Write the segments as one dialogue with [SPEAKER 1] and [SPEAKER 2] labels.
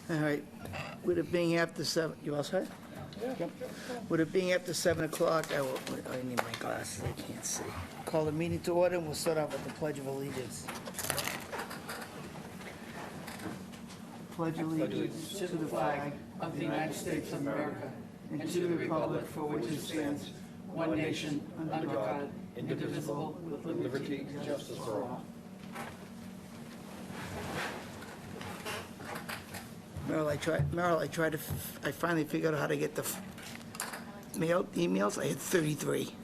[SPEAKER 1] All right, with it being after 7, you all set? Yep. With it being after 7 o'clock, I need my glasses, I can't see. Call the meeting to order, and we'll start off with the Pledge of Allegiance. Pledge allegiance to the flag
[SPEAKER 2] of the United States of America and to the republic for which it stands, one nation, under God, indivisible, with liberty and justice for all.
[SPEAKER 1] Merrill, I finally figured out how to get the emails. I had 33.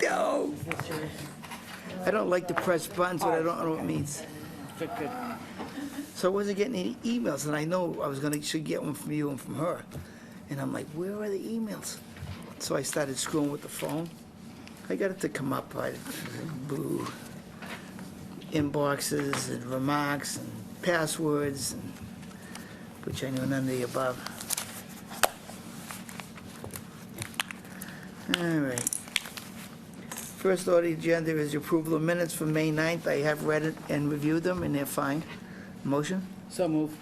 [SPEAKER 1] No! I don't like to press buttons, but I don't know what it means. So I wasn't getting any emails, and I know I should get one from you and from her. And I'm like, where are the emails? So I started screwing with the phone. I got it to come up, boo. Inboxes and remarks and passwords, and which I knew none of the above. All right. First order of the agenda is the approval of minutes for May 9th. I have read it and reviewed them, and they're fine. Motion?
[SPEAKER 2] So move.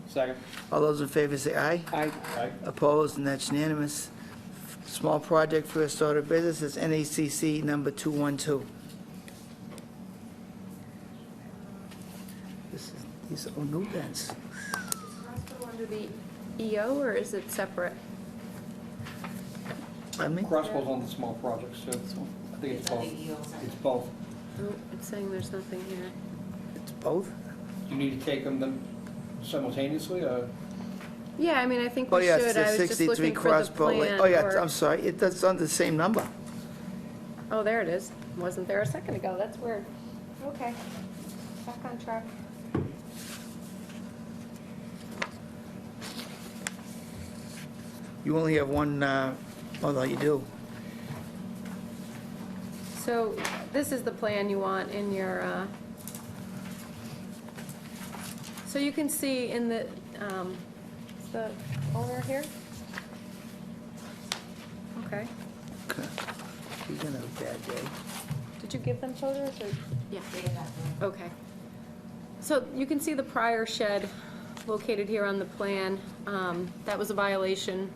[SPEAKER 3] Second.
[SPEAKER 1] All those in favor say aye.
[SPEAKER 2] Aye.
[SPEAKER 3] Aye.
[SPEAKER 1] Opposed, and that's unanimous. Small project, first order of business is NACC number 212. These are new beds.
[SPEAKER 4] Hospital under the EO, or is it separate?
[SPEAKER 1] I mean,
[SPEAKER 3] Crossbow's on the small projects, so I think it's both. It's both.
[SPEAKER 4] Oh, it's saying there's nothing here.
[SPEAKER 1] it's both?
[SPEAKER 3] You need to take them simultaneously, or?
[SPEAKER 4] Yeah, I mean, I think
[SPEAKER 1] Oh,
[SPEAKER 4] we
[SPEAKER 1] yeah,
[SPEAKER 4] should.
[SPEAKER 1] it's the
[SPEAKER 4] I was just
[SPEAKER 1] 63
[SPEAKER 4] looking for the
[SPEAKER 1] Crossbow Lane.
[SPEAKER 4] plan.
[SPEAKER 1] Oh, yeah,
[SPEAKER 4] or-
[SPEAKER 1] I'm sorry, it's on the same number.
[SPEAKER 4] Oh, there it is. Wasn't there a second ago. That's weird. Okay. Back on track.
[SPEAKER 1] You only have one, although you do.
[SPEAKER 4] So this is the plan you want in your, so you can see in the, is the owner here? Okay.
[SPEAKER 1] Okay. You're gonna have a bad day.
[SPEAKER 4] Did you give them photos or? Yeah. Okay. So you can see the prior shed located here on the plan. That was a violation.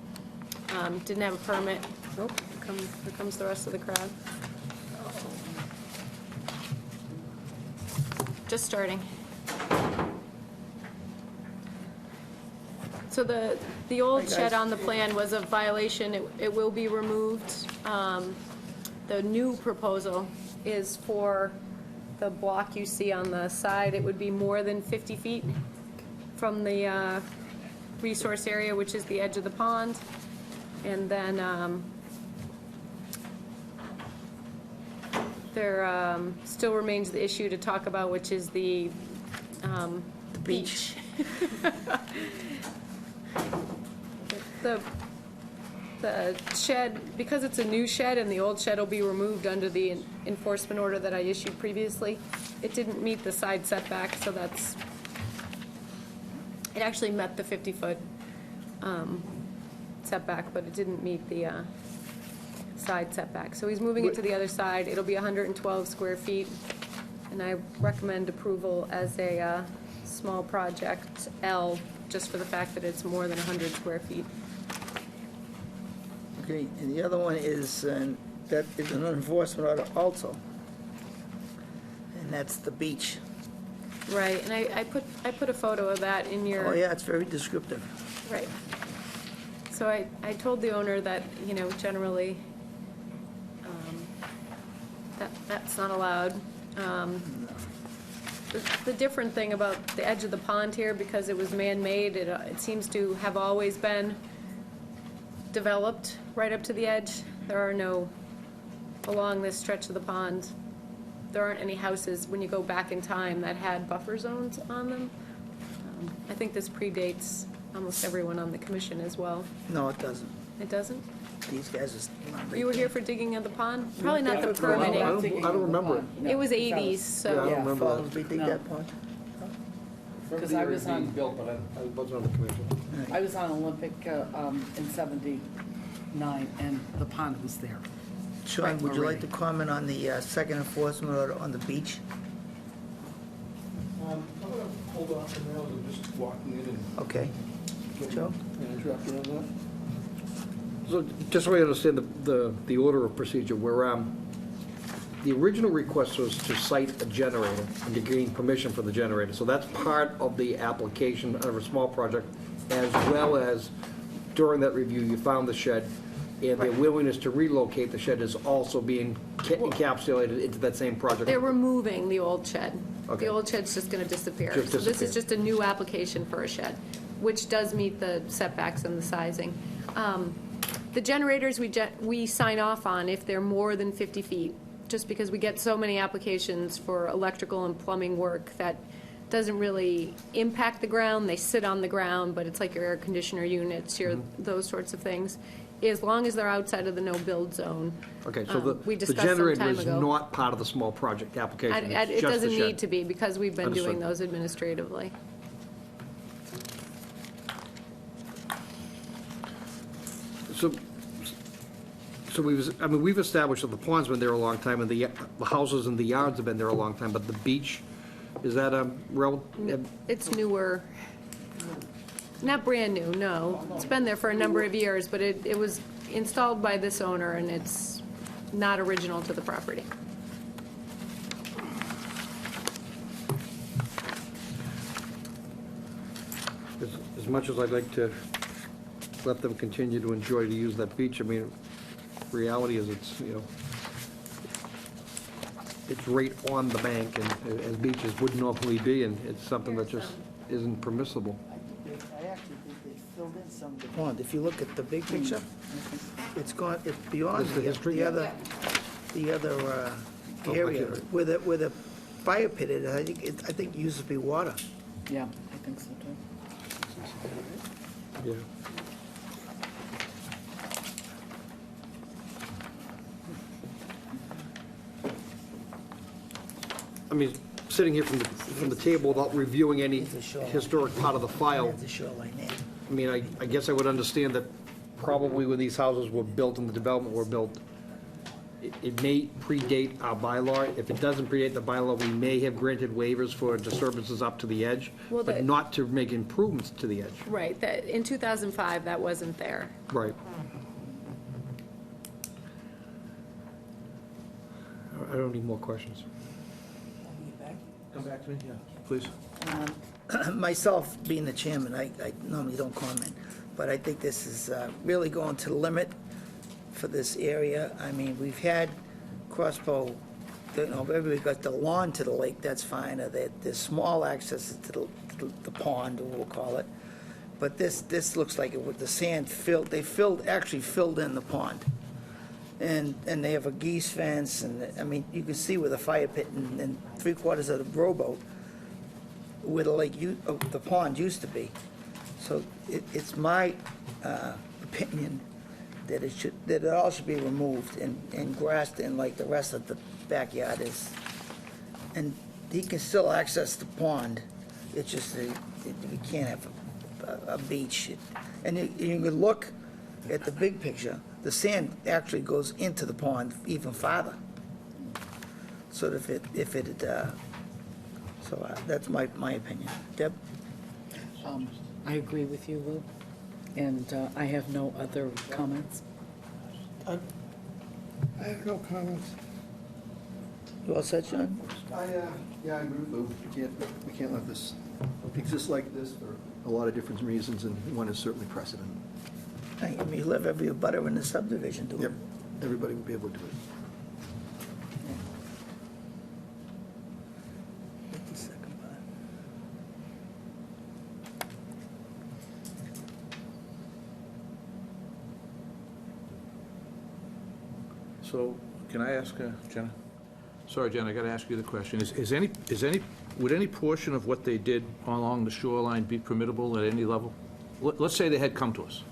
[SPEAKER 4] Didn't have a permit. Oh, here comes the rest of the crowd. Just starting. So the old
[SPEAKER 1] Hi, guys.
[SPEAKER 4] shed on the plan was a violation. It will be removed. The new proposal is for the block you see on the side. It would be more than 50 feet from the resource area, which is the edge of the pond. And then there still remains the issue to talk about, which is the beach. The shed, because it's a new shed and the old shed will be removed under the enforcement order that I issued previously, it didn't meet the side setback, so that's, it actually met the 50-foot setback, but it didn't meet the side setback. So he's moving it to the other side. It'll be 112 square feet, and I recommend approval as a small project L, just for the fact that it's more than 100 square feet.
[SPEAKER 1] Okay, and the other one is, that is an enforcement order also. And that's the beach.
[SPEAKER 4] Right, and I put a photo of that in your.
[SPEAKER 1] Oh, yeah, it's very descriptive.
[SPEAKER 4] Right. So I told the owner that, you know, generally, that's not allowed. The different thing about the edge of the pond here, because it was man-made, it seems to have always been developed right up to the edge. There are no, along this stretch of the pond, there aren't any houses, when you go back in time, that had buffer zones on them. I think this predates almost everyone on the commission as well.
[SPEAKER 1] No, it doesn't.
[SPEAKER 4] It doesn't?
[SPEAKER 1] These guys are...
[SPEAKER 4] You were here for digging of the pond? Probably not the
[SPEAKER 2] I
[SPEAKER 4] permitting.
[SPEAKER 2] don't
[SPEAKER 5] remember it.
[SPEAKER 4] It was 80s,
[SPEAKER 5] Yeah, I
[SPEAKER 4] so,
[SPEAKER 5] don't remember
[SPEAKER 1] Follows
[SPEAKER 5] that.
[SPEAKER 1] we dig
[SPEAKER 2] No.
[SPEAKER 1] that pond?
[SPEAKER 2] Because I was on-
[SPEAKER 3] Built, but
[SPEAKER 5] I wasn't on the commission.
[SPEAKER 2] I was on Olympic in '79, and the pond was there.
[SPEAKER 1] Sean, would you like
[SPEAKER 2] already.
[SPEAKER 1] to comment on the second enforcement order on the beach?
[SPEAKER 6] I'm gonna hold
[SPEAKER 3] Nothing else, I'm just walking in and
[SPEAKER 1] Okay. Joe?
[SPEAKER 3] interrupting on that.
[SPEAKER 5] So, just so I understand the order of procedure, where, the original request was to cite a generator and to gain permission for the generator. So that's part of the application of a small project, as well as during that review, you found the shed, and their willingness to relocate the shed is also being encapsulated into that same project.
[SPEAKER 4] They're removing the old shed.
[SPEAKER 5] Okay.
[SPEAKER 4] The old shed's just gonna disappear.
[SPEAKER 5] Just
[SPEAKER 4] So this
[SPEAKER 5] disappear.
[SPEAKER 4] is just a new application for a shed, which does meet the setbacks and the sizing. The generators, we sign off on if they're more than 50 feet, just because we get so many applications for electrical and plumbing work that doesn't really impact the ground. They sit on the ground, but it's like your air conditioner units, those sorts of things. As long as they're outside of the no-build zone.
[SPEAKER 5] Okay, so
[SPEAKER 4] We
[SPEAKER 5] the
[SPEAKER 4] discussed some
[SPEAKER 5] generator
[SPEAKER 4] time
[SPEAKER 5] is
[SPEAKER 4] ago.
[SPEAKER 5] not part of the small project application,
[SPEAKER 4] It
[SPEAKER 5] it's just the
[SPEAKER 4] doesn't
[SPEAKER 5] shed.
[SPEAKER 4] need to be, because we've been doing
[SPEAKER 5] Understood.
[SPEAKER 4] those administratively.
[SPEAKER 5] So we've established that the pond's been there a long time, and the houses and the yards have been there a long time, but the beach, is that a
[SPEAKER 4] It's newer, not brand new, no. It's been there for a number of years, but it was installed by this owner, and it's not original to the property.
[SPEAKER 5] as much as I'd like to let them continue to enjoy to use that beach, I mean, reality is it's right on the bank, and as beaches would normally be, and it's something that just isn't permissible.
[SPEAKER 1] I actually think they filled in some of the pond. If you look at the big picture, it's beyond
[SPEAKER 5] Is the history?
[SPEAKER 1] the other area,
[SPEAKER 5] okay.
[SPEAKER 1] where the fire pit is. I think it used to be water.
[SPEAKER 2] Yeah, I think so too.
[SPEAKER 5] Yeah. I mean, sitting here from the table without reviewing any historic part of the file,
[SPEAKER 1] That's the shoreline there.
[SPEAKER 5] I mean, I guess I would understand that probably when these houses were built and the development were built, it may predate our bylaw. If it doesn't predate the bylaw, we may have granted waivers for disturbances up to the edge,
[SPEAKER 4] Well,
[SPEAKER 5] but not to make improvements to the edge.
[SPEAKER 4] Right, that, in 2005, that wasn't there.
[SPEAKER 5] Right. I don't need more questions.
[SPEAKER 3] Come back to me, yeah, please.
[SPEAKER 1] Myself, being the chairman, I normally don't comment, but I think this is really going to the limit for this area. I mean, we've had Crossbow, everybody got the lawn to the lake, that's fine, or there's small access to the pond, we'll call it. But this looks like it with the sand filled, actually filled in the pond. And they have a geese fence, and, I mean, you can see where the fire pit and three-quarters of the rowboat, where the pond used to be. So it's my opinion that it all should be removed and grassed in like the rest of the backyard is. And he can still access the pond, it's just that we can't have a beach. And you can look at the big picture, the sand actually goes into the pond even farther. So that's my opinion. Deb?
[SPEAKER 2] I agree with you, Lou, and I have no other comments.
[SPEAKER 3] I have no comments.
[SPEAKER 1] You all set, John?
[SPEAKER 6] Yeah, I agree with Lou. We can't let this exist like this for a lot of different reasons, and one is certainly precedent.
[SPEAKER 1] I mean, you live every butter in the subdivision, do
[SPEAKER 6] Yep, everybody would be able to do it.
[SPEAKER 7] So, can I ask, Jenna? Sorry, Jenna, I gotta ask you the question. Would any portion of what they did along the shoreline be permittable at any level? Let's say they had come to us,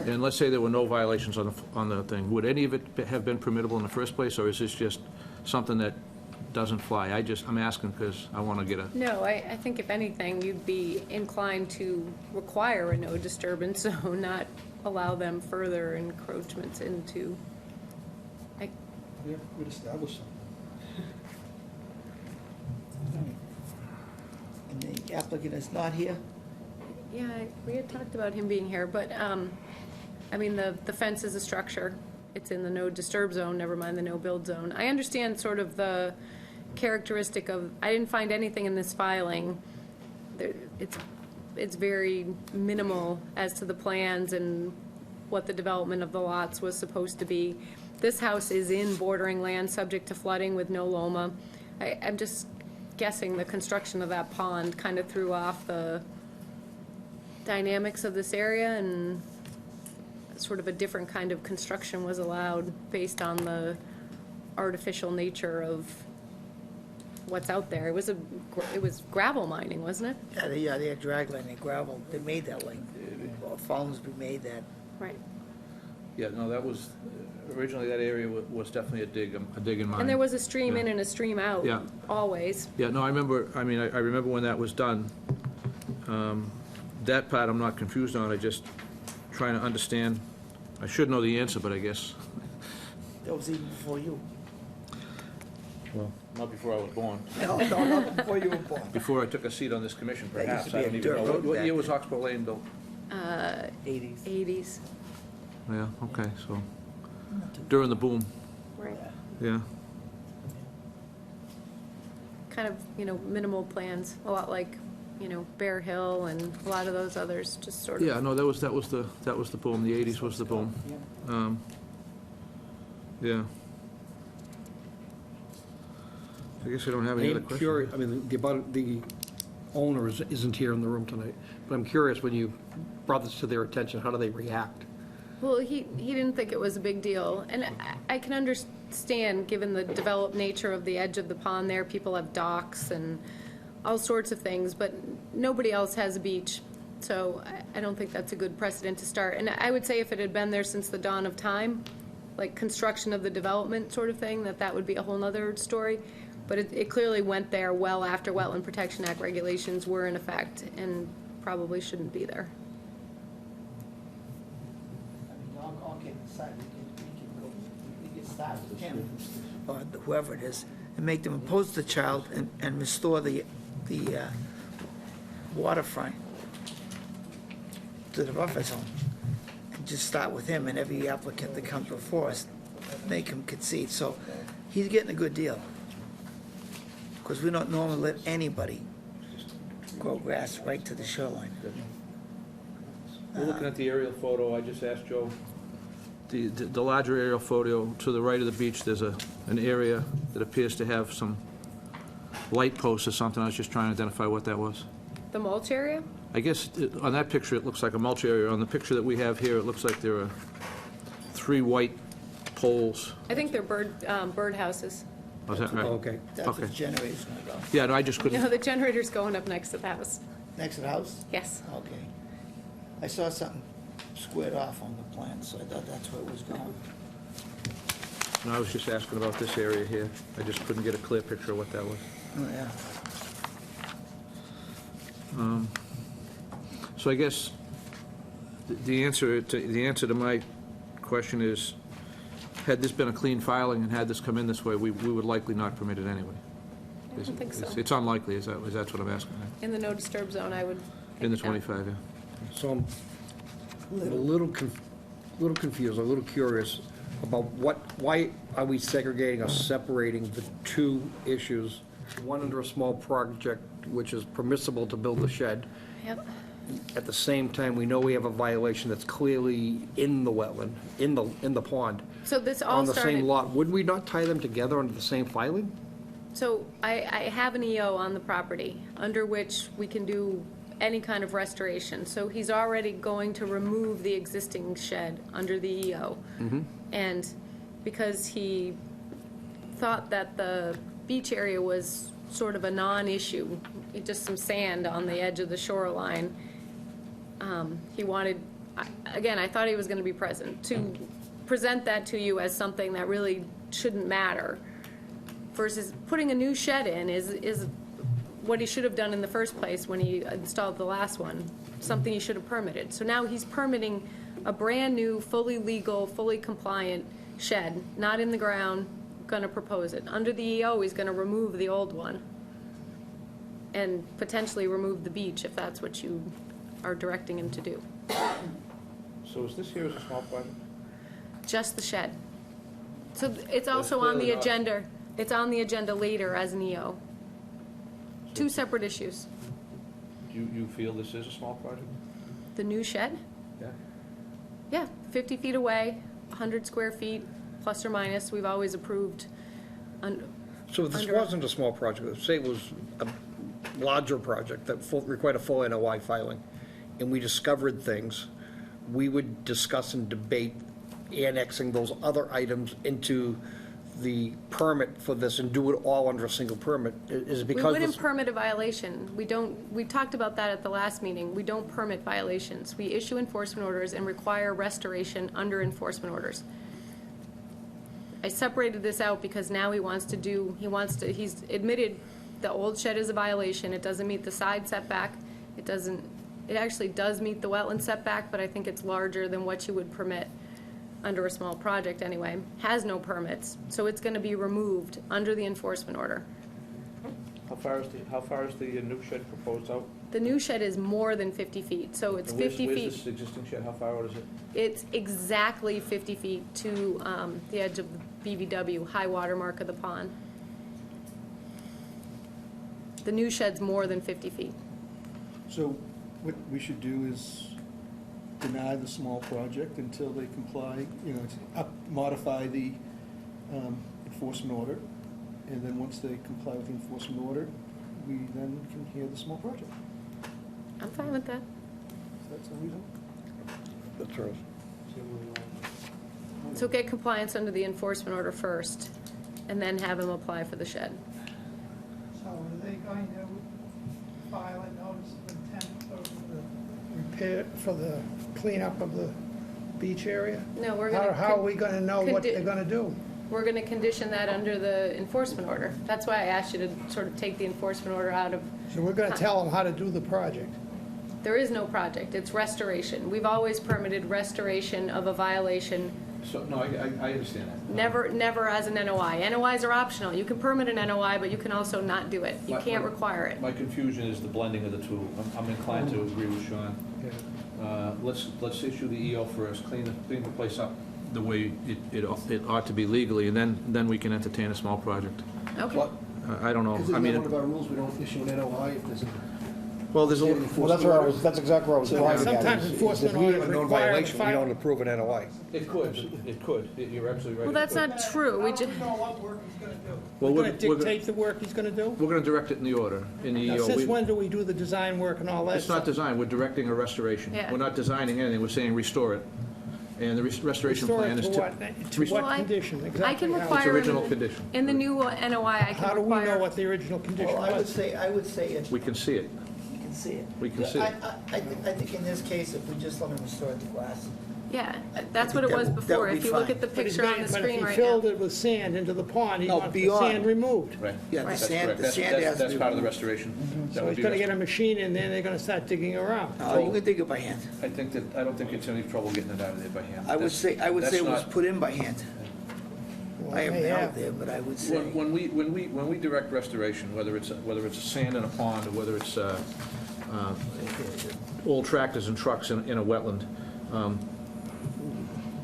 [SPEAKER 7] and let's say there were no violations on the thing. Would any of it have been permittable in the first place, or is this just something that doesn't fly? I'm asking because I want to get a...
[SPEAKER 4] No, I think if anything, you'd be inclined to require a no disturbance zone, not allow them further encroachments into.
[SPEAKER 3] Yeah, we'd establish something.
[SPEAKER 1] And applicant is not here.
[SPEAKER 4] Yeah, we had talked about him being here, but, I mean, the fence is a structure. It's in the no disturb zone, never mind the no build zone. I understand sort of the characteristic of, I didn't find anything in this filing. It's very minimal as to the plans and what the development of the lots was supposed to be. This house is in bordering land subject to flooding with no Loma. I'm just guessing the construction of that pond kind of threw off the dynamics of this area, and sort of a different kind of construction was allowed based on the artificial nature of what's out there. It was gravel mining, wasn't it?
[SPEAKER 1] Yeah, they had drag line and gravel, they made that lane. Follinsby made that.
[SPEAKER 4] Right.
[SPEAKER 7] Yeah, no, that was, originally that area was definitely a dig and mine.
[SPEAKER 4] And there was a stream in
[SPEAKER 7] Yeah.
[SPEAKER 4] and a stream out,
[SPEAKER 7] Yeah.
[SPEAKER 4] always.
[SPEAKER 7] Yeah, no, I remember, I mean, I remember when that was done. That part I'm not confused on, I just trying to understand. I should know the answer, but I guess,
[SPEAKER 1] That was even before you.
[SPEAKER 7] well, not before I was born.
[SPEAKER 1] No, not before you were born.
[SPEAKER 7] Before I took a seat on this commission,
[SPEAKER 1] That used
[SPEAKER 7] perhaps.
[SPEAKER 1] to be
[SPEAKER 7] I
[SPEAKER 1] a
[SPEAKER 7] don't even
[SPEAKER 1] dirt
[SPEAKER 7] know.
[SPEAKER 1] road
[SPEAKER 7] What
[SPEAKER 1] back
[SPEAKER 7] year
[SPEAKER 1] then.
[SPEAKER 7] was Oxbow Lane built?
[SPEAKER 4] 80s.
[SPEAKER 7] Yeah, okay, so, during the boom,
[SPEAKER 4] Right.
[SPEAKER 7] yeah.
[SPEAKER 4] Kind of, minimal plans, a lot like, Bear Hill and a lot of those others, just sort of.
[SPEAKER 7] Yeah, no, that was the boom, the 80s was the boom. Yeah. I guess I don't have any other
[SPEAKER 5] I'm
[SPEAKER 7] questions.
[SPEAKER 5] curious, I mean, the owner isn't here in the room tonight, but I'm curious, when you brought this to their attention, how do they react?
[SPEAKER 4] Well, he didn't think it was a big deal, and I can understand, given the developed nature of the edge of the pond there, people have docks and all sorts of things, but nobody else has a beach, so I don't think that's a good precedent to start. And I would say if it had been there since the dawn of time, like construction of the development sort of thing, that would be a whole nother story. But it clearly went there well after Wetland Protection Act regulations were in effect, and probably shouldn't be there.
[SPEAKER 1] I mean, all kidding aside, we can start with him, or whoever it is, and make them oppose the child and restore the waterfront to the buffer zone. And just start with him, and every applicant that comes before us, make him concede. So he's getting a good deal. Because we don't normally let anybody grow grass right to the shoreline.
[SPEAKER 7] We're looking at the aerial photo, I just asked Joe. The larger aerial photo, to the right of the beach, there's an area that appears to have some light posts or something. I was just trying to identify what that was.
[SPEAKER 4] The mulch area?
[SPEAKER 7] I guess on that picture, it looks like a mulch area. On the picture that we have here, it looks like there are 3 white poles.
[SPEAKER 4] I think they're bird houses.
[SPEAKER 7] Was that right?
[SPEAKER 5] Okay.
[SPEAKER 1] That's where the
[SPEAKER 7] Okay.
[SPEAKER 1] generator's gonna go.
[SPEAKER 7] Yeah, no, I just
[SPEAKER 4] No,
[SPEAKER 7] couldn't,
[SPEAKER 4] the generator's going up next to the house.
[SPEAKER 1] Next to the house?
[SPEAKER 4] Yes.
[SPEAKER 1] Okay. I saw something squared off on the plan, so I thought that's where it was going.
[SPEAKER 7] no, I was just asking about this area here. I just couldn't get a clear picture of what that was.
[SPEAKER 1] Oh, yeah.
[SPEAKER 7] So I guess the answer to my question is, had this been a clean filing and had this come in this way, we would likely not permit it anyway.
[SPEAKER 4] I don't think so.
[SPEAKER 7] It's unlikely, is that what I'm asking?
[SPEAKER 4] In the no disturb zone, I would.
[SPEAKER 7] In the
[SPEAKER 4] think not.
[SPEAKER 7] 25, yeah.
[SPEAKER 5] So I'm a little confused, a little curious about why are we segregating or separating the two issues? One under a small project, which is permissible to build a shed.
[SPEAKER 4] Yep.
[SPEAKER 5] At the same time, we know we have a violation that's clearly in the wetland, in the pond,
[SPEAKER 4] So this all
[SPEAKER 5] on the same
[SPEAKER 4] started,
[SPEAKER 5] lot. Would we not tie them together under the same filing?
[SPEAKER 4] so I have an EO on the property under which we can do any kind of restoration. So he's already going to remove the existing shed under the EO. And because he thought that the beach area was sort of a non-issue, just some sand on the edge of the shoreline, he wanted, again, I thought he was going to be present, to present that to you as something that really shouldn't matter, versus putting a new shed in is what he should have done in the first place when he installed the last one, something he should have permitted. So now he's permitting a brand-new, fully legal, fully compliant shed, not in the ground, going to propose it. Under the EO, he's going to remove the old one. and potentially remove the beach if that's what you are directing him to do.
[SPEAKER 7] So is this here as a small project?
[SPEAKER 4] Just the shed. So it's also on the
[SPEAKER 7] clearly not.
[SPEAKER 4] agenda, it's on the agenda later as an EO. Two separate issues.
[SPEAKER 7] Do you feel this is a small project?
[SPEAKER 4] The new shed?
[SPEAKER 7] Yeah.
[SPEAKER 4] Yeah, 50 feet away, 100 square feet, plus or minus, we've always approved.
[SPEAKER 5] So if this
[SPEAKER 4] Under-
[SPEAKER 5] wasn't a small project, say it was a larger project that required a full NOI filing, and we discovered things, we would discuss and debate annexing those other items into the permit for this and do it all under a single permit? Is it
[SPEAKER 4] We
[SPEAKER 5] because
[SPEAKER 4] wouldn't
[SPEAKER 5] this?
[SPEAKER 4] permit a violation. We talked about that at the last meeting. We don't permit violations. We issue enforcement orders and require restoration under enforcement orders. I separated this out because now he's admitted the old shed is a violation. It doesn't meet the side setback. It actually does meet the wetland setback, but I think it's larger than what you would permit under a small project anyway. Has no permits, so it's gonna be removed under the enforcement order.
[SPEAKER 7] How far is the new shed proposed out?
[SPEAKER 4] The new shed is more than 50 feet, so it's
[SPEAKER 7] And where's-
[SPEAKER 4] 50
[SPEAKER 7] Where's
[SPEAKER 4] feet.
[SPEAKER 7] this existing shed? How far out is it?
[SPEAKER 4] It's exactly 50 feet to the edge of the BVW, high water mark of the pond. The new shed's more than 50 feet.
[SPEAKER 6] So what we should do is deny the small project until they comply, modify the enforcement order, and then once they comply with the enforcement order, we then can hear the small project.
[SPEAKER 4] I'm fine with that.
[SPEAKER 6] That's the reason?
[SPEAKER 5] That's right.
[SPEAKER 4] So get compliance under the enforcement order first, and then have him apply for the shed.
[SPEAKER 8] So are they going to file a notice of intent for the repair, for the cleanup of the beach area?
[SPEAKER 4] No, we're
[SPEAKER 8] How
[SPEAKER 4] gonna,
[SPEAKER 8] are we gonna know what they're gonna do?
[SPEAKER 4] we're gonna condition that under the enforcement order. That's why I asked you to sort of take the enforcement order out of,
[SPEAKER 8] So we're gonna tell them how to do the project?
[SPEAKER 4] there is no project, it's restoration. We've always permitted restoration of a violation.
[SPEAKER 7] So, no, I understand that.
[SPEAKER 4] Never as an NOI. NOIs are optional. You can permit an NOI, but you can also not do it. You
[SPEAKER 7] My-
[SPEAKER 4] can't require it.
[SPEAKER 7] My confusion is the blending of the two. I'm inclined to agree with Sean. Let's issue the EO first, clean the place up the way it ought to be legally, and then we can entertain a small project.
[SPEAKER 4] Okay.
[SPEAKER 7] I don't know,
[SPEAKER 6] Because
[SPEAKER 7] I
[SPEAKER 6] isn't that
[SPEAKER 7] mean,
[SPEAKER 6] one of our rules, we don't issue an NOI if there's a
[SPEAKER 5] Well, there's a,
[SPEAKER 6] standing
[SPEAKER 5] well, that's
[SPEAKER 6] enforcement
[SPEAKER 5] where I
[SPEAKER 6] order?
[SPEAKER 5] was, that's exactly where I was
[SPEAKER 6] So
[SPEAKER 5] driving at.
[SPEAKER 8] sometimes
[SPEAKER 5] is
[SPEAKER 8] enforcement
[SPEAKER 5] if we have a
[SPEAKER 8] orders
[SPEAKER 5] known
[SPEAKER 8] require
[SPEAKER 5] violation, we
[SPEAKER 8] the
[SPEAKER 5] don't approve an NOI.
[SPEAKER 7] it could, you're absolutely right.
[SPEAKER 4] Well, that's not true. We
[SPEAKER 8] How do
[SPEAKER 4] just,
[SPEAKER 8] we know what work he's gonna do?
[SPEAKER 7] Well,
[SPEAKER 8] We're
[SPEAKER 7] we're-
[SPEAKER 8] gonna
[SPEAKER 7] we're-
[SPEAKER 8] dictate the work he's gonna do?
[SPEAKER 7] We're gonna direct it in the order, in the
[SPEAKER 8] Now,
[SPEAKER 7] EO.
[SPEAKER 8] since when do we do the design work and all that
[SPEAKER 7] It's not
[SPEAKER 8] stuff?
[SPEAKER 7] design, we're directing a restoration.
[SPEAKER 4] Yeah.
[SPEAKER 7] We're not designing anything, we're saying restore it. And the restoration
[SPEAKER 8] Restore
[SPEAKER 7] plan
[SPEAKER 8] it
[SPEAKER 7] is
[SPEAKER 8] to what? To
[SPEAKER 7] Well,
[SPEAKER 8] what condition, exactly?
[SPEAKER 4] I can
[SPEAKER 8] how?
[SPEAKER 7] It's
[SPEAKER 4] require
[SPEAKER 7] original
[SPEAKER 4] him,
[SPEAKER 7] condition.
[SPEAKER 4] in the new NOI, I
[SPEAKER 8] How
[SPEAKER 4] can
[SPEAKER 8] do we know
[SPEAKER 4] require,
[SPEAKER 8] what the original condition
[SPEAKER 1] Well, I
[SPEAKER 8] was?
[SPEAKER 1] would say it,
[SPEAKER 7] We can see it.
[SPEAKER 1] you can see it.
[SPEAKER 7] We can see it.
[SPEAKER 1] I think in this case, if we just let them restore the glass.
[SPEAKER 4] yeah, that's what it
[SPEAKER 1] that
[SPEAKER 4] was
[SPEAKER 1] would- that
[SPEAKER 4] before.
[SPEAKER 1] would be
[SPEAKER 4] If you look
[SPEAKER 1] fine.
[SPEAKER 4] at the
[SPEAKER 8] But he's
[SPEAKER 4] picture on
[SPEAKER 8] gonna-
[SPEAKER 4] the
[SPEAKER 8] but
[SPEAKER 4] screen
[SPEAKER 8] if he
[SPEAKER 4] right
[SPEAKER 8] filled
[SPEAKER 4] now.
[SPEAKER 8] it with sand into the pond, he
[SPEAKER 1] No,
[SPEAKER 8] wants the
[SPEAKER 1] beyond.
[SPEAKER 8] sand removed.
[SPEAKER 7] Right.
[SPEAKER 1] Yeah, the
[SPEAKER 4] Right.
[SPEAKER 1] sand,
[SPEAKER 7] That's
[SPEAKER 1] the sand has to
[SPEAKER 7] That's
[SPEAKER 1] be
[SPEAKER 7] part of the
[SPEAKER 1] removed.
[SPEAKER 7] restoration. That
[SPEAKER 8] So
[SPEAKER 7] would
[SPEAKER 8] he's
[SPEAKER 7] be
[SPEAKER 8] gonna get a machine in there, and they're gonna start digging around.
[SPEAKER 1] Oh, you can dig it by hand.
[SPEAKER 7] I don't think it's any trouble getting it out of there by hand.
[SPEAKER 1] I would say it was
[SPEAKER 7] That's not-
[SPEAKER 1] put in by hand.
[SPEAKER 8] Well,
[SPEAKER 1] I haven't
[SPEAKER 8] they
[SPEAKER 1] been out
[SPEAKER 8] have.
[SPEAKER 1] there, but I would say.
[SPEAKER 7] When we direct restoration, whether it's a sand in a pond, or whether it's old tractors and trucks in a wetland,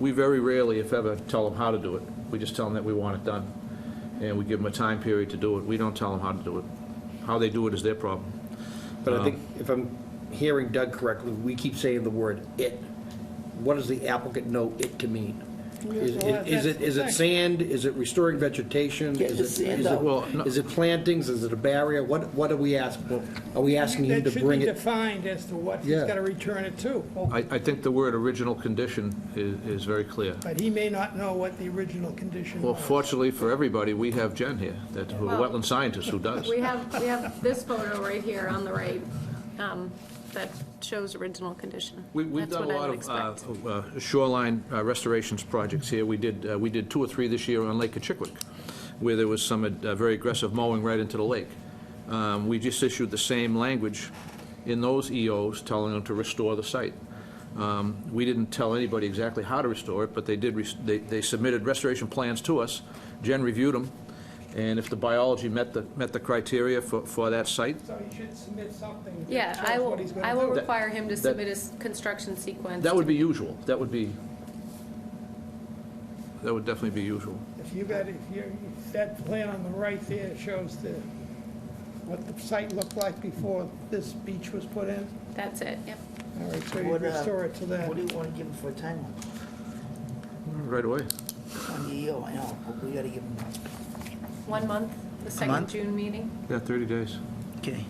[SPEAKER 7] we very rarely, if ever, tell them how to do it. We just tell them that we want it done, and we give them a time period to do it. We don't tell them how to do it. How they do it is their problem.
[SPEAKER 5] But I think, if I'm hearing Doug correctly, we keep saying the word "it." What does the applicant know "it" to mean? Is it sand? Is it restoring vegetation?
[SPEAKER 1] Get the sand out.
[SPEAKER 7] Well, no.
[SPEAKER 5] Is it plantings? Is it a barrier? What are we asking? Are we asking him
[SPEAKER 8] That
[SPEAKER 5] to
[SPEAKER 8] should
[SPEAKER 5] bring
[SPEAKER 8] be
[SPEAKER 5] it?
[SPEAKER 8] defined as to what he's
[SPEAKER 5] Yeah.
[SPEAKER 8] gotta return it to.
[SPEAKER 7] I think the word original condition is very clear.
[SPEAKER 8] But he may not know what the original condition
[SPEAKER 7] Well,
[SPEAKER 8] was.
[SPEAKER 7] fortunately for everybody, we have Jen here, who's a
[SPEAKER 4] Well-
[SPEAKER 7] wetland scientist who does.
[SPEAKER 4] We have this photo right here on the right, that shows original condition.
[SPEAKER 7] We've
[SPEAKER 4] That's
[SPEAKER 7] done a
[SPEAKER 4] what I
[SPEAKER 7] lot
[SPEAKER 4] would expect.
[SPEAKER 7] of shoreline restorations projects here. We did 2 or 3 this year on Lake Kachikwick, where there was some very aggressive mowing right into the lake. We just issued the same language in those EOs telling them to restore the site. We didn't tell anybody exactly how to restore it, but they did. They submitted restoration plans to us. Jen reviewed them, and if the biology met the criteria for that site,
[SPEAKER 8] So he should submit something. that
[SPEAKER 4] Yeah,
[SPEAKER 8] shows
[SPEAKER 4] I will,
[SPEAKER 8] what he's gonna
[SPEAKER 4] I will
[SPEAKER 8] do.
[SPEAKER 4] require him to submit his construction sequence.
[SPEAKER 7] that would be usual. That would definitely be usual.
[SPEAKER 8] If that plan on the right there shows what the site looked like before this beach was put in,
[SPEAKER 4] That's it, yep.
[SPEAKER 8] all right, so you
[SPEAKER 1] What,
[SPEAKER 8] restore it to that.
[SPEAKER 1] What do you want to give him for a timeline?
[SPEAKER 7] Right away.
[SPEAKER 1] 1 year, I know, but we gotta give him,
[SPEAKER 4] 1 month, the second
[SPEAKER 1] month?
[SPEAKER 4] June meeting.
[SPEAKER 7] Yeah, 30 days.
[SPEAKER 1] okay.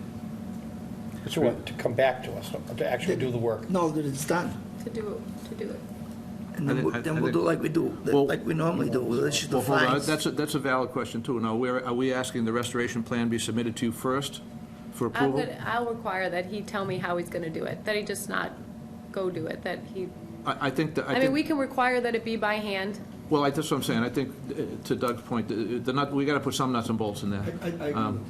[SPEAKER 5] To what, to come back to us, to actually do the work?
[SPEAKER 1] No, that it's done.
[SPEAKER 4] To do it.
[SPEAKER 1] And then we'll do like we do,
[SPEAKER 7] Well-
[SPEAKER 1] like we normally do, we'll issue the
[SPEAKER 7] Well, hold on,
[SPEAKER 1] fines.
[SPEAKER 7] that's a valid question, too. Now, are we asking the restoration plan be submitted to you first for approval?
[SPEAKER 4] I'll require that he tell me how he's gonna do it, that he just not go do it, that he,
[SPEAKER 7] I think that,
[SPEAKER 4] I mean, we can require that it be by hand.
[SPEAKER 7] well, that's what I'm saying. I think, to Doug's point, we got to put some nuts and bolts in there.
[SPEAKER 6] I agree with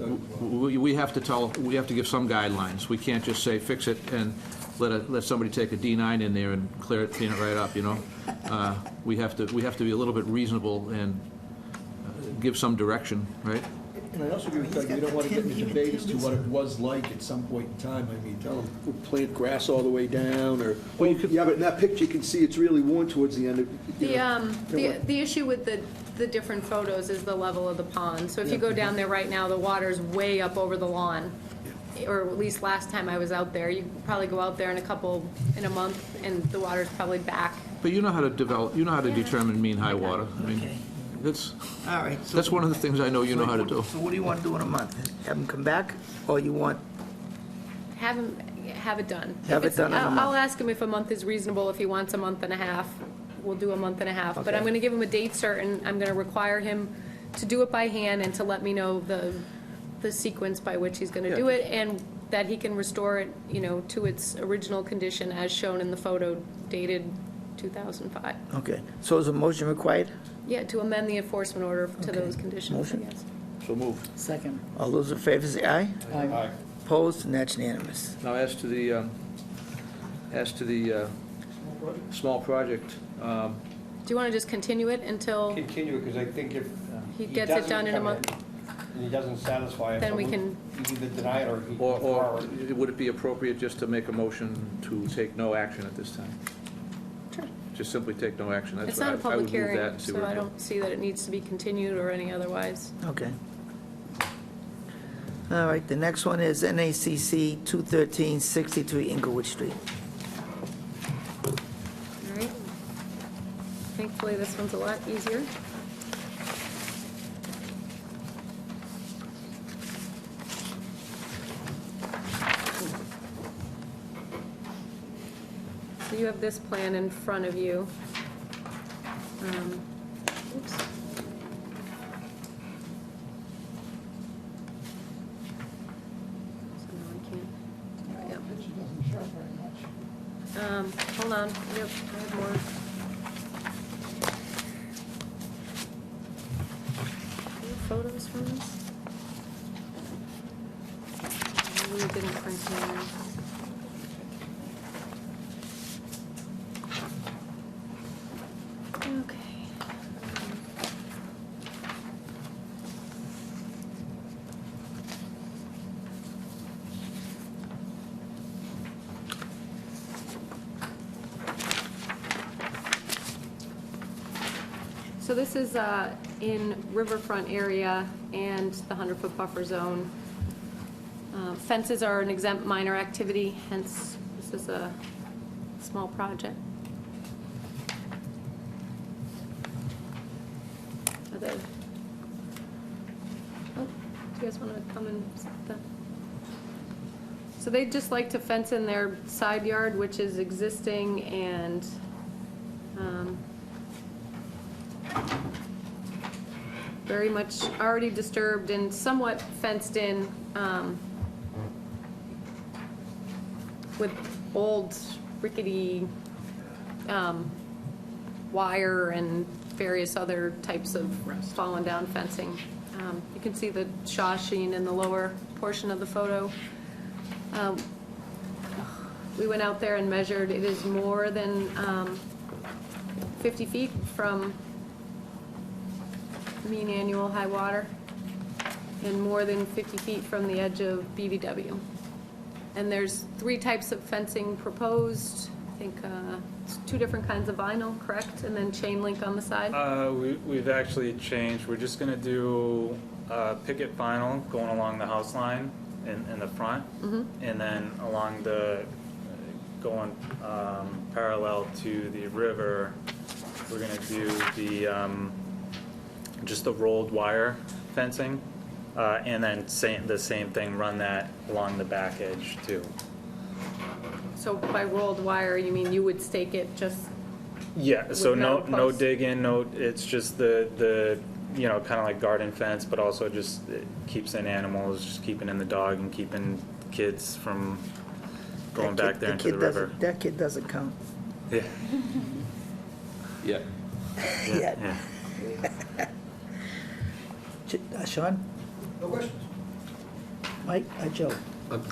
[SPEAKER 6] Doug.
[SPEAKER 7] We have to give some guidelines. We can't just say, fix it, and let somebody take a D9 in there and clean it right up, you know? We have to be a little bit reasonable and give some direction, right?
[SPEAKER 6] And I also agree with Doug, we don't want to get into debate as to what it was like at some point in time. I mean, tell them, plant grass all the way down, or,
[SPEAKER 7] Well, you could-
[SPEAKER 6] yeah, but in that picture, you can see it's really worn towards the end.
[SPEAKER 4] The issue with the different photos is the level of the pond. So if you go down there right now, the water's way up over the lawn. Or at least last time I was out there, you could probably go out there in a month, and the water's probably back.
[SPEAKER 7] But you know how to determine mean high water. I mean,
[SPEAKER 1] Okay.
[SPEAKER 7] that's
[SPEAKER 1] All right. so-
[SPEAKER 7] one of the things I know you know how to do.
[SPEAKER 1] So what do you want to do in a month? Have him come back, or you want,
[SPEAKER 4] Have it done.
[SPEAKER 1] Have
[SPEAKER 4] If
[SPEAKER 1] it
[SPEAKER 4] it's-
[SPEAKER 1] done in a
[SPEAKER 4] I'll
[SPEAKER 1] month.
[SPEAKER 4] ask him if a month is reasonable. If he wants a month and a half, we'll do a month and a half. But
[SPEAKER 1] Okay.
[SPEAKER 4] I'm gonna give him a date certain. I'm gonna require him to do it by hand and to let me know the sequence by which he's gonna do it, and that he can restore it, to its original condition as shown in the photo dated 2005.
[SPEAKER 1] okay. So is a motion required?
[SPEAKER 4] Yeah, to amend the enforcement order to
[SPEAKER 1] Okay.
[SPEAKER 4] those conditions,
[SPEAKER 1] Motion?
[SPEAKER 4] yes.
[SPEAKER 7] So moved.
[SPEAKER 8] Second.
[SPEAKER 1] All those in favor say aye.
[SPEAKER 5] Aye.
[SPEAKER 1] Opposed, and that's unanimous.
[SPEAKER 7] Now, as to the small project,
[SPEAKER 4] Do you wanna just continue it until
[SPEAKER 5] Continue, because I think if
[SPEAKER 4] he gets it done in a month?
[SPEAKER 5] and he doesn't satisfy us,
[SPEAKER 4] Then we can-
[SPEAKER 5] either deny it or he
[SPEAKER 7] or would it be appropriate just to make a motion to take no action at this time?
[SPEAKER 4] Sure.
[SPEAKER 7] Just simply take no action. That's
[SPEAKER 4] It's
[SPEAKER 7] what
[SPEAKER 4] not a
[SPEAKER 7] I would
[SPEAKER 4] public
[SPEAKER 7] move that
[SPEAKER 4] hearing,
[SPEAKER 7] and see
[SPEAKER 4] so
[SPEAKER 7] where it
[SPEAKER 4] I
[SPEAKER 7] goes.
[SPEAKER 4] don't see that it needs to be continued or any otherwise.
[SPEAKER 1] Okay. All right, the next one is NACC 21363 Inglewood Street.
[SPEAKER 4] All right. Thankfully, this one's a lot easier. So you have this plan in front of you. Oops. So now I can't. Yep.
[SPEAKER 8] Picture doesn't show very much.
[SPEAKER 4] Hold on, yep, I have more. Do you have photos from this? Maybe we didn't print them. Okay. So this is in riverfront area and the 100-foot buffer zone. Fences are an exempt minor activity, hence this is a small project. Are they? Oh, do you guys want to come and sit the? So they'd just like to fence in their side yard, which is existing and very much already disturbed and somewhat fenced in with old rickety wire and various other types of fallen down fencing. You can see the Shaw sheen in the lower portion of the photo. We went out there and measured, it is more than 50 feet from mean annual high water. and more than 50 feet from the edge of BVW. And there's 3 types of fencing proposed, I think it's 2 different kinds of vinyl, correct? And then chain link on the side?
[SPEAKER 9] We've actually changed. We're just gonna do picket vinyl going along the house line in the front. And then along going parallel to the river, we're gonna do just the rolled wire fencing. And then the same thing, run that along the back edge too.
[SPEAKER 4] So by rolled wire, you mean you would stake it just,
[SPEAKER 9] Yeah, so
[SPEAKER 4] With
[SPEAKER 9] no,
[SPEAKER 4] metal
[SPEAKER 9] no
[SPEAKER 4] posts?
[SPEAKER 9] digging, no, it's just the, you know, kind of like garden fence, but also just it keeps in animals, just keeping in the dog and keeping kids from going back there into the river.
[SPEAKER 1] That kid doesn't count.
[SPEAKER 9] Yeah,
[SPEAKER 5] Yeah.
[SPEAKER 1] Yet.
[SPEAKER 9] yeah.
[SPEAKER 1] Sean?
[SPEAKER 6] No questions.
[SPEAKER 1] Mike? Joe?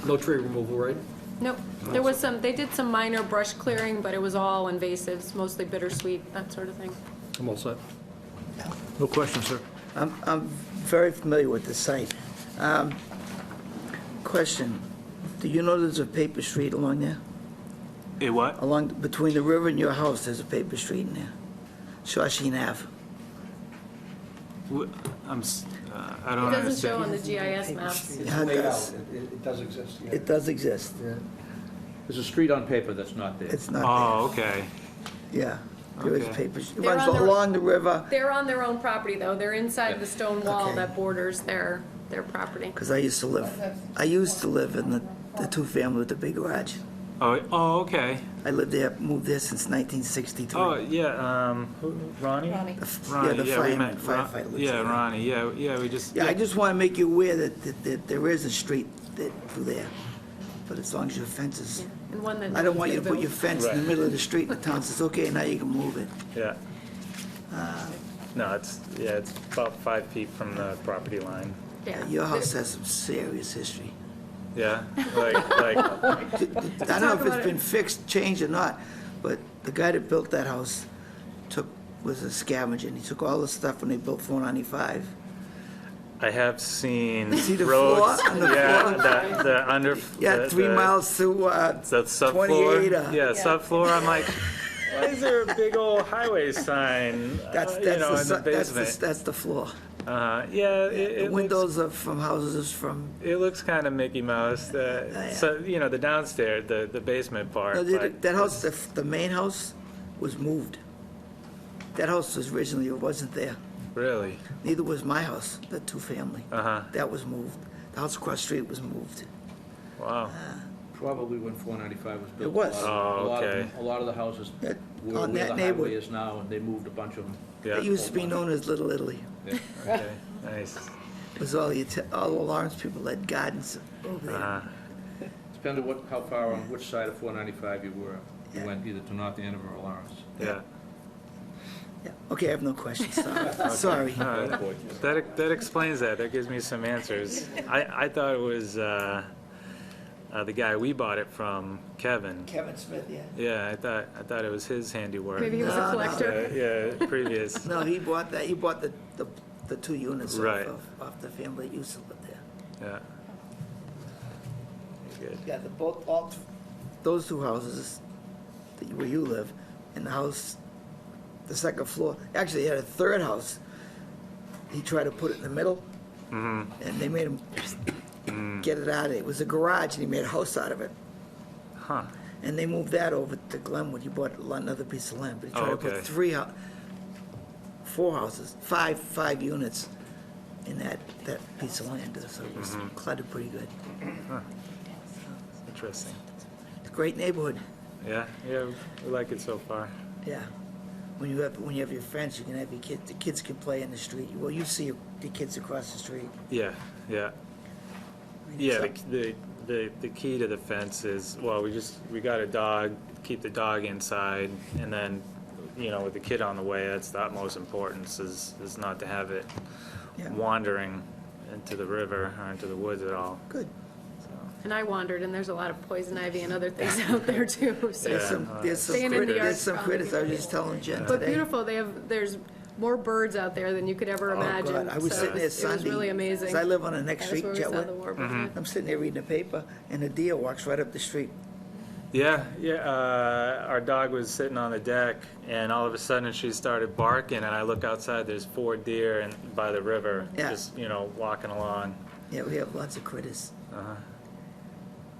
[SPEAKER 5] No tree removal, right?
[SPEAKER 4] nope. There was they did some minor brush clearing, but it was all invasives, mostly bittersweet, that sort of thing.
[SPEAKER 5] I'm all set.
[SPEAKER 7] No questions, sir.
[SPEAKER 1] I'm very familiar with the site. Question, do you know there's a paper street along there?
[SPEAKER 9] A what?
[SPEAKER 1] Along, between the river and your house, there's a paper street in there. Shawshene Ave.
[SPEAKER 9] I don't
[SPEAKER 4] It doesn't show
[SPEAKER 9] understand.
[SPEAKER 4] on the GIS maps.
[SPEAKER 5] It's
[SPEAKER 1] Yeah, it
[SPEAKER 5] laid out.
[SPEAKER 1] does.
[SPEAKER 5] It does exist, yeah.
[SPEAKER 1] It does exist.
[SPEAKER 5] Yeah.
[SPEAKER 7] There's a street on paper that's not there.
[SPEAKER 1] It's not
[SPEAKER 9] Oh, okay.
[SPEAKER 1] there. Yeah, there is
[SPEAKER 9] Okay.
[SPEAKER 1] paper, it
[SPEAKER 4] They're
[SPEAKER 1] runs
[SPEAKER 4] on the-
[SPEAKER 1] along the river,
[SPEAKER 4] They're on their own property, though. They're inside the stone wall
[SPEAKER 1] Okay.
[SPEAKER 4] that borders their property.
[SPEAKER 1] because I used to live in the two-family with the big garage.
[SPEAKER 9] Oh, okay.
[SPEAKER 1] I lived there, moved there since 1963.
[SPEAKER 9] Oh, yeah, Ronnie?
[SPEAKER 1] Yeah,
[SPEAKER 9] Ronnie,
[SPEAKER 1] the
[SPEAKER 9] yeah, we
[SPEAKER 1] fireman,
[SPEAKER 9] met,
[SPEAKER 1] firefighter lives
[SPEAKER 9] yeah,
[SPEAKER 1] there.
[SPEAKER 9] Ronnie, yeah, we just.
[SPEAKER 1] Yeah, I just want to make you aware that there is a street through there, but as long as your fence is,
[SPEAKER 4] And one that
[SPEAKER 1] I don't want you to put your
[SPEAKER 4] built.
[SPEAKER 1] fence in the middle of the street and the town says, okay, now you can move it.
[SPEAKER 9] Yeah. No, it's about 5 feet from the property line.
[SPEAKER 4] Yeah.
[SPEAKER 1] Your house has some serious history.
[SPEAKER 9] Yeah, like,
[SPEAKER 1] I don't know if
[SPEAKER 4] about
[SPEAKER 1] it's
[SPEAKER 4] it.
[SPEAKER 1] been fixed, changed or not, but the guy that built that house was a scavenger, and he took all the stuff when they built 495.
[SPEAKER 9] I have seen
[SPEAKER 1] See the
[SPEAKER 9] roads.
[SPEAKER 1] floor on the
[SPEAKER 9] Yeah,
[SPEAKER 1] floor?
[SPEAKER 9] the under.
[SPEAKER 1] Yeah,
[SPEAKER 9] the-
[SPEAKER 1] 3
[SPEAKER 9] the-
[SPEAKER 1] miles to,
[SPEAKER 9] The subfloor.
[SPEAKER 1] 28,
[SPEAKER 9] Yeah, subfloor. I'm like, why is there a big old highway sign?
[SPEAKER 1] that's
[SPEAKER 9] you know, in the
[SPEAKER 1] the
[SPEAKER 9] basement.
[SPEAKER 1] that's the floor.
[SPEAKER 9] Yeah,
[SPEAKER 1] The
[SPEAKER 9] it looks,
[SPEAKER 1] windows are from houses from,
[SPEAKER 9] it looks kind of Mickey Mouse.
[SPEAKER 1] yeah.
[SPEAKER 9] So you know, the downstairs, the basement part.
[SPEAKER 1] no,
[SPEAKER 9] but
[SPEAKER 1] that house, the main house was moved. That house was originally, it wasn't there.
[SPEAKER 9] Really?
[SPEAKER 1] Neither was my house, the two-family.
[SPEAKER 9] Uh-huh.
[SPEAKER 1] That was moved. The house across the street was moved.
[SPEAKER 9] Wow.
[SPEAKER 7] Probably when 495 was built.
[SPEAKER 1] It was.
[SPEAKER 7] A lot of the houses
[SPEAKER 1] That-
[SPEAKER 7] were
[SPEAKER 1] on
[SPEAKER 7] where
[SPEAKER 1] that
[SPEAKER 7] the highway
[SPEAKER 1] neighborhood.
[SPEAKER 7] is now, and they moved a bunch of them.
[SPEAKER 9] Yeah.
[SPEAKER 1] It used to be known as Little Italy.
[SPEAKER 7] Yeah.
[SPEAKER 9] Okay. Nice.
[SPEAKER 1] It was all the Lawrence people had gardens over there.
[SPEAKER 9] Uh-huh.
[SPEAKER 7] Depended how far on which side of 495 you were. You
[SPEAKER 1] Yeah.
[SPEAKER 7] went either to North Andover or Lawrence.
[SPEAKER 9] Yeah.
[SPEAKER 1] Yeah. Okay, I have no questions, sorry.
[SPEAKER 9] No, that explains that. That gives me some answers. I thought it was the guy we bought it from, Kevin.
[SPEAKER 1] Kevin Smith, yeah.
[SPEAKER 9] Yeah, I thought it was his handiwork.
[SPEAKER 4] Maybe he was a
[SPEAKER 1] No, no.
[SPEAKER 4] collector.
[SPEAKER 9] Yeah, previous.
[SPEAKER 1] No, he bought that, he bought the 2 units
[SPEAKER 9] Right.
[SPEAKER 1] off the family that used to live there.
[SPEAKER 9] Yeah. Good.
[SPEAKER 1] Yeah, those 2 houses where you live, and the house, the second floor, actually, he had a 3rd house. He tried to put it in the middle, and they made him get it out of it. It was a garage, and he made a house out of it.
[SPEAKER 9] Huh.
[SPEAKER 1] And they moved that over to Glenwood. He bought another piece of land, but he tried to
[SPEAKER 9] okay.
[SPEAKER 1] put 4 houses, five units in that piece of land. So it was cluttered pretty good.
[SPEAKER 9] Interesting.
[SPEAKER 1] It's a great neighborhood.
[SPEAKER 9] Yeah, we like it so far.
[SPEAKER 1] Yeah. When you have your fence, you can have your kids. The kids can play in the street. Well, you see the kids across the street.
[SPEAKER 9] Yeah, yeah. Yeah, the key to the fence is, well, we got a dog, keep the dog inside, and then, you know, with the kid on the way, that's the utmost importance is not to have it
[SPEAKER 1] Yeah.
[SPEAKER 9] wandering into the river or into the woods at all.
[SPEAKER 1] Good.
[SPEAKER 4] And I wandered, and there's a lot of poison ivy and other things out there too, so.
[SPEAKER 1] There's
[SPEAKER 9] Yeah.
[SPEAKER 1] some
[SPEAKER 4] Staying in the
[SPEAKER 1] critters.
[SPEAKER 4] yard's
[SPEAKER 1] There's some
[SPEAKER 4] probably
[SPEAKER 1] critters. I was just telling Jen
[SPEAKER 4] But
[SPEAKER 1] today.
[SPEAKER 4] beautiful, there's more birds out there than you could ever imagine.
[SPEAKER 1] Oh, God, I was
[SPEAKER 4] So
[SPEAKER 1] sitting there
[SPEAKER 4] it
[SPEAKER 1] Sunday.
[SPEAKER 4] was really amazing.
[SPEAKER 1] 'Cause I live on the next
[SPEAKER 4] That's
[SPEAKER 1] street,
[SPEAKER 4] where we saw
[SPEAKER 1] Jetwood.
[SPEAKER 4] the warbler. Yeah.
[SPEAKER 1] I'm sitting there reading the paper, and a deer walks right up the street.
[SPEAKER 9] Yeah, our dog was sitting on the deck, and all of a sudden she started barking, and I look outside, there's 4 deer by the river,
[SPEAKER 1] Yeah.
[SPEAKER 9] just, walking along.
[SPEAKER 1] Yeah, we have lots of critters.
[SPEAKER 9] Uh-huh.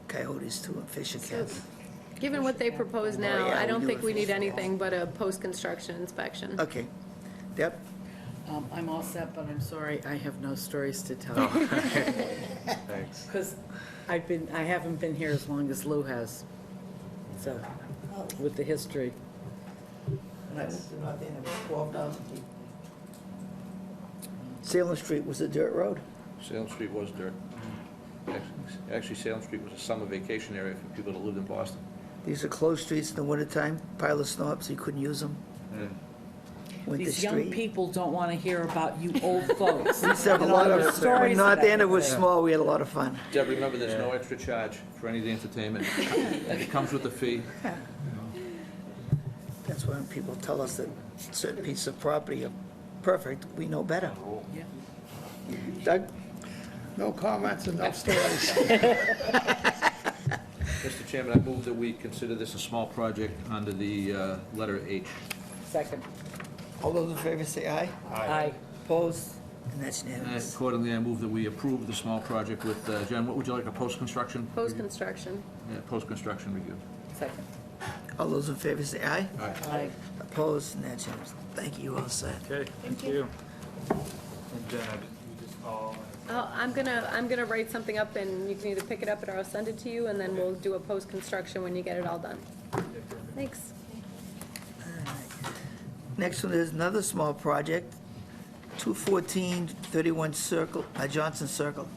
[SPEAKER 1] Coyotes too, and fisher
[SPEAKER 4] So,
[SPEAKER 1] cats.
[SPEAKER 4] given what they propose now,
[SPEAKER 1] yeah,
[SPEAKER 4] I
[SPEAKER 1] we
[SPEAKER 4] don't
[SPEAKER 1] do
[SPEAKER 4] think
[SPEAKER 1] it
[SPEAKER 4] we
[SPEAKER 1] for
[SPEAKER 4] need
[SPEAKER 1] small.
[SPEAKER 4] anything but a post-construction inspection.
[SPEAKER 1] Okay. Deb?
[SPEAKER 2] I'm all set, but I'm sorry, I have no stories to tell.
[SPEAKER 9] Thanks.
[SPEAKER 2] Because I haven't been here as long as Lou has, so, with the history.
[SPEAKER 1] Salem Street was a dirt road.
[SPEAKER 7] Salem Street was dirt. Actually, Salem Street was a summer vacation area for people that lived in Boston.
[SPEAKER 1] These are closed streets in the wintertime, pile of snow up so you couldn't use them. Winter
[SPEAKER 2] These young
[SPEAKER 1] Street.
[SPEAKER 2] people don't want to hear about you old folks.
[SPEAKER 1] We used to have a lot of, when
[SPEAKER 2] Stories
[SPEAKER 1] North
[SPEAKER 2] about
[SPEAKER 1] Andover was
[SPEAKER 7] it.
[SPEAKER 1] small, we had a lot of fun.
[SPEAKER 7] Deb, remember, there's no extra charge for any of the entertainment. It comes with a fee.
[SPEAKER 1] That's why when people tell us that certain pieces of property are perfect, we know better.
[SPEAKER 2] Yeah.
[SPEAKER 1] Doug?
[SPEAKER 8] No comments and no stories.
[SPEAKER 7] Mr. Chairman, I move that we consider this a small project under the letter H.
[SPEAKER 2] Second.
[SPEAKER 1] All those in favor say aye.
[SPEAKER 2] Aye.
[SPEAKER 1] Opposed? And that's
[SPEAKER 7] And
[SPEAKER 1] unanimous.
[SPEAKER 7] accordingly, I move that we approve the small project with, Jen, what would you like, a post-construction?
[SPEAKER 4] Post-construction.
[SPEAKER 7] Yeah, post-construction review.
[SPEAKER 2] Second.
[SPEAKER 1] All those in favor say aye.
[SPEAKER 2] Aye.
[SPEAKER 1] Opposed? And that's unanimous. Thank you, all set.
[SPEAKER 9] Okay, thank you. And Jenna, you just call.
[SPEAKER 4] Oh, I'm gonna write something up and you can either pick it up or I'll send it to you and then we'll do a post-construction when you get it all done. Thanks.
[SPEAKER 1] Next one is another small project, 214-31 Circle, Johnson Circle.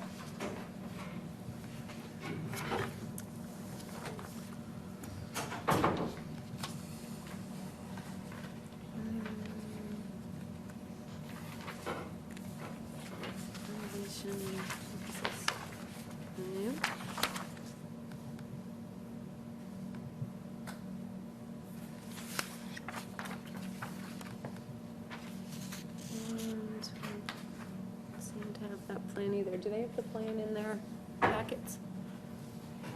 [SPEAKER 4] Seem to have that plan either. Do they have the plan in their packets?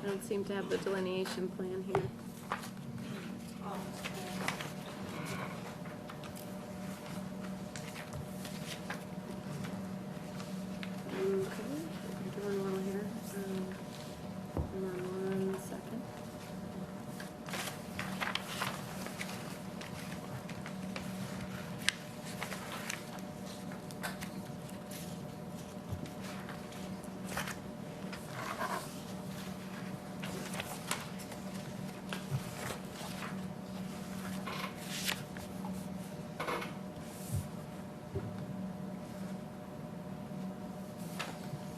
[SPEAKER 4] I don't seem to have the delineation plan here. Okay, I'm doing well here. Hold on 1 second.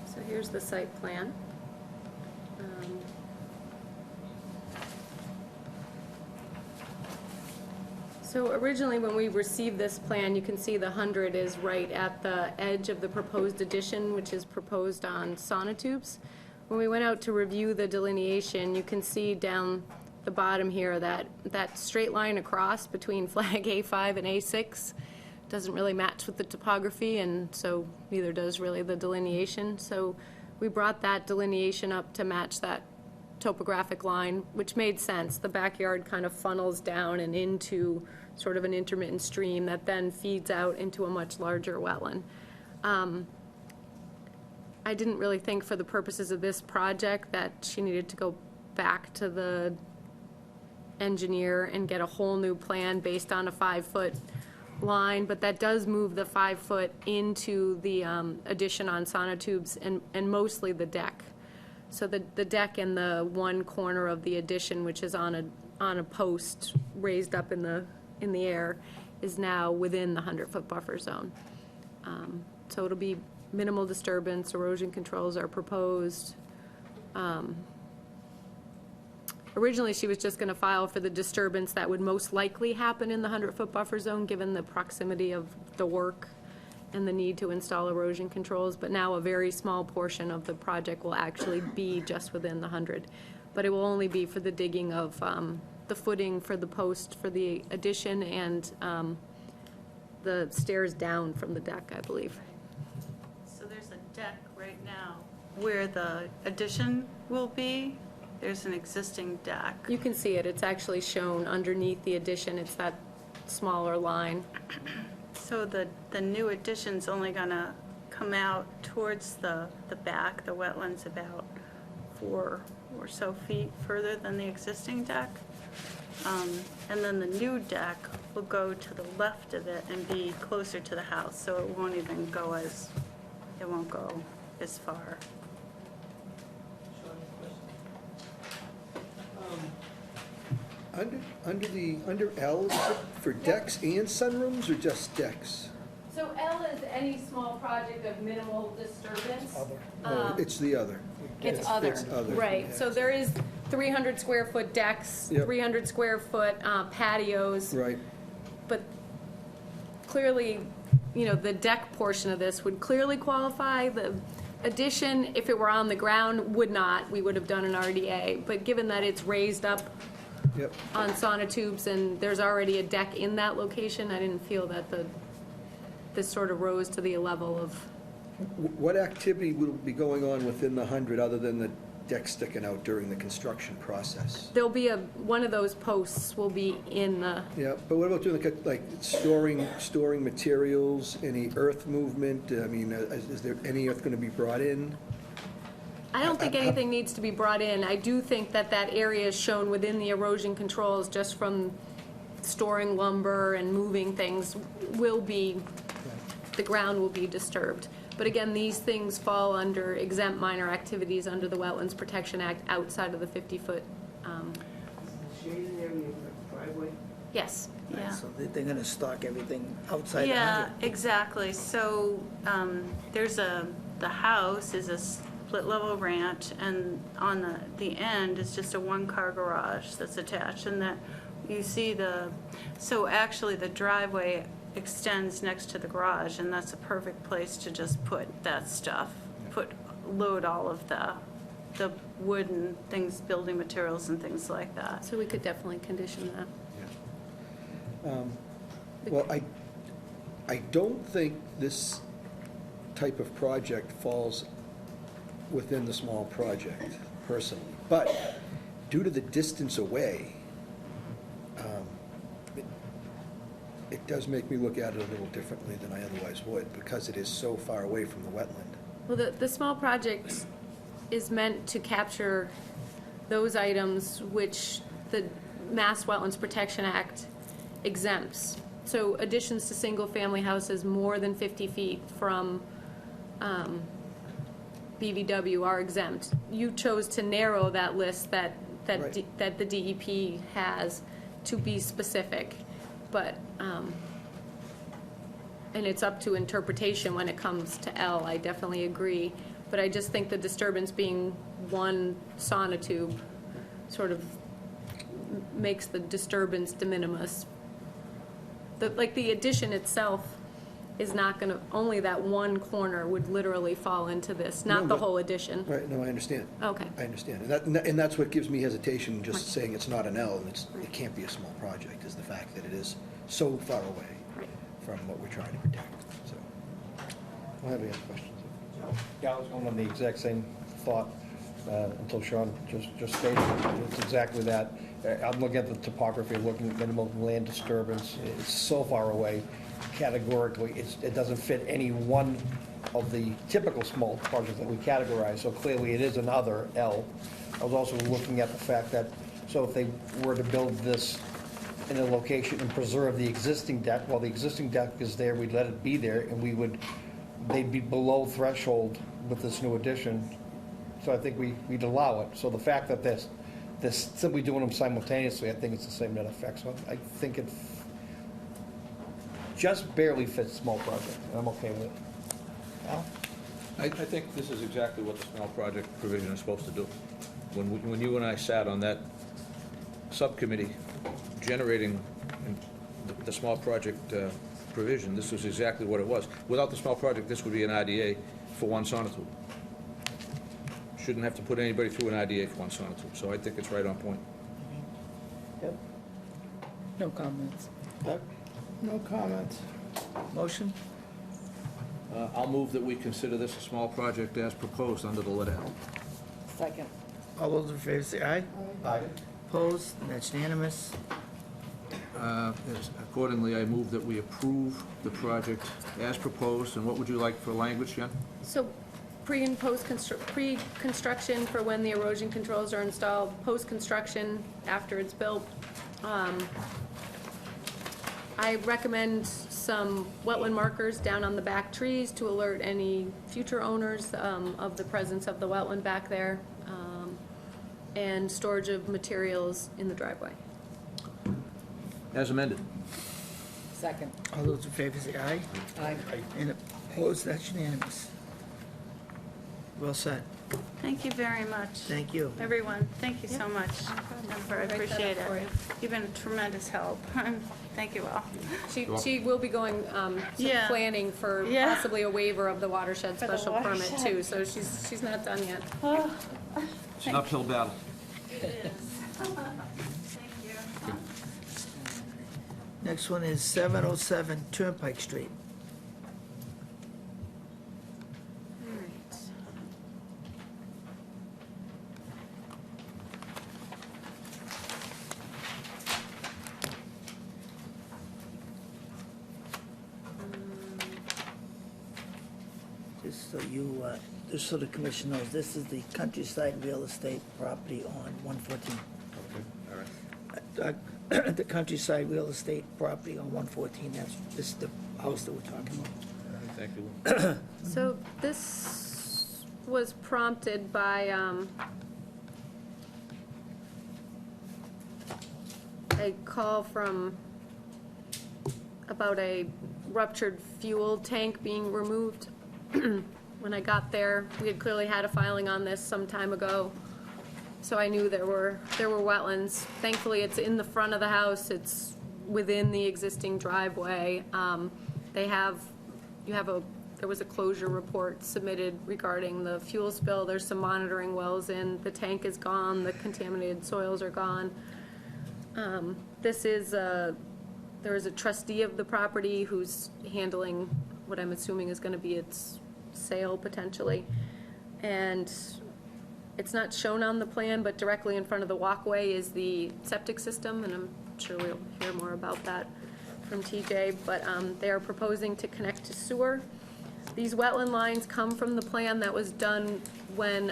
[SPEAKER 4] So here's the site plan. So originally, when we received this plan, you can see the 100 is right at the edge of the proposed addition, which is proposed on sonotubes. When we went out to review the delineation, you can see down the bottom here that straight line across between flag A5 and A6 doesn't really match with the topography, and so neither does really the delineation. So we brought that delineation up to match that topographic line, which made sense. The backyard kind of funnels down and into sort of an intermittent stream that then feeds out into a much larger wetland. I didn't really think for the purposes of this project that she needed to go back to the engineer and get a whole new plan based on a 5-foot line, but that does move the 5-foot into the addition on sonotubes and mostly the deck. So the deck in the one corner of the addition, which is on a post raised up in the air, is now within the 100-foot buffer zone. So it'll be minimal disturbance, erosion controls are proposed. Originally, she was just gonna file for the disturbance that would most likely happen in the 100-foot buffer zone, given the proximity of the work and the need to install erosion controls, but now a very small portion of the project will actually be just within the 100. But it will only be for the digging of the footing for the post for the addition and the stairs down from the deck, I believe.
[SPEAKER 10] So there's a deck right now where the addition will be. There's an existing deck.
[SPEAKER 4] You can see it, it's actually shown underneath the addition, it's that smaller line.
[SPEAKER 10] So the new addition's only gonna come out towards the back, the wetlands about 4 or so feet further than the existing deck. And then the new deck will go to the left of it and be closer to the house, so it won't even go it won't go as far.
[SPEAKER 6] Under L, is it for decks and sunrooms, or just decks?
[SPEAKER 4] So L is any small project of minimal disturbance.
[SPEAKER 6] No, it's the other.
[SPEAKER 4] It's other,
[SPEAKER 6] It's other.
[SPEAKER 4] right, so there is 300 square foot decks,
[SPEAKER 6] Yep.
[SPEAKER 4] 300 square foot patios,
[SPEAKER 6] Right,
[SPEAKER 4] but clearly, you know, the deck portion of this would clearly qualify. The addition, if it were on the ground, would not, we would have done an RDA, but given that it's raised up
[SPEAKER 6] yep.
[SPEAKER 4] on sonotubes and there's already a deck in that location, I didn't feel that this sort of rose to the level of,
[SPEAKER 6] What activity will be going on within the 100 other than the deck sticking out during the construction process?
[SPEAKER 4] there'll be one of those posts will be in the,
[SPEAKER 6] Yeah, but what about doing, like, storing materials, any earth movement? I mean, is there any earth going to be brought in?
[SPEAKER 4] I don't think anything needs to be brought in. I do think that that area is shown within the erosion controls just from storing lumber and moving things will be, the ground will be disturbed. But again, these things fall under exempt minor activities under the Wetlands Protection Act outside of the 50-foot.
[SPEAKER 1] Shaded area for driveway?
[SPEAKER 4] Yes.
[SPEAKER 10] Yeah.
[SPEAKER 1] So they're gonna stock everything outside the
[SPEAKER 10] Yeah,
[SPEAKER 1] 100?
[SPEAKER 10] exactly. So there's the house is a split level ranch, and on the end is just a one-car garage that's attached, and that you see so actually the driveway extends next to the garage, and that's a perfect place to just put that stuff, load all of the wood and things, building materials and things like that.
[SPEAKER 4] So we could definitely condition that.
[SPEAKER 6] Well, I don't think this type of project falls within the small project, personally. But due to the distance away, it does make me look at it a little differently than I otherwise would, because it is so far away from the wetland.
[SPEAKER 4] Well, the small project is meant to capture those items which the Mass Wetlands Protection Act exempts. So additions to single-family houses more than 50 feet from BVW are exempt. You chose to narrow that list that
[SPEAKER 6] Right.
[SPEAKER 4] that the DEP has to be specific, but, and it's up to interpretation when it comes to L, I definitely agree. But I just think the disturbance being one sonotube sort of makes the disturbance de minimis. The addition itself is not gonna, only that one corner would literally fall into this,
[SPEAKER 6] No,
[SPEAKER 4] not the
[SPEAKER 6] but-
[SPEAKER 4] whole addition.
[SPEAKER 6] Right, no, I understand.
[SPEAKER 4] Okay.
[SPEAKER 6] I understand. And that's what gives me hesitation, just saying it's not an L, and it can't be a small project, is the fact that it is so far away
[SPEAKER 4] Right.
[SPEAKER 6] from what we're trying to protect, so. I don't have any other questions.
[SPEAKER 5] Yeah, I was going on the exact same thought until Sean just stated it. It's exactly that. I'm looking at the topography, looking at minimal land disturbance. It's so far away. Categorically, it doesn't fit any one of the typical small projects that we categorize, so clearly it is another L. I was also looking at the fact that, so if they were to build this in a location and preserve the existing deck, while the existing deck is there, we'd let it be there, and they'd be below threshold with this new addition, so I think we'd allow it. So the fact that this simply doing them simultaneously, I think it's the same net effect, so I think it just barely fits small project, and I'm okay with it. Al?
[SPEAKER 7] I think this is exactly what the small project provision is supposed to do. When you and I sat on that subcommittee generating the small project provision, this was exactly what it was. Without the small project, this would be an IDA for one sonotube. Shouldn't have to put anybody through an IDA for one sonotube, so I think it's right on point.
[SPEAKER 1] No comments.
[SPEAKER 8] No comments.
[SPEAKER 1] Motion?
[SPEAKER 7] I'll move that we consider this a small project as proposed under the lit out.
[SPEAKER 2] Second.
[SPEAKER 1] All those in favor say aye.
[SPEAKER 6] Aye.
[SPEAKER 1] Opposed? That's unanimous.
[SPEAKER 7] Accordingly, I move that we approve the project as proposed. And what would you like for language, Jen?
[SPEAKER 4] So pre and pre-construction for when the erosion controls are installed, post-construction after it's built. I recommend some wetland markers down on the back trees to alert any future owners of the presence of the wetland back there, and storage of materials in the driveway.
[SPEAKER 7] As amended.
[SPEAKER 2] Second.
[SPEAKER 1] All those in favor say aye.
[SPEAKER 2] Aye.
[SPEAKER 1] And opposed? That's unanimous. Well said.
[SPEAKER 10] Thank you very much.
[SPEAKER 1] Thank you.
[SPEAKER 10] Everyone, thank you so much. Jennifer, I
[SPEAKER 4] Write that up
[SPEAKER 10] appreciate
[SPEAKER 4] for you.
[SPEAKER 10] it. You've been a tremendous help. Thank you all.
[SPEAKER 4] She will be going some
[SPEAKER 10] Yeah.
[SPEAKER 4] planning for
[SPEAKER 10] Yeah.
[SPEAKER 4] possibly a waiver of the watershed
[SPEAKER 10] For the
[SPEAKER 4] special permit
[SPEAKER 10] watershed.
[SPEAKER 4] too, so she's not done yet.
[SPEAKER 7] It's an uphill battle.
[SPEAKER 10] Thank you.
[SPEAKER 1] Next one is 707 Turnpike Street.
[SPEAKER 4] All right.
[SPEAKER 1] Just so the commission knows, this is the Countryside Real Estate property on 114.
[SPEAKER 7] Okay, all right.
[SPEAKER 1] The Countryside Real Estate property on 114, this is the house that we're talking about.
[SPEAKER 7] Thank you.
[SPEAKER 4] So this was prompted by a call from, about a ruptured fuel tank being removed. When I got there, we had clearly had a filing on this some time ago, so I knew there were wetlands. Thankfully, it's in the front of the house, it's within the existing driveway. There was a closure report submitted regarding the fuel spill. There's some monitoring wells in, the tank is gone, the contaminated soils are gone. There is a trustee of the property who's handling what I'm assuming is gonna be its sale potentially. And it's not shown on the plan, but directly in front of the walkway is the septic system, and I'm sure we'll hear more about that from TJ, but they are proposing to connect to sewer. These wetland lines come from the plan that was done when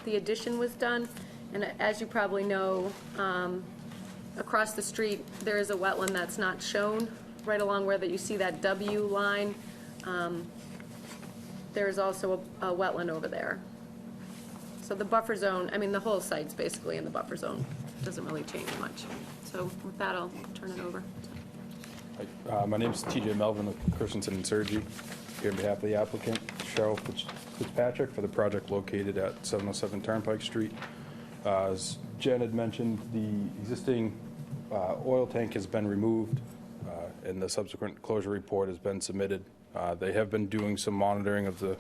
[SPEAKER 4] the addition was done, and as you probably know, across the street, there is a wetland that's not shown, right along where that you see that W line. There is also a wetland over there. So the buffer zone, I mean, the whole site's basically in the buffer zone, doesn't really change much. So with that, I'll turn it over.
[SPEAKER 11] My name is TJ Melvin of Christensen and Sergi, here on behalf of the applicant, Cheryl Fitzpatrick, for the project located at 707 Turnpike Street. As Jen had mentioned, the existing oil tank has been removed, and the subsequent closure report has been submitted. They have been doing some monitoring of the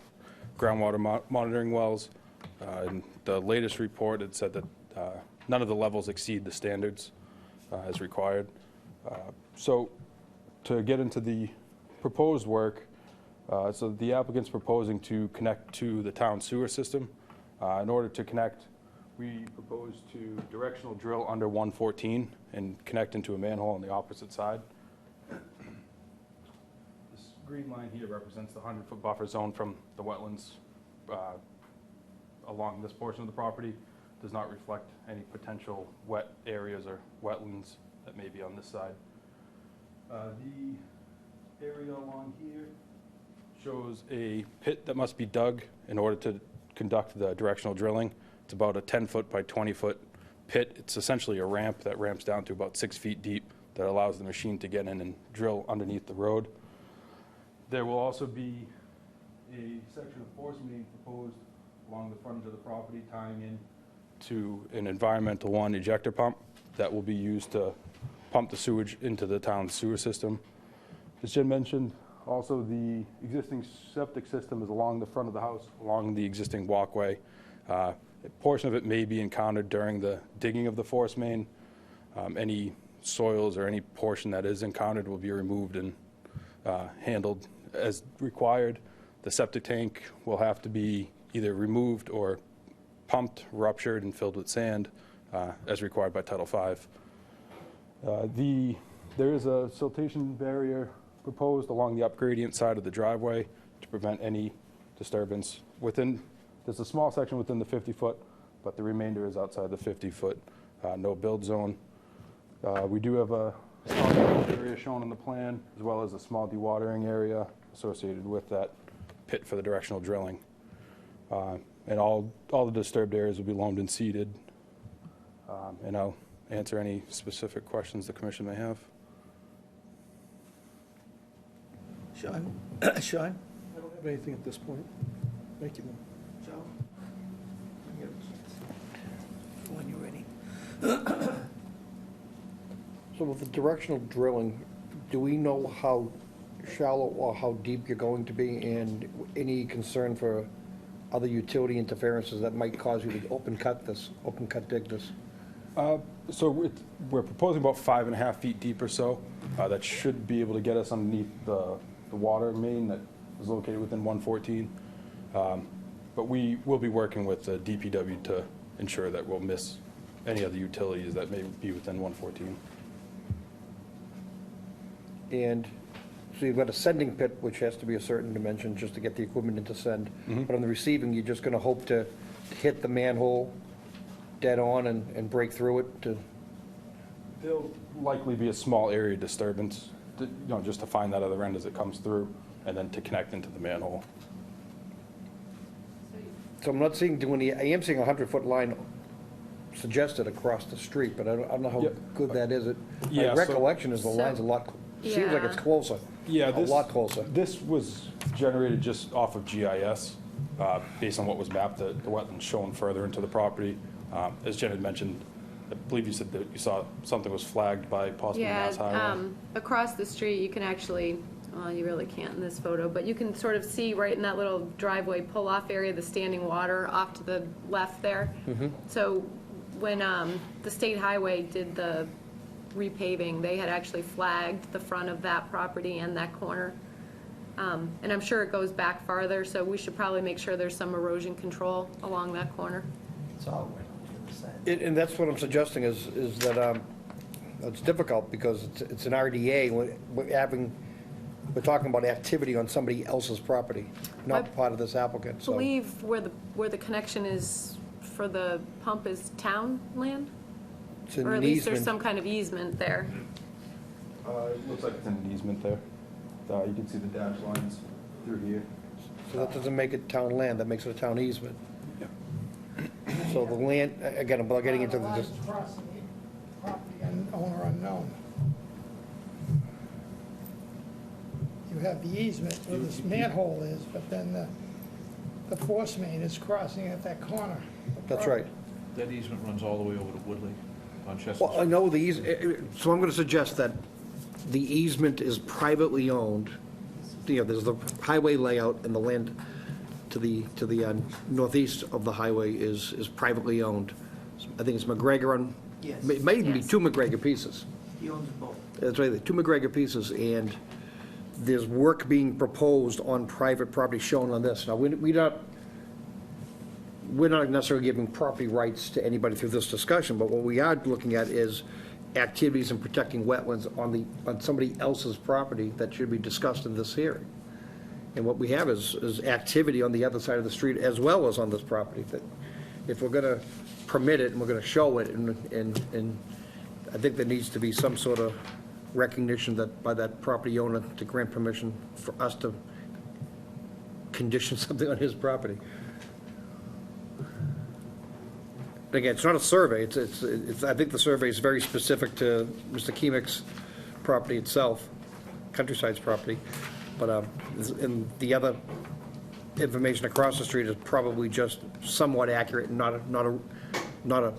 [SPEAKER 11] groundwater monitoring wells. In the latest report, it said that none of the levels exceed the standards as required. So to get into the proposed work, so the applicant's proposing to connect to the town sewer system. In order to connect, we propose to directional drill under 114 and connect into a manhole on the opposite side. This green line here represents the 100-foot buffer zone from the wetlands along this portion of the property. Does not reflect any potential wet areas or wetlands that may be on this side. The area along here shows a pit that must be dug in order to conduct the directional drilling. It's about a 10-foot by 20-foot pit. It's essentially a ramp that ramps down to about 6 feet deep that allows the machine to get in and drill underneath the road. There will also be a section of force main proposed along the frontage of the property tying in to an Environmental One ejector pump that will be used to pump the sewage into the town's sewer system. As Jen mentioned, also the existing septic system is along the front of the house, along the existing walkway. A portion of it may be encountered during the digging of the force main. Any soils or any portion that is encountered will be removed and handled as required. The septic tank will have to be either removed or pumped, ruptured, and filled with sand as required by Title V. There is a siltation barrier proposed along the upgradient side of the driveway to prevent any disturbance there's a small section within the 50-foot, but the remainder is outside the 50-foot no-build zone. We do have a small area shown on the plan, as well as a small dewatering area associated with that pit for the directional drilling. And all the disturbed areas will be loamed and seeded. And I'll answer any specific questions the commission may have.
[SPEAKER 1] Sean? Sean?
[SPEAKER 6] I don't have anything at this point. Thank you, then.
[SPEAKER 1] Joe? You have a chance. When you're ready.
[SPEAKER 5] So with the directional drilling, do we know how shallow or how deep you're going to be, and any concern for other utility interferences that might cause you to open cut dig this?
[SPEAKER 11] So we're proposing about 5.5 feet deep or so. That should be able to get us underneath the water main that is located within 114. But we will be working with the DPW to ensure that we'll miss any other utilities that may be within 114.
[SPEAKER 5] And so you've got a sending pit, which has to be a certain dimension just to get the equipment into send. But on the receiving, you're just going to hope to hit the manhole dead on and break through it to...
[SPEAKER 11] There'll likely be a small area disturbance, just to find that other end as it comes through, and then to connect into the manhole.
[SPEAKER 5] So I'm not seeing I am seeing a 100-foot line suggested across the street, but I don't know how
[SPEAKER 11] Yep.
[SPEAKER 5] good that is.
[SPEAKER 11] Yeah,
[SPEAKER 5] My
[SPEAKER 11] so-
[SPEAKER 5] recollection is the line's a lot, seems like it's
[SPEAKER 4] Yeah.
[SPEAKER 5] closer.
[SPEAKER 11] Yeah,
[SPEAKER 5] A lot closer.
[SPEAKER 11] This was generated just off of GIS, based on what was mapped, the wetlands shown further into the property. As Jen had mentioned, I believe you said that you saw something was flagged by possibly Mass Highway.
[SPEAKER 4] Yeah, across the street, you can actually, well, you really can't in this photo, but you can sort of see right in that little driveway pull-off area, the standing water off to the left there. So when the state highway did the repaving, they had actually flagged the front of that property and that corner. And I'm sure it goes back farther, so we should probably make sure there's some erosion control along that corner.
[SPEAKER 1] It's all right. 100%.
[SPEAKER 5] And that's what I'm suggesting is that it's difficult because it's an RDA. We're talking about activity on somebody else's property, not part of this applicant,
[SPEAKER 4] I
[SPEAKER 5] so.
[SPEAKER 4] believe where the connection is for the pump is town land?
[SPEAKER 5] It's an
[SPEAKER 4] Or at least there's
[SPEAKER 5] easement.
[SPEAKER 4] some kind of easement there.
[SPEAKER 11] It looks like it's an easement there. You can see the dash lines through here.
[SPEAKER 5] So that doesn't make it town land, that makes it a town easement. So the land, again, I'm not getting into the,
[SPEAKER 8] Lines crossing the property owner unknown. You have the easement where this manhole is, but then the force main is crossing at that corner. of the
[SPEAKER 5] that's right.
[SPEAKER 7] That easement runs all the way over to Woodley on Chestnut
[SPEAKER 5] Well, I
[SPEAKER 7] Street.
[SPEAKER 5] know so I'm going to suggest that the easement is privately owned. There's the highway layout, and the land to the northeast of the highway is privately owned. I think it's McGregor on,
[SPEAKER 1] Yes.
[SPEAKER 5] it may even be
[SPEAKER 4] Yes.
[SPEAKER 5] 2 McGregor pieces.
[SPEAKER 1] He owns both.
[SPEAKER 5] That's right, the 2 McGregor pieces, and there's work being proposed on private property shown on this. Now, we're not necessarily giving property rights to anybody through this discussion, but what we are looking at is activities in protecting wetlands on somebody else's property that should be discussed in this hearing. And what we have is activity on the other side of the street as well as on this property, that if we're gonna permit it and we're gonna show it, and I think there needs to be some sort of recognition that by that property owner to grant permission for us to condition something on his property. But again, it's not a survey, it's, I think the survey is very specific to Mr. Keemick's property itself, Countryside's property, but, and the other information across the street is probably just somewhat accurate and not a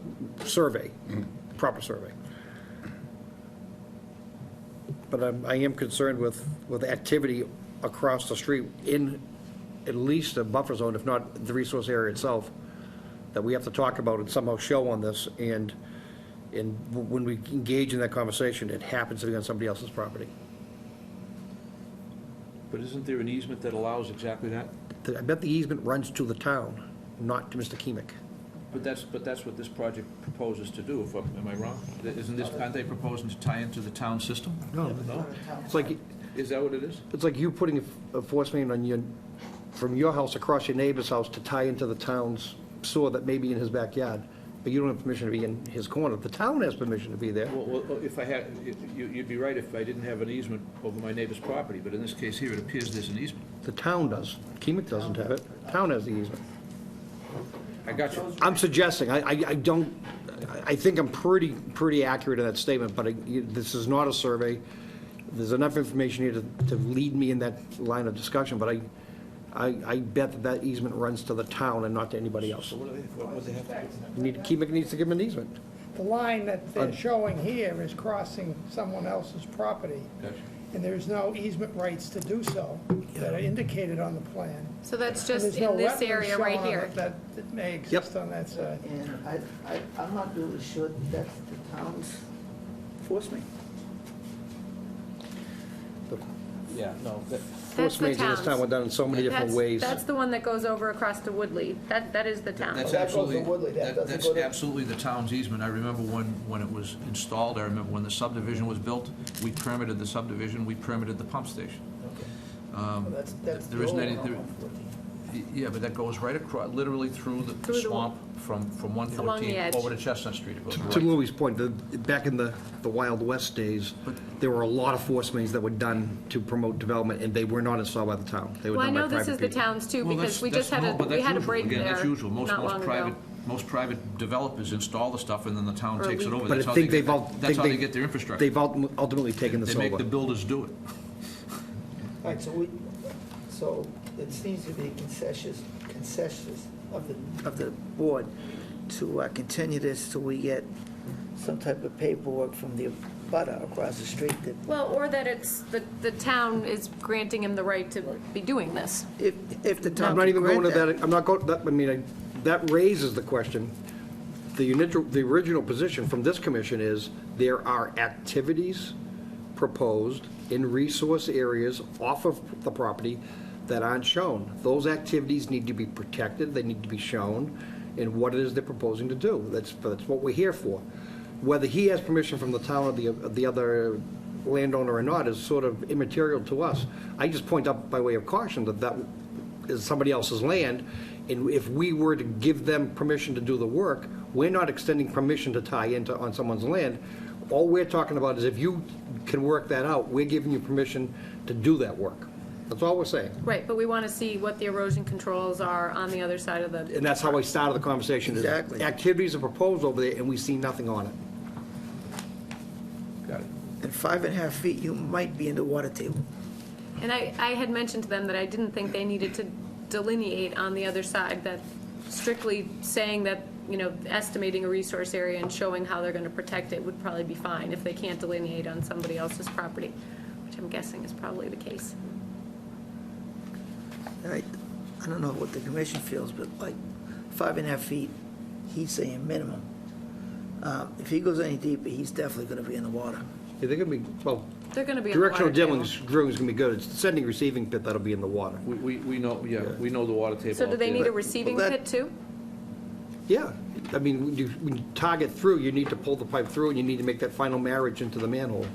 [SPEAKER 5] survey, proper survey. But I am concerned with activity across the street in at least a buffer zone, if not the resource area itself, that we have to talk about and somehow show on this, and when we engage in that conversation, it happens to be on somebody else's property.
[SPEAKER 7] But isn't there an easement that allows exactly that?
[SPEAKER 5] I bet the easement runs to the town, not to Mr. Kemick.
[SPEAKER 7] But that's what this project proposes to do, am I wrong? Aren't they proposing to tie into the town system?
[SPEAKER 5] No.
[SPEAKER 7] No?
[SPEAKER 5] It's like,
[SPEAKER 7] Is that what it is?
[SPEAKER 5] it's like you putting a force main on your, from your house across your neighbor's house to tie into the town's sewer that may be in his backyard, but you don't have permission to be in his corner. The town has permission to be there.
[SPEAKER 7] Well, if I had, you'd be right if I didn't have an easement over my neighbor's property, but in this case here, it appears there's an easement.
[SPEAKER 5] The town does. Kemick doesn't have it. Town has the easement.
[SPEAKER 7] I got you.
[SPEAKER 5] I'm suggesting, I don't, I think I'm pretty accurate in that statement, but this is not a survey. There's enough information here to lead me in that line of discussion, but I bet that easement runs to the town and not to anybody else.
[SPEAKER 7] So what would they have to do?
[SPEAKER 5] Kemick needs to give him an easement.
[SPEAKER 8] The line that they're showing here is crossing someone else's property,
[SPEAKER 7] Gotcha.
[SPEAKER 8] and there's no easement rights to do so that are indicated on the plan.
[SPEAKER 4] So that's
[SPEAKER 8] And
[SPEAKER 4] just
[SPEAKER 8] there's no
[SPEAKER 4] in this
[SPEAKER 8] wetlands
[SPEAKER 4] area
[SPEAKER 8] shown
[SPEAKER 4] right
[SPEAKER 8] on
[SPEAKER 4] here.
[SPEAKER 8] it That may exist on that side.
[SPEAKER 1] And I'm not really sure that's the town's force main.
[SPEAKER 7] Yeah, no,
[SPEAKER 4] That's
[SPEAKER 5] Force
[SPEAKER 4] the
[SPEAKER 5] mains in this
[SPEAKER 4] town's.
[SPEAKER 5] town were done in so many different
[SPEAKER 4] That's-
[SPEAKER 5] ways.
[SPEAKER 4] That's the one that goes over across to Woodley. That is the town.
[SPEAKER 7] that's
[SPEAKER 1] that goes to
[SPEAKER 7] absolutely,
[SPEAKER 1] Woodley, that doesn't
[SPEAKER 7] that's
[SPEAKER 1] go to-
[SPEAKER 7] absolutely the town's easement. I remember when it was installed, I remember when the subdivision was built, we permitted the subdivision, we permitted the pump station.
[SPEAKER 1] Okay.
[SPEAKER 7] Um,
[SPEAKER 1] Well, that's
[SPEAKER 7] there
[SPEAKER 1] the
[SPEAKER 7] isn't
[SPEAKER 1] old
[SPEAKER 7] any-
[SPEAKER 1] one
[SPEAKER 7] there-
[SPEAKER 1] on 114.
[SPEAKER 7] Yeah, but that goes right across, literally through the
[SPEAKER 4] Through the
[SPEAKER 7] swamp from
[SPEAKER 4] Along the
[SPEAKER 7] 114
[SPEAKER 4] edge.
[SPEAKER 7] over to Chestnut Street. It goes
[SPEAKER 5] To
[SPEAKER 7] right.
[SPEAKER 5] Louis' point, back in the Wild West days, there were a lot of force mains that were done to promote development, and they were not installed by the town. They were
[SPEAKER 4] Well, I
[SPEAKER 5] done by
[SPEAKER 4] know this
[SPEAKER 5] private
[SPEAKER 4] is the
[SPEAKER 5] people.
[SPEAKER 4] town's too,
[SPEAKER 7] Well,
[SPEAKER 4] because we
[SPEAKER 7] that's-
[SPEAKER 4] just had
[SPEAKER 7] no, but
[SPEAKER 4] we
[SPEAKER 7] that's
[SPEAKER 4] had a
[SPEAKER 7] usual.
[SPEAKER 4] break
[SPEAKER 7] Again,
[SPEAKER 4] there
[SPEAKER 7] that's usual.
[SPEAKER 4] not long ago.
[SPEAKER 7] Most private developers install the stuff and then the town
[SPEAKER 4] Or
[SPEAKER 7] takes it
[SPEAKER 4] we-
[SPEAKER 7] over.
[SPEAKER 5] But
[SPEAKER 7] That's
[SPEAKER 5] I
[SPEAKER 7] how
[SPEAKER 5] think
[SPEAKER 7] they
[SPEAKER 5] they've,
[SPEAKER 7] get- that's how they get their infrastructure.
[SPEAKER 5] they've ultimately taken this
[SPEAKER 7] They make the
[SPEAKER 5] over.
[SPEAKER 7] builders do it.
[SPEAKER 1] All right, so it seems to be concessions of the board to continue this till we get some type of paperwork from the butter across the street that
[SPEAKER 4] Well, or that it's, the town is granting him the right to be doing this.
[SPEAKER 1] if the town
[SPEAKER 5] I'm not
[SPEAKER 1] can
[SPEAKER 5] even going to
[SPEAKER 1] grant
[SPEAKER 5] that, I'm not going, that raises the question. The original position from this commission is there are activities proposed in resource areas off of the property that aren't shown. Those activities need to be protected, they need to be shown in what it is they're proposing to do. That's what we're here for. Whether he has permission from the town or the other landowner or not is sort of immaterial to us. I just point out by way of caution that is somebody else's land, and if we were to give them permission to do the work, we're not extending permission to tie into on someone's land. All we're talking about is if you can work that out, we're giving you permission to do that work. That's all we're saying.
[SPEAKER 4] Right, but we want to see what the erosion controls are on the other side of the,
[SPEAKER 5] And that's how I started the conversation. is
[SPEAKER 1] Exactly.
[SPEAKER 5] Activities are proposed over there, and we see nothing on it.
[SPEAKER 7] Got it.
[SPEAKER 1] In 5.5 feet, you might be in the water table.
[SPEAKER 4] and I had mentioned to them that I didn't think they needed to delineate on the other side, that strictly saying that, estimating a resource area and showing how they're going to protect it would probably be fine if they can't delineate on somebody else's property, which I'm guessing is probably the case.
[SPEAKER 1] I don't know what the commission feels, but like 5.5 feet, he's saying minimum. If he goes any deeper, he's definitely gonna be in the water.
[SPEAKER 5] Yeah, they're gonna be, well,
[SPEAKER 4] They're going to be on the water
[SPEAKER 5] directional
[SPEAKER 4] table.
[SPEAKER 5] drilling's gonna be good. It's the sending receiving pit that'll be in the water.
[SPEAKER 7] We know, yeah, we know the water table.
[SPEAKER 4] So do
[SPEAKER 7] out
[SPEAKER 4] they
[SPEAKER 7] there.
[SPEAKER 4] need a receiving
[SPEAKER 1] Well, that-
[SPEAKER 4] pit too?
[SPEAKER 5] Yeah, I mean, when you target through, you need to pull the pipe through, and you need to make that final marriage into the manhole.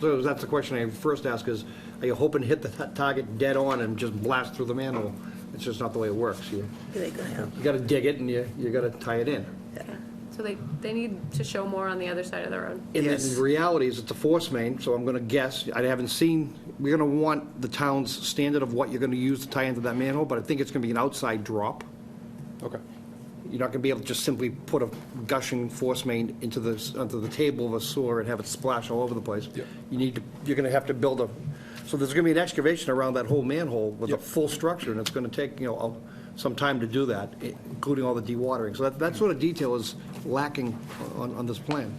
[SPEAKER 5] So that's the question I first ask is, are you hoping to hit the target dead on and just blast through the manhole? It's just not the way it works. You
[SPEAKER 1] It ain't gonna happen.
[SPEAKER 5] gotta dig it, and you gotta tie it in.
[SPEAKER 4] So they need to show more on the other side of the road.
[SPEAKER 5] And
[SPEAKER 1] Yes.
[SPEAKER 5] the reality is, it's a force main, so I'm gonna guess, I haven't seen, we're gonna want the town's standard of what you're gonna use to tie into that manhole, but I think it's gonna be an outside drop.
[SPEAKER 11] Okay.
[SPEAKER 5] You're not gonna be able to just simply put a gushing force main onto the table of a sewer and have it splash all over the place.
[SPEAKER 11] Yep.
[SPEAKER 5] You're gonna have to build so there's gonna be an excavation around that whole manhole with a
[SPEAKER 11] Yep.
[SPEAKER 5] full structure, and it's gonna take, some time to do that, including all the dewatering. So that sort of detail is lacking on this plan.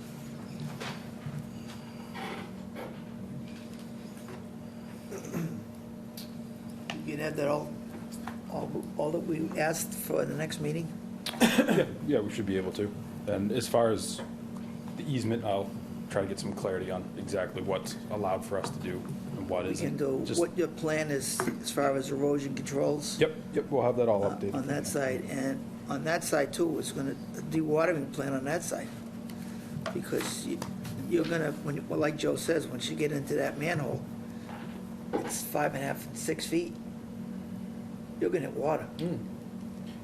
[SPEAKER 1] You can have that all that we asked for the next meeting?
[SPEAKER 11] Yeah, we should be able to. And as far as the easement, I'll try to get some clarity on exactly what's allowed for us to do and what
[SPEAKER 1] we
[SPEAKER 11] isn't.
[SPEAKER 1] can do,
[SPEAKER 11] Just-
[SPEAKER 1] what your plan is as far as erosion controls.
[SPEAKER 11] Yep, we'll have that all updated.
[SPEAKER 1] On that side, and on that side too, it's gonna, dewatering plan on that side. Because you're gonna, well, like Joe says, once you get into that manhole, it's 5.5, 6 feet. You're gonna hit water.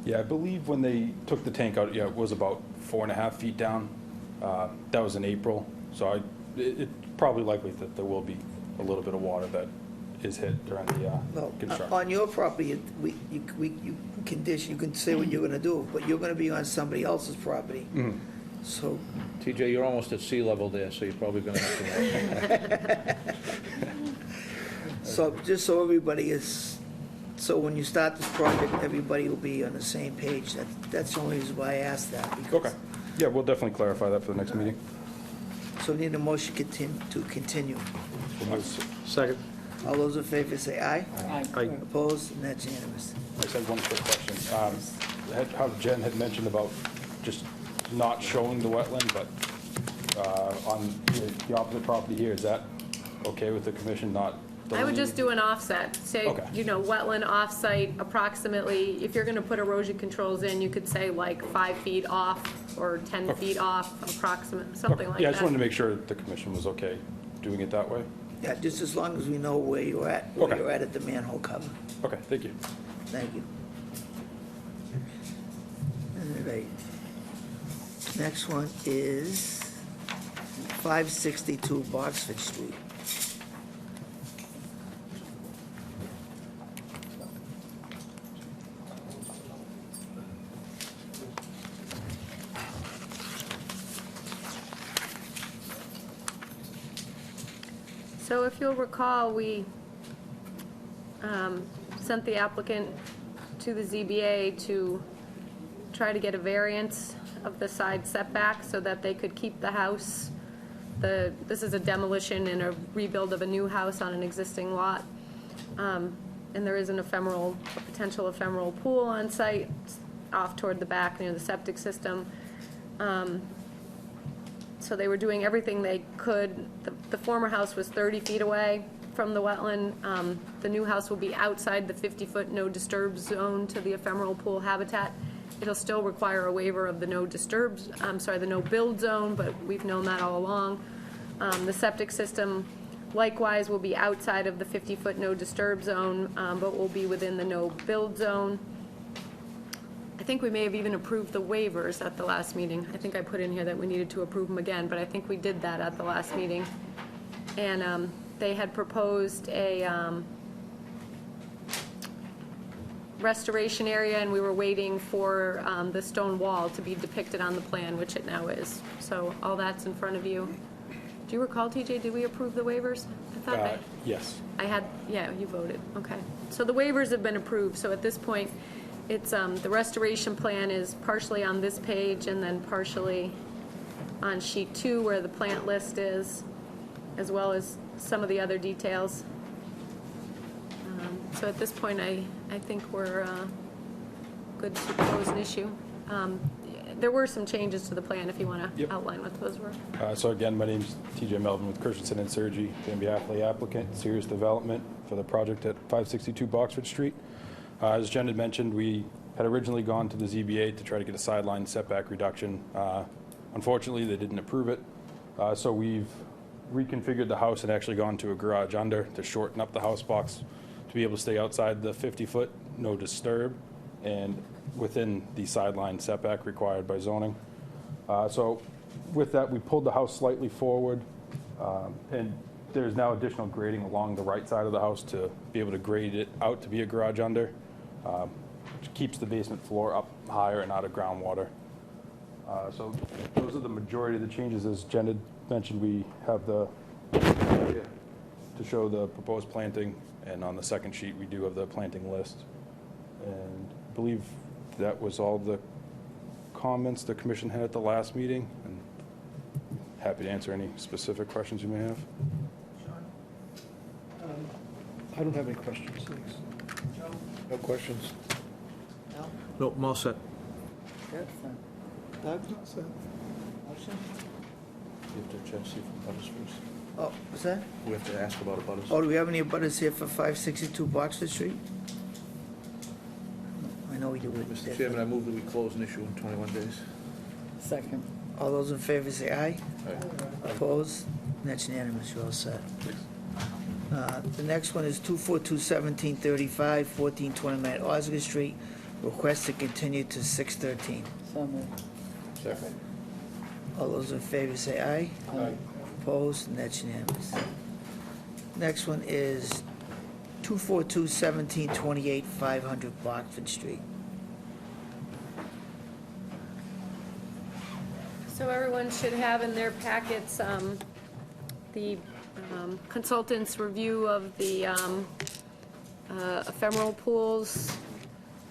[SPEAKER 11] Yeah, I believe when they took the tank out, yeah, it was about 4.5 feet down. That was in April, so it's probably likely that there will be a little bit of water that is hit during the
[SPEAKER 1] Well,
[SPEAKER 11] construction.
[SPEAKER 1] on your property, you condition, you can say what you're gonna do, but you're gonna be on somebody else's property.
[SPEAKER 11] Mhm.
[SPEAKER 1] So,
[SPEAKER 7] TJ, you're almost at sea level there, so you're probably gonna have to.
[SPEAKER 1] so just so everybody is, so when you start this project, everybody will be on the same page. That's the only reason why I asked that. because-
[SPEAKER 11] Okay, yeah, we'll definitely clarify that for the next meeting.
[SPEAKER 1] So we need a motion to continue.
[SPEAKER 5] Second.
[SPEAKER 1] All those in favor say aye.
[SPEAKER 5] Aye.
[SPEAKER 1] Opposed, and that's unanimous.
[SPEAKER 11] I just had one quick question. How Jen had mentioned about just not showing the wetland, but on the opposite property here, is that okay with the commission not?
[SPEAKER 4] I would just do an offset, say,
[SPEAKER 11] Okay.
[SPEAKER 4] wetland offsite approximately, if you're gonna put erosion controls in, you could say like 5 feet off or 10 feet off, approximate, something like that.
[SPEAKER 11] Yeah, I just wanted to make sure the commission was okay doing it that way.
[SPEAKER 1] Yeah, just as long as we know where you're at the manhole cover.
[SPEAKER 11] Okay, thank you.
[SPEAKER 1] Thank you. All right. Next one is 562 Boxford Street.
[SPEAKER 4] So if you'll recall, we sent the applicant to the ZBA to try to get a variance of the side setback so that they could keep the house. This is a demolition and a rebuild of a new house on an existing lot. And there is a potential ephemeral pool on site off toward the back near the septic system. So they were doing everything they could. The former house was 30 feet away from the wetland. The new house will be outside the 50-foot no disturb zone to the ephemeral pool habitat. It'll still require a waiver of the the no build zone, but we've known that all along. The septic system likewise will be outside of the 50-foot no disturb zone, but will be within the no build zone. I think we may have even approved the waivers at the last meeting. I think I put in here that we needed to approve them again, but I think we did that at the last meeting. And they had proposed a restoration area, and we were waiting for the stone wall to be depicted on the plan, which it now is. So all that's in front of you. Do you recall, TJ, did we approve the waivers? I thought
[SPEAKER 11] Yes.
[SPEAKER 4] yeah, you voted, okay. So the waivers have been approved, so at this point, it's, the restoration plan is partially on this page and then partially on sheet 2 where the plant list is, as well as some of the other details. So at this point, I think we're good to close an issue. There were some changes to the plan, if you want to
[SPEAKER 11] Yep.
[SPEAKER 4] outline what those were.
[SPEAKER 11] So again, my name's TJ Melvin with Christensen and Sergi, on behalf of the applicant, Serious Development, for the project at 562 Boxford Street. As Jen had mentioned, we had originally gone to the ZBA to try to get a sideline setback reduction. Unfortunately, they didn't approve it. So we've reconfigured the house and actually gone to a garage under to shorten up the house box to be able to stay outside the 50-foot no disturb and within the sideline setback required by zoning. So with that, we pulled the house slightly forward, and there's now additional grading along the right side of the house to be able to grade it out to be a garage under, which keeps the basement floor up higher and out of groundwater. So those are the majority of the changes. As Jen had mentioned, we have to show the proposed planting, and on the second sheet, we do have the planting list. And I believe that was all the comments the commission had at the last meeting, and happy to answer any specific questions you may have.
[SPEAKER 6] I don't have any questions, thanks.
[SPEAKER 5] No questions.
[SPEAKER 1] No?
[SPEAKER 7] No, I'm all set.
[SPEAKER 1] Good. Doug?
[SPEAKER 8] So,
[SPEAKER 1] Motion?
[SPEAKER 7] You have to check, see if it covers first.
[SPEAKER 1] Oh, what's that?
[SPEAKER 7] We have to ask about abutters.
[SPEAKER 1] Oh, do we have any abutters here for 562 Boxford Street? I know we do.
[SPEAKER 7] Mr. Chairman, I move that we close and issue in 21 days.
[SPEAKER 2] Second.
[SPEAKER 1] All those in favor say aye.
[SPEAKER 7] Aye.
[SPEAKER 1] Opposed? That's unanimous, you're all set. The next one is 242-1735, 1429 Osgood Street. Request to continue to 6/13.
[SPEAKER 2] So moved.
[SPEAKER 7] Second.
[SPEAKER 1] All those in favor say aye.
[SPEAKER 2] Aye.
[SPEAKER 1] Opposed? And that's unanimous. Next one is 242-1728, 500 Boxford Street.
[SPEAKER 4] So everyone should have in their packets the consultant's review of the ephemeral pools.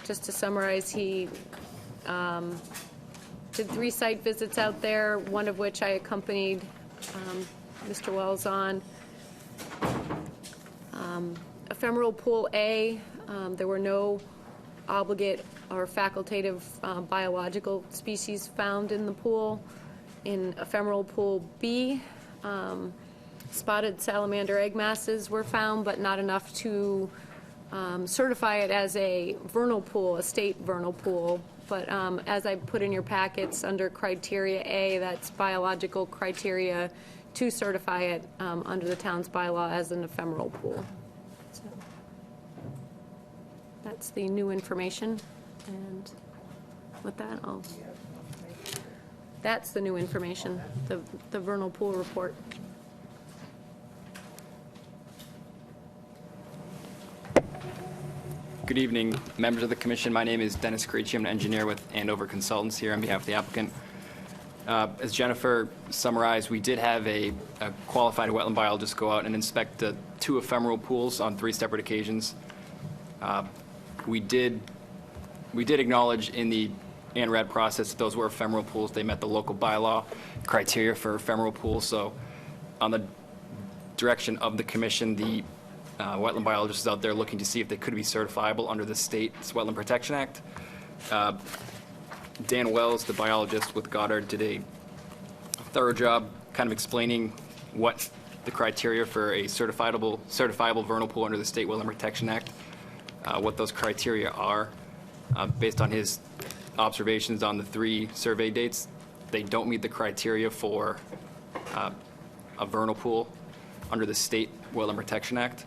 [SPEAKER 4] Just to summarize, he did 3 site visits out there, one of which I accompanied Mr. Wells on. Ephemeral pool A, there were no obligate or facultative biological species found in the pool. In ephemeral pool B, spotted salamander egg masses were found, but not enough to certify it as a vernal pool, a state vernal pool. But as I put in your packets, under criteria A, that's biological criteria to certify it under the town's bylaw as an ephemeral pool. So that's the new information, and with that, that's the new information, the vernal pool report.
[SPEAKER 12] Good evening, members of the commission. My name is Dennis Creechy. I'm an engineer with Andover Consultants here on behalf of the applicant. As Jennifer summarized, we did have a qualified wetland biologist go out and inspect the 2 ephemeral pools on 3 separate occasions. We did acknowledge in the ANRAD process that those were ephemeral pools. They met the local bylaw criteria for ephemeral pools. So on the direction of the commission, the wetland biologist is out there looking to see if they could be certifiable under the state's Wetland Protection Act. Dan Wells, the biologist with Goddard, did a thorough job kind of explaining what the criteria for a certifiable vernal pool under the state Wetland Protection Act, what those criteria are. Based on his observations on the 3 survey dates, they don't meet the criteria for a vernal pool under the state Wetland Protection Act.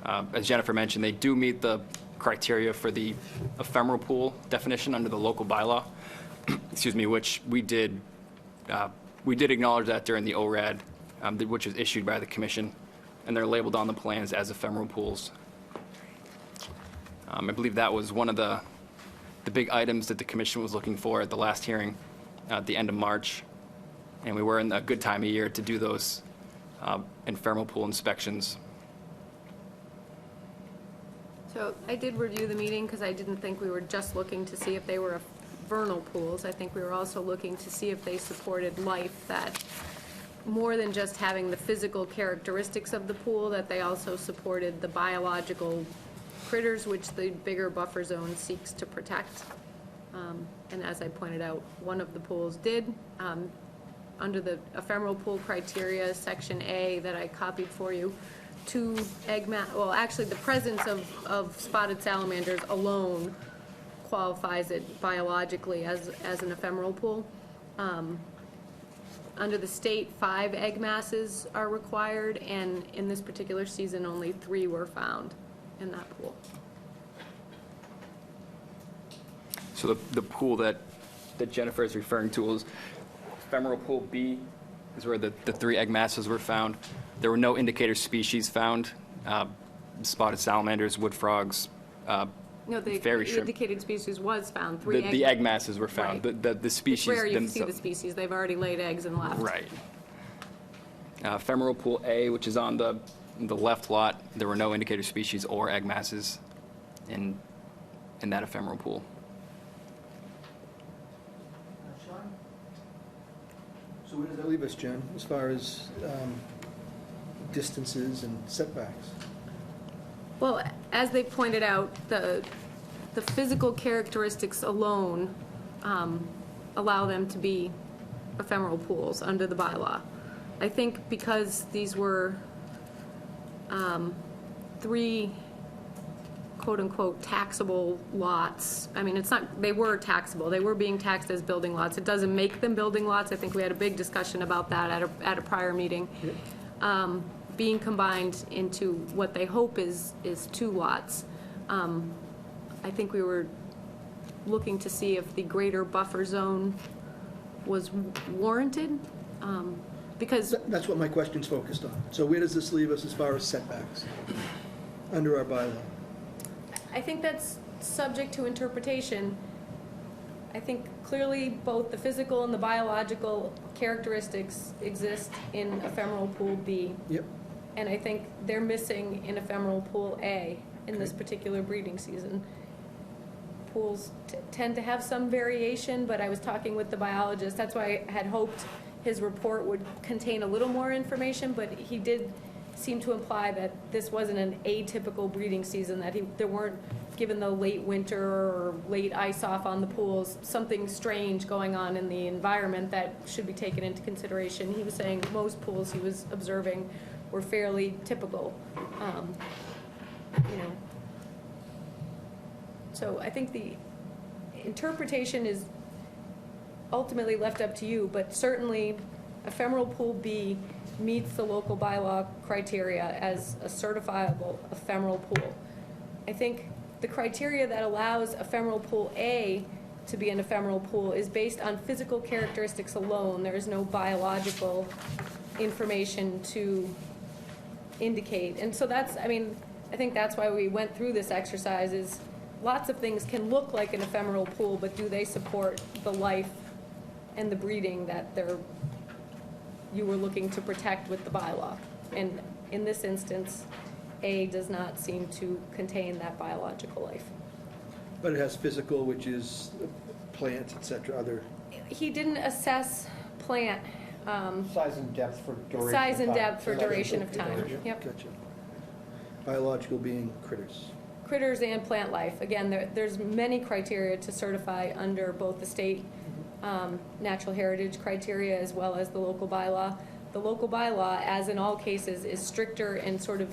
[SPEAKER 12] As Jennifer mentioned, they do meet the criteria for the ephemeral pool definition under the local bylaw, excuse me, which we did acknowledge that during the ORAD, which was issued by the commission, and they're labeled on the plans as ephemeral pools. I believe that was one of the big items that the commission was looking for at the last hearing at the end of March, and we were in a good time of year to do those ephemeral pool inspections.
[SPEAKER 4] So I did review the meeting because I didn't think we were just looking to see if they were vernal pools. I think we were also looking to see if they supported life, that more than just having the physical characteristics of the pool, that they also supported the biological critters which the bigger buffer zone seeks to protect. And as I pointed out, one of the pools did. Under the ephemeral pool criteria, section A that I copied for you, 2 well, actually, the presence of spotted salamanders alone qualifies it biologically as an ephemeral pool. Under the state, 5 egg masses are required, and in this particular season, only 3 were found in that pool.
[SPEAKER 12] So the pool that Jennifer is referring to is ephemeral pool B, is where the 3 egg masses were found. There were no indicator species found, spotted salamanders, wood frogs,
[SPEAKER 4] No, the
[SPEAKER 12] fairy shrimp.
[SPEAKER 4] indicated species was found.
[SPEAKER 12] The egg masses were found.
[SPEAKER 4] Right.
[SPEAKER 12] The species
[SPEAKER 4] It's rare you see the
[SPEAKER 12] themselves.
[SPEAKER 4] species. They've already laid eggs and left.
[SPEAKER 12] Right. Ephemeral pool A, which is on the left lot, there were no indicator species or egg masses in that ephemeral pool.
[SPEAKER 6] So where does that leave us, Jen, as far as distances and setbacks?
[SPEAKER 4] Well, as they pointed out, the physical characteristics alone allow them to be ephemeral pools under the bylaw. I think because these were 3 quote-unquote taxable lots, I mean, it's not, they were taxable, they were being taxed as building lots. It doesn't make them building lots. I think we had a big discussion about that at a prior meeting. Being combined into what they hope is 2 lots. I think we were looking to see if the greater buffer zone was warranted, because,
[SPEAKER 6] That's what my question's focused on. So where does this leave us as far as setbacks under our bylaw?
[SPEAKER 4] I think that's subject to interpretation. I think clearly both the physical and the biological characteristics exist in ephemeral pool B.
[SPEAKER 6] Yep.
[SPEAKER 4] And I think they're missing in ephemeral pool A in this particular breeding season. Pools tend to have some variation, but I was talking with the biologist. That's why I had hoped his report would contain a little more information, but he did seem to imply that this wasn't an atypical breeding season, that there weren't, given the late winter or late ice off on the pools, something strange going on in the environment that should be taken into consideration. He was saying most pools he was observing were fairly typical, you know. So I think the interpretation is ultimately left up to you, but certainly ephemeral pool B meets the local bylaw criteria as a certifiable ephemeral pool. I think the criteria that allows ephemeral pool A to be an ephemeral pool is based on physical characteristics alone. There is no biological information to indicate. And so that's, I mean, I think that's why we went through this exercise, is lots of things can look like an ephemeral pool, but do they support the life and the breeding that you were looking to protect with the bylaw? And in this instance, A does not seem to contain that biological life.
[SPEAKER 6] But it has physical, which is plants, et cetera, other.
[SPEAKER 4] He didn't assess plant,
[SPEAKER 5] Size and depth for duration.
[SPEAKER 4] size and
[SPEAKER 5] of time.
[SPEAKER 4] depth for duration of time. Yep.
[SPEAKER 6] Gotcha. Biological being critters.
[SPEAKER 4] Critters and plant life. Again, there's many criteria to certify under both the state natural heritage criteria as well as the local bylaw. The local bylaw, as in all cases, is stricter and sort of,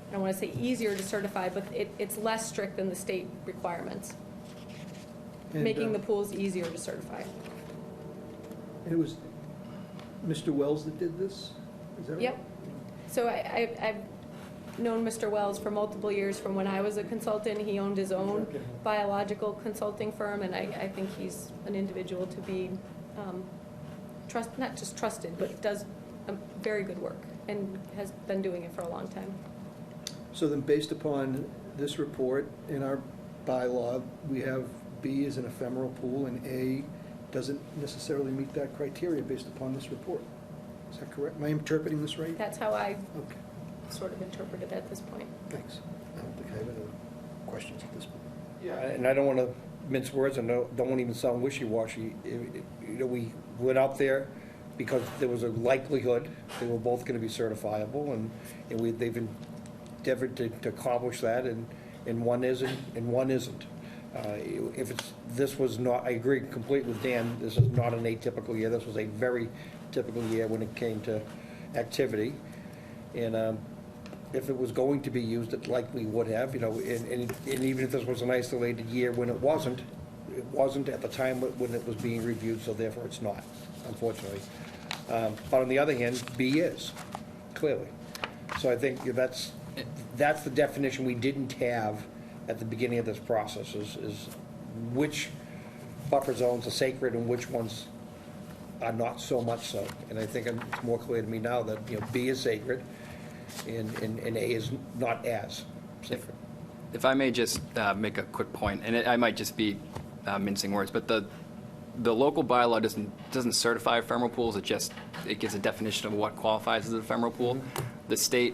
[SPEAKER 4] I don't want to say easier to certify, but it's less strict than the state requirements,
[SPEAKER 6] And,
[SPEAKER 4] making the pools easier to certify.
[SPEAKER 6] It was Mr. Wells that did this? Is that right?
[SPEAKER 4] Yep. So I've known Mr. Wells for multiple years from when I was a consultant. He owned his own biological consulting firm, and I think he's an individual to be not just trusted, but does very good work and has been doing it for a long time.
[SPEAKER 6] So then, based upon this report in our bylaw, we have B as an ephemeral pool, and A doesn't necessarily meet that criteria based upon this report. Is that correct? Am I interpreting this right?
[SPEAKER 4] That's how I
[SPEAKER 6] Okay,
[SPEAKER 4] sort of interpret it at this point.
[SPEAKER 6] thanks. I don't think I have any other questions at this point.
[SPEAKER 5] Yeah, and I don't want to mince words, and don't want to even sound wishy-washy. You know, we went out there because there was a likelihood they were both going to be certifiable, and they've endeavored to accomplish that, and one isn't, and one isn't. This was not, I agree completely with Dan, this is not an atypical year. This was a very typical year when it came to activity. And if it was going to be used, it likely would have, you know, and even if this was an isolated year when it wasn't at the time when it was being reviewed, so therefore it's not, unfortunately. But on the other hand, B is, clearly. So I think that's the definition we didn't have at the beginning of this process, is which buffer zones are sacred and which ones are not so much so. And I think it's more clear to me now that, you know, B is sacred and A is not as sacred.
[SPEAKER 12] If I may just make a quick point, and I might just be mincing words, but the local bylaw doesn't certify ephemeral pools. It gives a definition of what qualifies as an ephemeral pool. The state,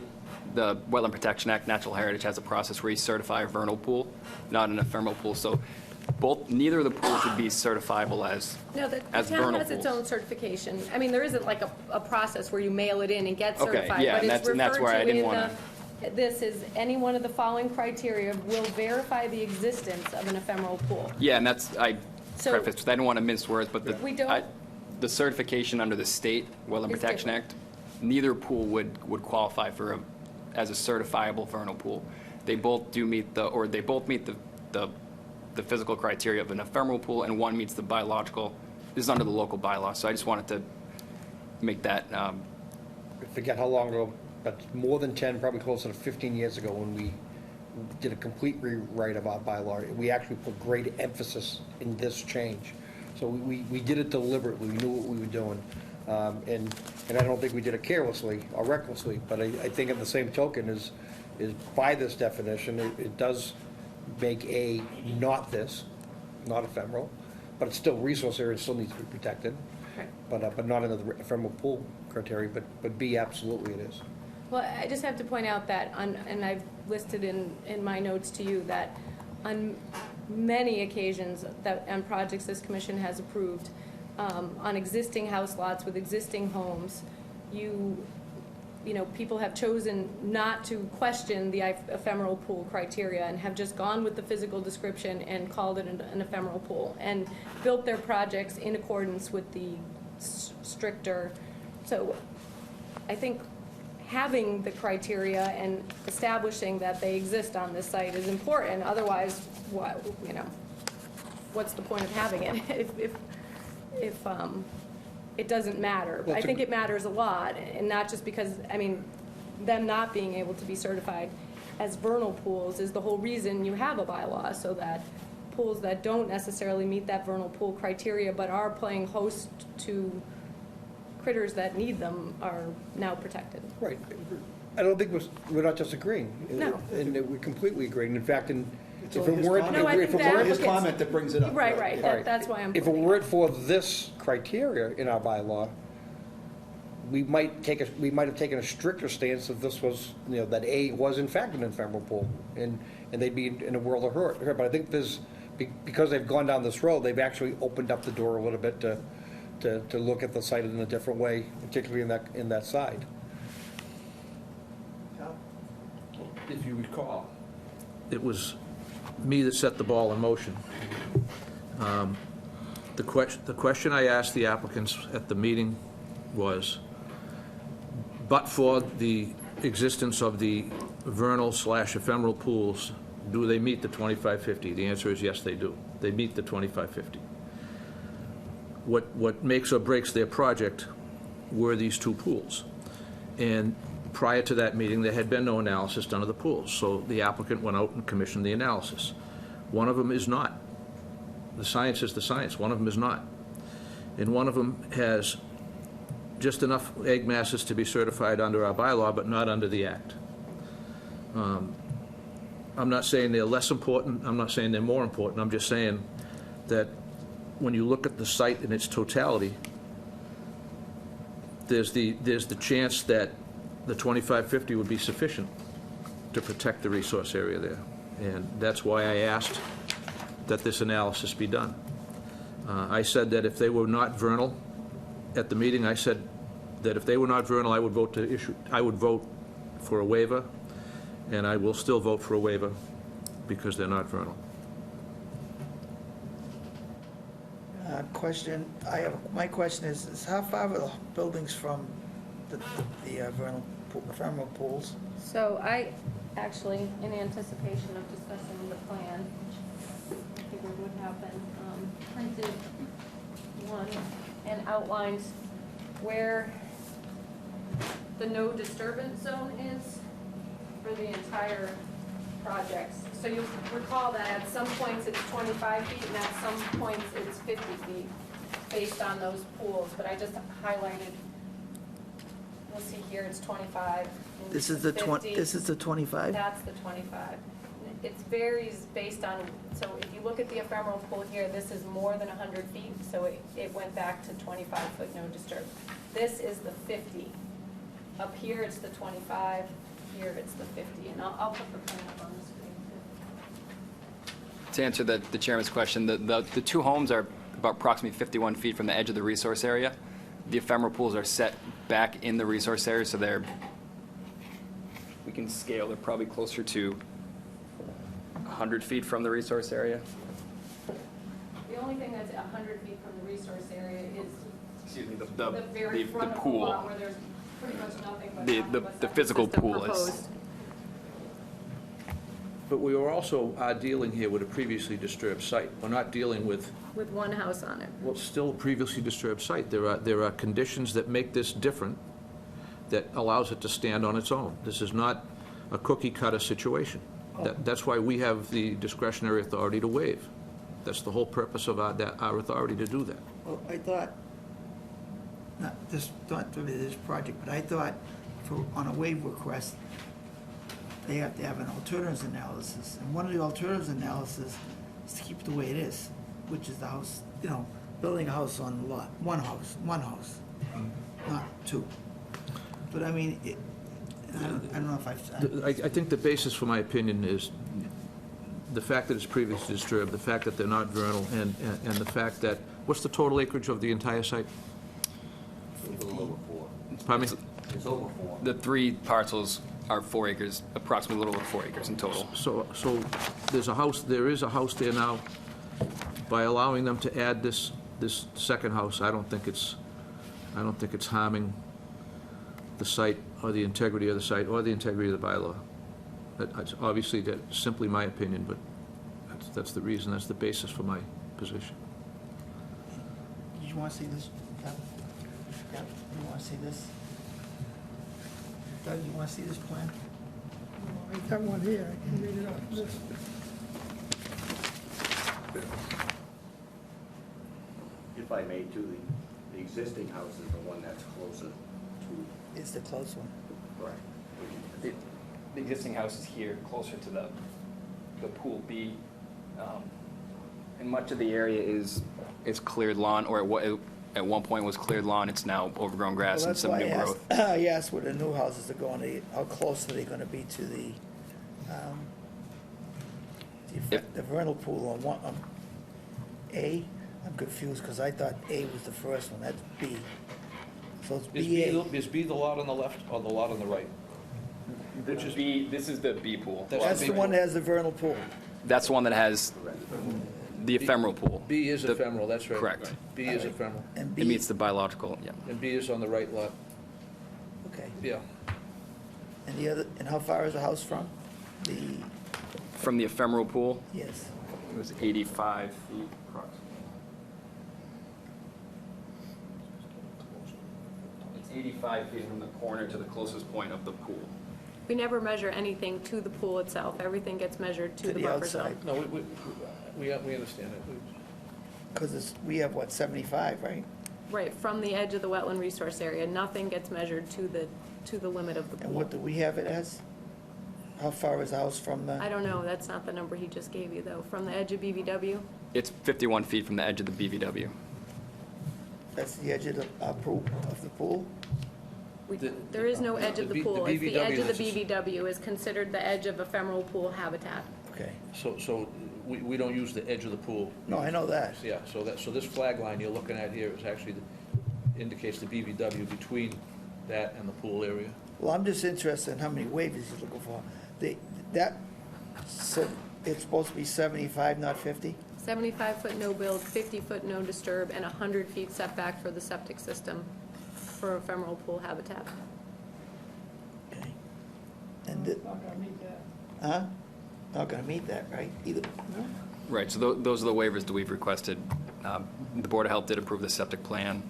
[SPEAKER 12] the Wetland Protection Act, Natural Heritage has a process where you certify a vernal pool, not an ephemeral pool. So neither of the pools would be certifiable as
[SPEAKER 4] No, the
[SPEAKER 12] as
[SPEAKER 4] town
[SPEAKER 12] vernal
[SPEAKER 4] has its
[SPEAKER 12] pools.
[SPEAKER 4] own certification. I mean, there isn't like a process where you mail it in and get
[SPEAKER 12] Okay,
[SPEAKER 4] certified.
[SPEAKER 12] yeah,
[SPEAKER 4] but
[SPEAKER 12] and
[SPEAKER 4] it's
[SPEAKER 12] that's where I
[SPEAKER 4] referred to
[SPEAKER 12] didn't
[SPEAKER 4] in
[SPEAKER 12] wanna-
[SPEAKER 4] This is, any one of the following criteria will verify the existence of an ephemeral pool.
[SPEAKER 12] Yeah, and I
[SPEAKER 4] So-
[SPEAKER 12] prefaced, I didn't want to mince words, but
[SPEAKER 4] We don't-
[SPEAKER 12] the certification under the state Wetland
[SPEAKER 4] Is
[SPEAKER 12] Protection
[SPEAKER 4] different.
[SPEAKER 12] Act neither pool would qualify as a certifiable vernal pool. They both meet the physical criteria of an ephemeral pool, and one meets the biological. This is under the local bylaw, so I just wanted to make that,
[SPEAKER 5] I forget how long ago, but more than 10, probably closer to 15 years ago, when we did a complete rewrite of our bylaw. We actually put great emphasis in this change. So we did it deliberately, we knew what we were doing. And I don't think we did it carelessly or recklessly, but I think in the same token is by this definition, it does make not ephemeral, but it's still resource area, it still needs to be protected. But not under the ephemeral pool criteria, but B, absolutely it is.
[SPEAKER 4] Well, I just have to point out that, and I've listed in my notes to you, that on many occasions, that on projects this commission has approved, on existing house lots with existing homes, you know, people have chosen not to question the ephemeral pool criteria and have just gone with the physical description and called it an ephemeral pool and built their projects in accordance with the stricter. So I think having the criteria and establishing that they exist on this site is important. Otherwise, what, you know, what's the point of having it if it doesn't matter? I think it matters a lot, and not just because, I mean, them not being able to be certified as vernal pools is the whole reason you have a bylaw, so that pools that don't necessarily meet that vernal pool criteria but are playing host to critters that need them are now protected.
[SPEAKER 5] Right. I don't think we're not just agreeing.
[SPEAKER 4] No.
[SPEAKER 5] And we completely agree. And in fact, if
[SPEAKER 6] It's
[SPEAKER 5] it
[SPEAKER 6] only his
[SPEAKER 5] weren't,
[SPEAKER 6] comment.
[SPEAKER 4] No, I think
[SPEAKER 5] if it
[SPEAKER 4] that-
[SPEAKER 5] weren't,
[SPEAKER 6] His comment that brings it up.
[SPEAKER 4] Right, that's why I'm.
[SPEAKER 5] if it weren't for this criteria in our bylaw, we might have taken a stricter stance if this was, you know, that A was in fact an ephemeral pool, and they'd be in a world of hurt. But I think because they've gone down this road, they've actually opened up the door a little bit to look at the site in a different way, particularly in that side.
[SPEAKER 7] If you recall, it was me that set the ball in motion. The question I asked the applicants at the meeting was, but for the existence of the vernal/ephemeral pools, do they meet the 2550? The answer is yes, they do. They meet the 2550. What makes or breaks their project were these two pools. And prior to that meeting, there had been no analysis done of the pools, so the applicant went out and commissioned the analysis. One of them is not. The science is the science. One of them is not. And one of them has just enough egg masses to be certified under our bylaw, but not under the Act. I'm not saying they're less important. I'm not saying they're more important. I'm just saying that when you look at the site in its totality, there's the chance that the 2550 would be sufficient to protect the resource area there. And that's why I asked that this analysis be done. I said that if they were not vernal, at the meeting, I said that if they were not vernal, I would vote for a waiver, and I will still vote for a waiver because they're not vernal.
[SPEAKER 1] Question, my question is how far are the buildings from the ephemeral pools?
[SPEAKER 4] So I actually, in anticipation of discussing the plan, I figured would happen, printed one and outlined where the no disturbance zone is for the entire project. So you'll recall that at some points it's 25 feet and at some points it's 50 feet based on those pools, but I just highlighted, you'll see here it's 25. and
[SPEAKER 1] This is the
[SPEAKER 4] 50.
[SPEAKER 1] This is the 25?
[SPEAKER 4] That's the 25. It varies based on, so if you look at the ephemeral pool here, this is more than 100 feet, so it went back to 25-foot no disturb. This is the 50. Up here, it's the 25, here it's the 50, and I'll put the plan up on the screen too.
[SPEAKER 12] To answer the chairman's question, the two homes are about approximately 51 feet from the edge of the resource area. The ephemeral pools are set back in the resource area, so we can scale, they're probably closer to 100 feet from the resource area.
[SPEAKER 4] The only thing that's 100 feet from the resource area is
[SPEAKER 12] Excuse me,
[SPEAKER 4] the very front of the
[SPEAKER 12] pool.
[SPEAKER 4] lot where there's Pretty much nothing but
[SPEAKER 12] The-
[SPEAKER 4] nothing
[SPEAKER 12] the-
[SPEAKER 4] but
[SPEAKER 12] the
[SPEAKER 4] septic
[SPEAKER 12] physical
[SPEAKER 4] system
[SPEAKER 12] pool is-
[SPEAKER 4] proposed.
[SPEAKER 7] But we were also dealing here with a previously disturbed site. We're not dealing with,
[SPEAKER 4] With one house on it.
[SPEAKER 7] well, still a previously disturbed site. There are conditions that make this different, that allows it to stand on its own. This is not a cookie-cutter situation. That's why we have the discretionary authority to waive. That's the whole purpose of our authority to do that.
[SPEAKER 1] Well, I thought, not for this project, but I thought on a waive request, they have to have an alternatives analysis. And one of the alternatives analysis is to keep it the way it is, which is the house, building a house on the lot, one house, not two. But I mean, I don't know if
[SPEAKER 7] I think the basis for my opinion is the fact that it's previously disturbed, the fact that they're not vernal, and the fact that, what's the total acreage of the entire site? Pardon me?
[SPEAKER 12] The 3 parcels are 4 acres, approximately a little over 4 acres in total.
[SPEAKER 7] So there is a house there now. By allowing them to add this second house, I don't think it's harming the site, or the integrity of the site, or the integrity of the bylaw. That's obviously, that's simply my opinion, but that's the reason, that's the basis for my position.
[SPEAKER 1] you want to see this? Yeah, you want to see this? Doug, you want to see this plan?
[SPEAKER 8] I got one here, I can read it off this.
[SPEAKER 13] If I may, too, the existing house is the one that's closer to,
[SPEAKER 1] It's the close one.
[SPEAKER 13] correct.
[SPEAKER 12] The existing house is here, closer to the pool B. And much of the area is cleared lawn, or at one point was cleared lawn. It's now overgrown grass and some new growth.
[SPEAKER 1] I asked where the new houses are going, how close are they going to be to the vernal pool on one, A? I'm confused, because I thought A was the first one, that's B. So it's BA.
[SPEAKER 7] Is B the lot on the left, or the lot on the right?
[SPEAKER 12] Which is B, this is the B pool.
[SPEAKER 1] That's the one that has the vernal pool.
[SPEAKER 12] That's the one that has the ephemeral pool.
[SPEAKER 7] B is
[SPEAKER 12] The-
[SPEAKER 7] ephemeral, that's right.
[SPEAKER 12] Correct.
[SPEAKER 7] B is ephemeral,
[SPEAKER 1] And
[SPEAKER 12] It
[SPEAKER 1] B,
[SPEAKER 12] meets the biological, yeah.
[SPEAKER 7] and B is on the right lot,
[SPEAKER 1] okay.
[SPEAKER 7] yeah.
[SPEAKER 1] And the other, and how far is the house from? The,
[SPEAKER 12] From the ephemeral pool,
[SPEAKER 1] yes.
[SPEAKER 12] it was 85 feet approximately. It's 85 feet from the corner to the closest point of the pool.
[SPEAKER 4] We never measure anything to the pool itself. Everything gets measured to
[SPEAKER 1] To
[SPEAKER 4] the
[SPEAKER 1] the
[SPEAKER 4] buffer zone.
[SPEAKER 1] outside.
[SPEAKER 7] No, we understand it.
[SPEAKER 1] Because we have, what, 75, right?
[SPEAKER 4] Right, from the edge of the wetland resource area. Nothing gets measured to the limit of the
[SPEAKER 1] And
[SPEAKER 4] pool.
[SPEAKER 1] what do we have it as? How far is the house from the?
[SPEAKER 4] I don't know, that's not the number he just gave you, though. From the edge of BVW?
[SPEAKER 12] It's 51 feet from the edge of the BVW.
[SPEAKER 1] That's the edge of the pool, of the pool?
[SPEAKER 4] There is no edge of the pool. It's the
[SPEAKER 7] BVW
[SPEAKER 4] edge of the
[SPEAKER 7] is-
[SPEAKER 4] BVW is considered the edge of ephemeral pool habitat.
[SPEAKER 1] Okay.
[SPEAKER 7] So we don't use the edge of the pool.
[SPEAKER 1] No, I know that.
[SPEAKER 7] Yeah, so this flag line you're looking at here is actually, indicates the BVW between that and the pool area.
[SPEAKER 1] Well, I'm just interested in how many waivers he's looking for. So it's supposed to be 75, not 50?
[SPEAKER 4] 75-foot no build, 50-foot no disturb, and 100 feet setback for the septic system for ephemeral pool habitat.
[SPEAKER 1] Okay. And,
[SPEAKER 8] Not gonna meet that.
[SPEAKER 1] huh? Not gonna meet that, right? Either,
[SPEAKER 12] Right, so those are the waivers that we've requested. The Board of Health did approve the septic plan.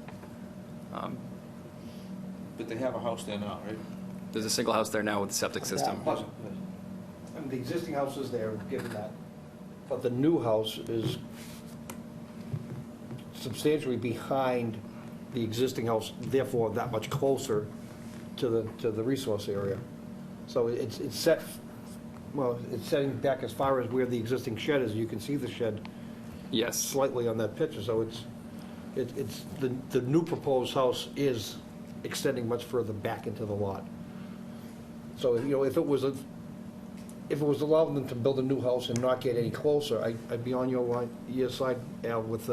[SPEAKER 7] But they have a house there now, right?
[SPEAKER 12] There's a single house there now with the septic system.
[SPEAKER 5] Plus, I mean, the existing house is there, given that, but the new house is substantially behind the existing house, therefore that much closer to the resource area. So it's set, well, it's setting back as far as where the existing shed is. You can see the shed
[SPEAKER 12] Yes.
[SPEAKER 5] slightly on that picture, so the new proposed house is extending much further back into the lot. So, if it was allowing them to build a new house and not get any closer, I'd be on your side, Al, with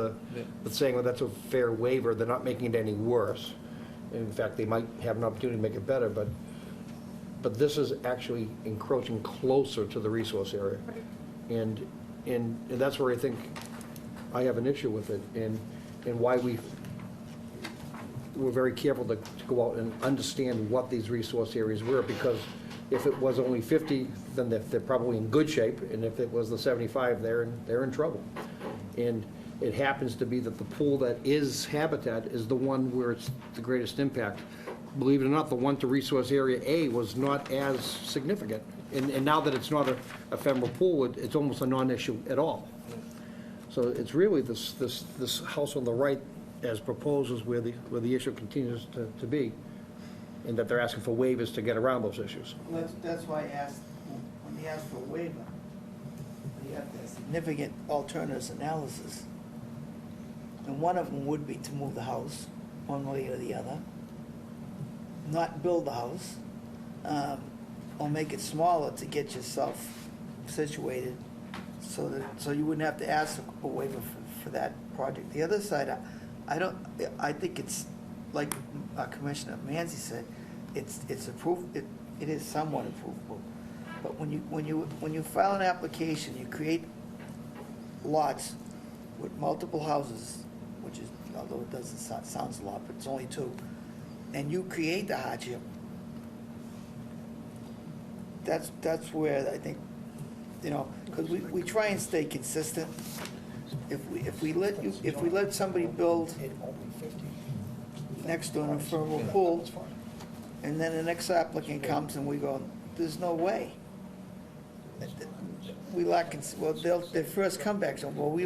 [SPEAKER 5] saying, well, that's a fair waiver. They're not making it any worse. In fact, they might have an opportunity to make it better, but this is actually encroaching closer to the resource area. And that's where I think I have an issue with it, and why were very careful to go out and understand what these resource areas were, because if it was only 50, then they're probably in good shape, and if it was the 75, they're in trouble. And it happens to be that the pool that is habitat is the one where it's the greatest impact. Believe it or not, the one to resource area A was not as significant. And now that it's not a ephemeral pool, it's almost a non-issue at all. So it's really this house on the right as proposed is where the issue continues to be, and that they're asking for waivers to get around those issues.
[SPEAKER 1] That's why I asked, when they asked for a waiver, you have the significant alternatives analysis. And one of them would be to move the house, one way or the other, not build the house, or make it smaller to get yourself situated so you wouldn't have to ask a waiver for that project. The other side, I think it's, like Commissioner Manzi said, it's approved, it is somewhat approvable. But when you file an application, you create lots with multiple houses, which is, although it doesn't sounds a lot, but it's only 2, and you create the hardship, that's where I think, because we try and stay consistent. If we let somebody build next to an ephemeral pool, and then the next applicant comes and we go, there's no way. We lack, their first comeback, so, well, we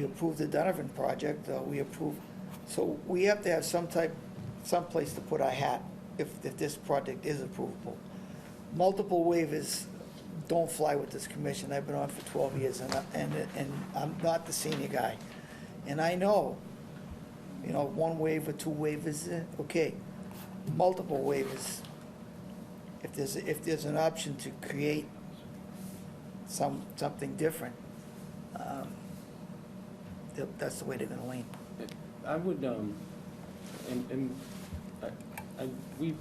[SPEAKER 1] approved the Donovan project, we approved, so we have to have some place to put our hat if this project is approvable. Multiple waivers don't fly with this commission. I've been on for 12 years, and I'm not the senior guy. And I know, 1 waiver, 2 waivers, okay. Multiple waivers, if there's an option to create something different, that's the way they're gonna lean.
[SPEAKER 3] I would, we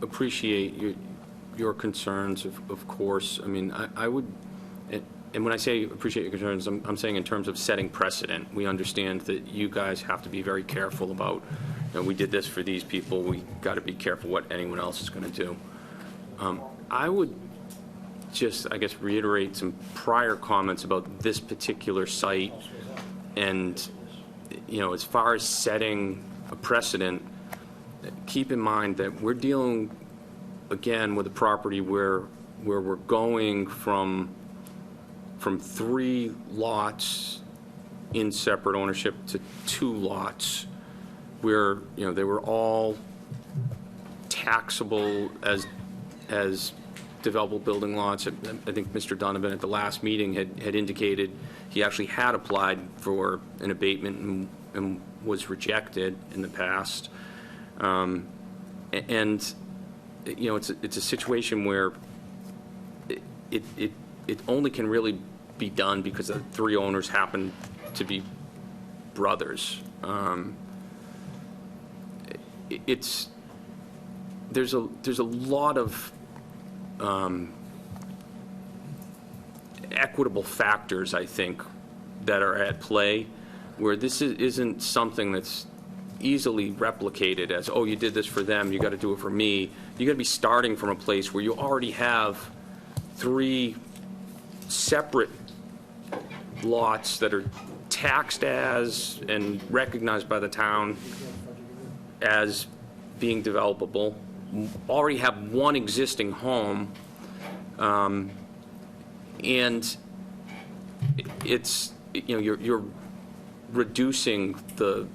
[SPEAKER 3] appreciate your concerns, of course. I mean, I would, and when I say appreciate your concerns, I'm saying in terms of setting precedent. We understand that you guys have to be very careful about, we did this for these people, we got to be careful what anyone else is going to do. I would just, I guess, reiterate some prior comments about this particular site, and, as far as setting a precedent, keep in mind that we're dealing, again, with a property where we're going from 3 lots in separate ownership to 2 lots where, they were all taxable as developable building lots. I think Mr. Donovan at the last meeting had indicated he actually had applied for an abatement and was rejected in the past. And it's a situation where it only can really be done because the 3 owners happen to be brothers. There's a lot of equitable factors, I think, that are at play, where this isn't something that's easily replicated as, oh, you did this for them, you got to do it for me. You got to be starting from a place where you already have 3 separate lots that are taxed as and recognized by the town as being developable, already have 1 existing home, and it's, you're reducing the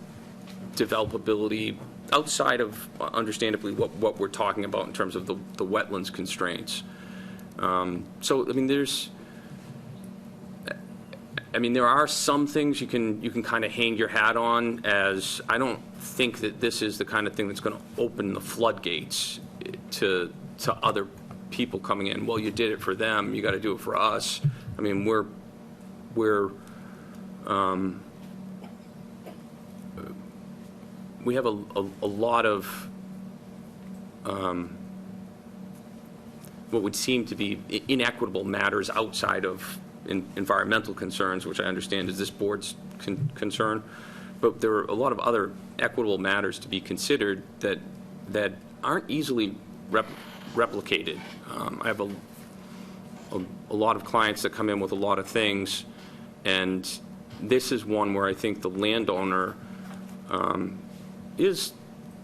[SPEAKER 3] developability outside of, understandably, what we're talking about in terms of the wetlands constraints. So, there are some things you can kind of hang your hat on, as I don't think that this is the kind of thing that's going to open the floodgates to other people coming in. Well, you did it for them, you got to do it for us. We have a lot of what would seem to be inequitable matters outside of environmental concerns, which I understand is this board's concern. but there are a lot of other equitable matters to be considered that aren't easily replicated. I have a lot of clients that come in with a lot of things, and this is one where I think the landowner is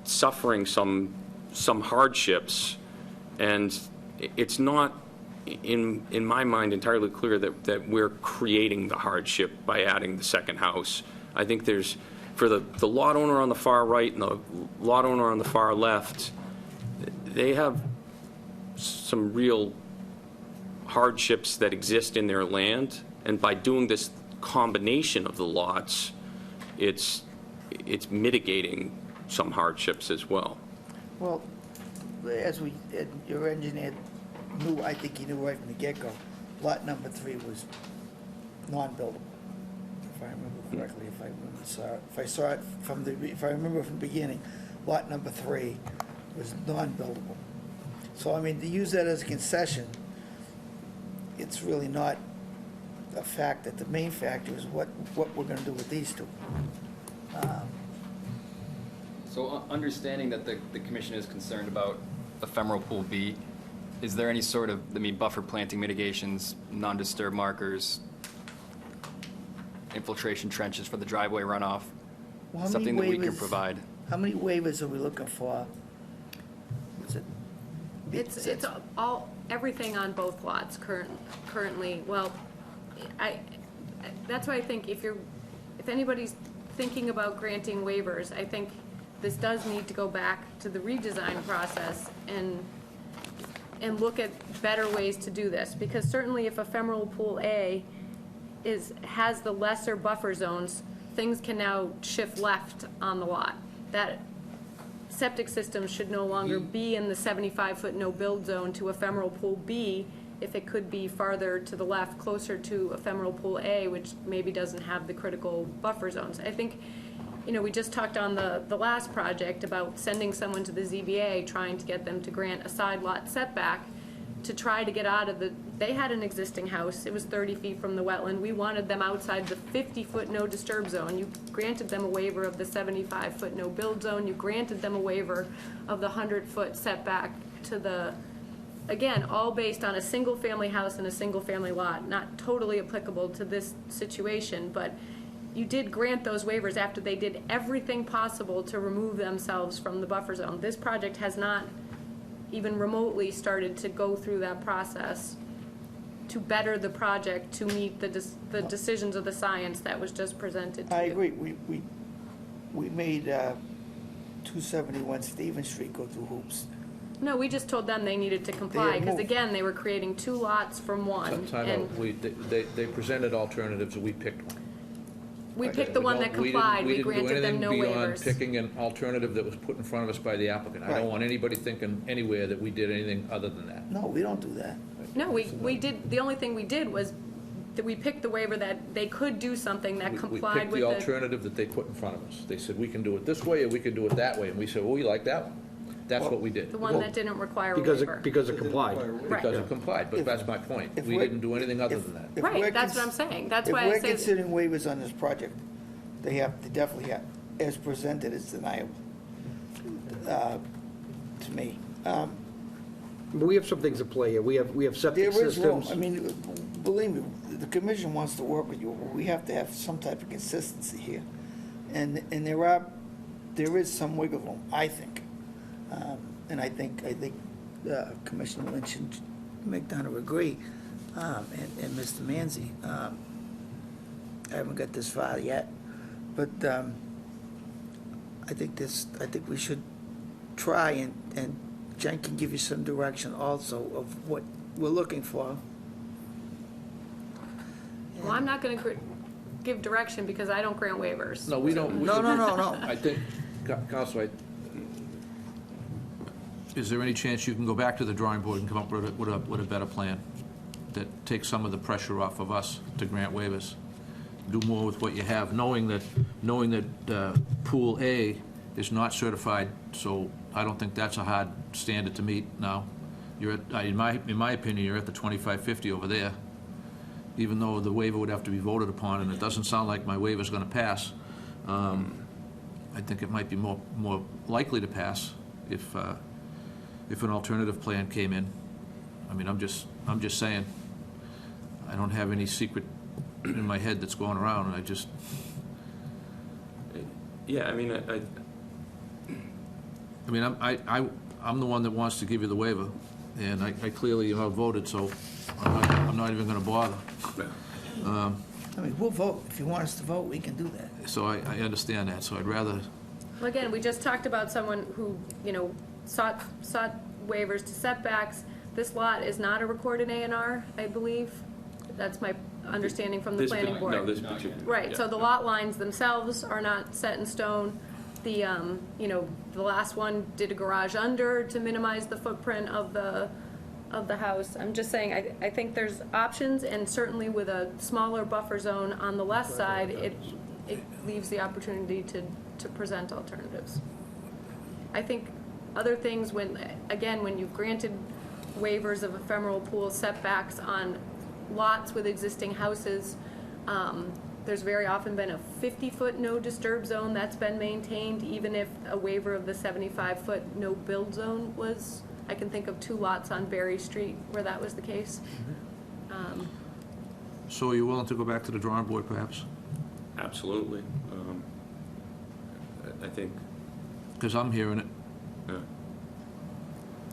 [SPEAKER 3] suffering some hardships, and it's not, in my mind, entirely clear that we're creating the hardship by adding the second house. I think there's, for the lot owner on the far right and the lot owner on the far left, they have some real hardships that exist in their land, and by doing this combination of the lots, it's mitigating some hardships as well.
[SPEAKER 1] Well, as your engineer knew, I think he knew right from the get-go, lot number 3 was non-buildable, if I remember correctly, if I remember from the beginning, lot number 3 was non-buildable. So, I mean, to use that as a concession, it's really not a factor. The main factor is what we're gonna do with these two.
[SPEAKER 12] So understanding that the commission is concerned about ephemeral pool B, is there any sort of, buffer planting mitigations, non-disturb markers, infiltration trenches for the driveway runoff?
[SPEAKER 1] Well, how many
[SPEAKER 12] Something that we can
[SPEAKER 1] waivers-
[SPEAKER 12] provide?
[SPEAKER 1] How many waivers are we looking for? Is it?
[SPEAKER 4] It's all, everything on both lots currently, well, that's why I think if anybody's thinking about granting waivers, I think this does need to go back to the redesign process and look at better ways to do this, because certainly if ephemeral pool A has the lesser buffer zones, things can now shift left on the lot. That septic system should no longer be in the 75-foot no-build zone to ephemeral pool B if it could be farther to the left, closer to ephemeral pool A, which maybe doesn't have the critical buffer zones. I think, we just talked on the last project about sending someone to the ZBA, trying to get them to grant a side lot setback to try to get out of they had an existing house, it was 30 feet from the wetland, we wanted them outside the 50-foot no disturb zone. You granted them a waiver of the 75-foot no build zone, you granted them a waiver of the 100-foot setback to the, again, all based on a single-family house and a single-family lot, not totally applicable to this situation, but you did grant those waivers after they did everything possible to remove themselves from the buffer zone. This project has not even remotely started to go through that process to better the project to meet the decisions of the science that was just presented to you.
[SPEAKER 1] I agree. We made 271 Stevens Street go through hoops.
[SPEAKER 4] No, we just told them they needed to comply, because again, they were creating 2 lots from one.
[SPEAKER 7] Time
[SPEAKER 4] and
[SPEAKER 7] out. They presented alternatives, and we picked one.
[SPEAKER 4] we picked the one that complied, we granted them no
[SPEAKER 7] We didn't do anything
[SPEAKER 4] waivers.
[SPEAKER 7] beyond picking an alternative that was put in front of us by the applicant. I
[SPEAKER 1] Right.
[SPEAKER 7] don't want anybody thinking anywhere that we did anything other than that.
[SPEAKER 1] No, we don't do that.
[SPEAKER 4] No, we did, the only thing we did was that we picked the waiver that they could do something that
[SPEAKER 7] We
[SPEAKER 4] complied
[SPEAKER 7] picked
[SPEAKER 4] with
[SPEAKER 7] the
[SPEAKER 4] the.
[SPEAKER 7] alternative that they put in front of us. They said, we can do it this way, or we can do it that way, and we said, well, we like that one. That's what we did.
[SPEAKER 4] The one that didn't require a
[SPEAKER 5] Because
[SPEAKER 4] waiver.
[SPEAKER 5] it complied.
[SPEAKER 7] Because it complied, but
[SPEAKER 1] If-
[SPEAKER 7] that's my point.
[SPEAKER 1] if
[SPEAKER 7] We
[SPEAKER 1] we're-
[SPEAKER 7] didn't do anything other than that.
[SPEAKER 1] If we're
[SPEAKER 4] Right, that's what I'm
[SPEAKER 1] cons-
[SPEAKER 4] saying, that's why I
[SPEAKER 1] If we're
[SPEAKER 4] say,
[SPEAKER 1] considering waivers on this project, they definitely have, as presented, it's deniable, to me.
[SPEAKER 5] But we have some things at play here. We have septic
[SPEAKER 1] There is room,
[SPEAKER 5] systems.
[SPEAKER 1] I mean, believe me, the commission wants to work with you, but we have to have some type of consistency here. And there is some wiggle room, I think. And I think Commissioner Lynch and McDonough agree, and Mr. Manzi. I haven't got this far yet, but I think we should try, and Jen can give you some direction also of what we're looking for.
[SPEAKER 4] well, I'm not gonna give direction because I don't grant waivers.
[SPEAKER 7] No, we don't.
[SPEAKER 1] No.
[SPEAKER 7] I think, Counselor, is there any chance you can go back to the drawing board and come up with a better plan that takes some of the pressure off of us to grant waivers? Do more with what you have, knowing that Pool A is not certified, so I don't think that's a hard standard to meet now. You're at, in my opinion, you're at the 2550 over there, even though the waiver would have to be voted upon, and it doesn't sound like my waiver's gonna pass. I think it might be more likely to pass if an alternative plan came in. I mean, I'm just saying, I don't have any secret in my head that's going around, and I just,
[SPEAKER 3] Yeah, I mean,
[SPEAKER 7] I'm the one that wants to give you the waiver, and I clearly voted, so I'm not even gonna bother.
[SPEAKER 1] I mean, we'll vote. If you want us to vote, we can do that.
[SPEAKER 7] So I understand that, so I'd rather,
[SPEAKER 4] Well, again, we just talked about someone who, sought waivers to setbacks. This lot is not a recorded A&R, I believe. That's my understanding from the
[SPEAKER 3] this,
[SPEAKER 4] planning board.
[SPEAKER 3] no, this particular.
[SPEAKER 4] Right,
[SPEAKER 3] yeah.
[SPEAKER 4] so the lot lines themselves are not set in stone. The, the last one did a garage under to minimize the footprint of the house. I'm just saying, I think there's options, and certainly with a smaller buffer zone on the left side, it leaves the opportunity to present alternatives. I think other things, when you've granted waivers of ephemeral pool setbacks on lots with existing houses, there's very often been a 50-foot no disturb zone that's been maintained, even if a waiver of the 75-foot no build zone was. I can think of 2 lots on Berry Street where that was the case.
[SPEAKER 7] so are you willing to go back to the drawing board perhaps?
[SPEAKER 3] Absolutely. I think,
[SPEAKER 7] Because I'm hearing it,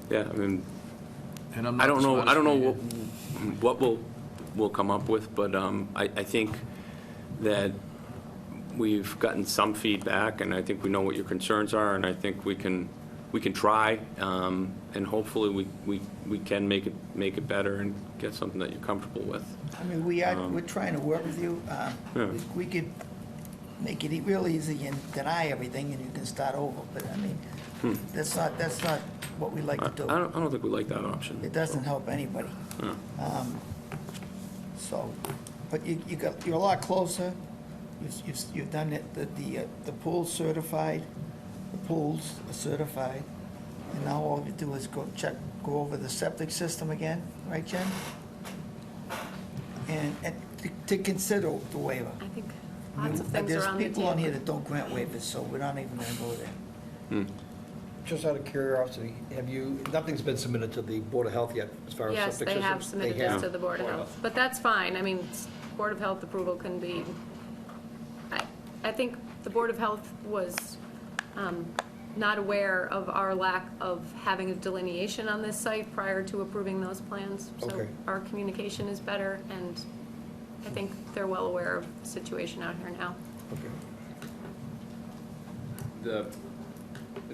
[SPEAKER 3] yeah, I mean,
[SPEAKER 7] and I'm not.
[SPEAKER 3] I don't know
[SPEAKER 7] the
[SPEAKER 3] what we'll come up with, but I think that we've gotten some feedback, and I think we know what your concerns are, and I think we can try, and hopefully we can make it better and get something that you're comfortable with.
[SPEAKER 1] I mean, we're trying to work with you.
[SPEAKER 3] Yeah.
[SPEAKER 1] We could make it real easy and deny everything, and you can start over, but I mean, that's not what we like to do.
[SPEAKER 3] I don't think we like that option.
[SPEAKER 1] It doesn't help anybody.
[SPEAKER 3] Yeah.
[SPEAKER 1] So, but you're a lot closer. You've done it, the pool's certified, the pools are certified, and now all you do is go over the septic system again, right, Jen? And to consider the waiver.
[SPEAKER 4] I think lots of things are on the
[SPEAKER 1] There's people on here
[SPEAKER 4] table.
[SPEAKER 1] that don't grant waivers, so we're not even gonna go there.
[SPEAKER 5] Just out of curiosity, nothing's been submitted to the Board of Health yet as far as
[SPEAKER 4] Yes,
[SPEAKER 5] septic
[SPEAKER 4] they
[SPEAKER 5] systems?
[SPEAKER 4] have submitted
[SPEAKER 5] They
[SPEAKER 4] this
[SPEAKER 5] have.
[SPEAKER 4] to the Board of Health, but that's fine. I mean, Board of Health approval can be, I think the Board of Health was not aware of our lack of having a delineation on this site prior to approving those plans. So
[SPEAKER 5] Okay.
[SPEAKER 4] our communication is better, and I think they're well aware of the situation out here now.
[SPEAKER 5] Okay.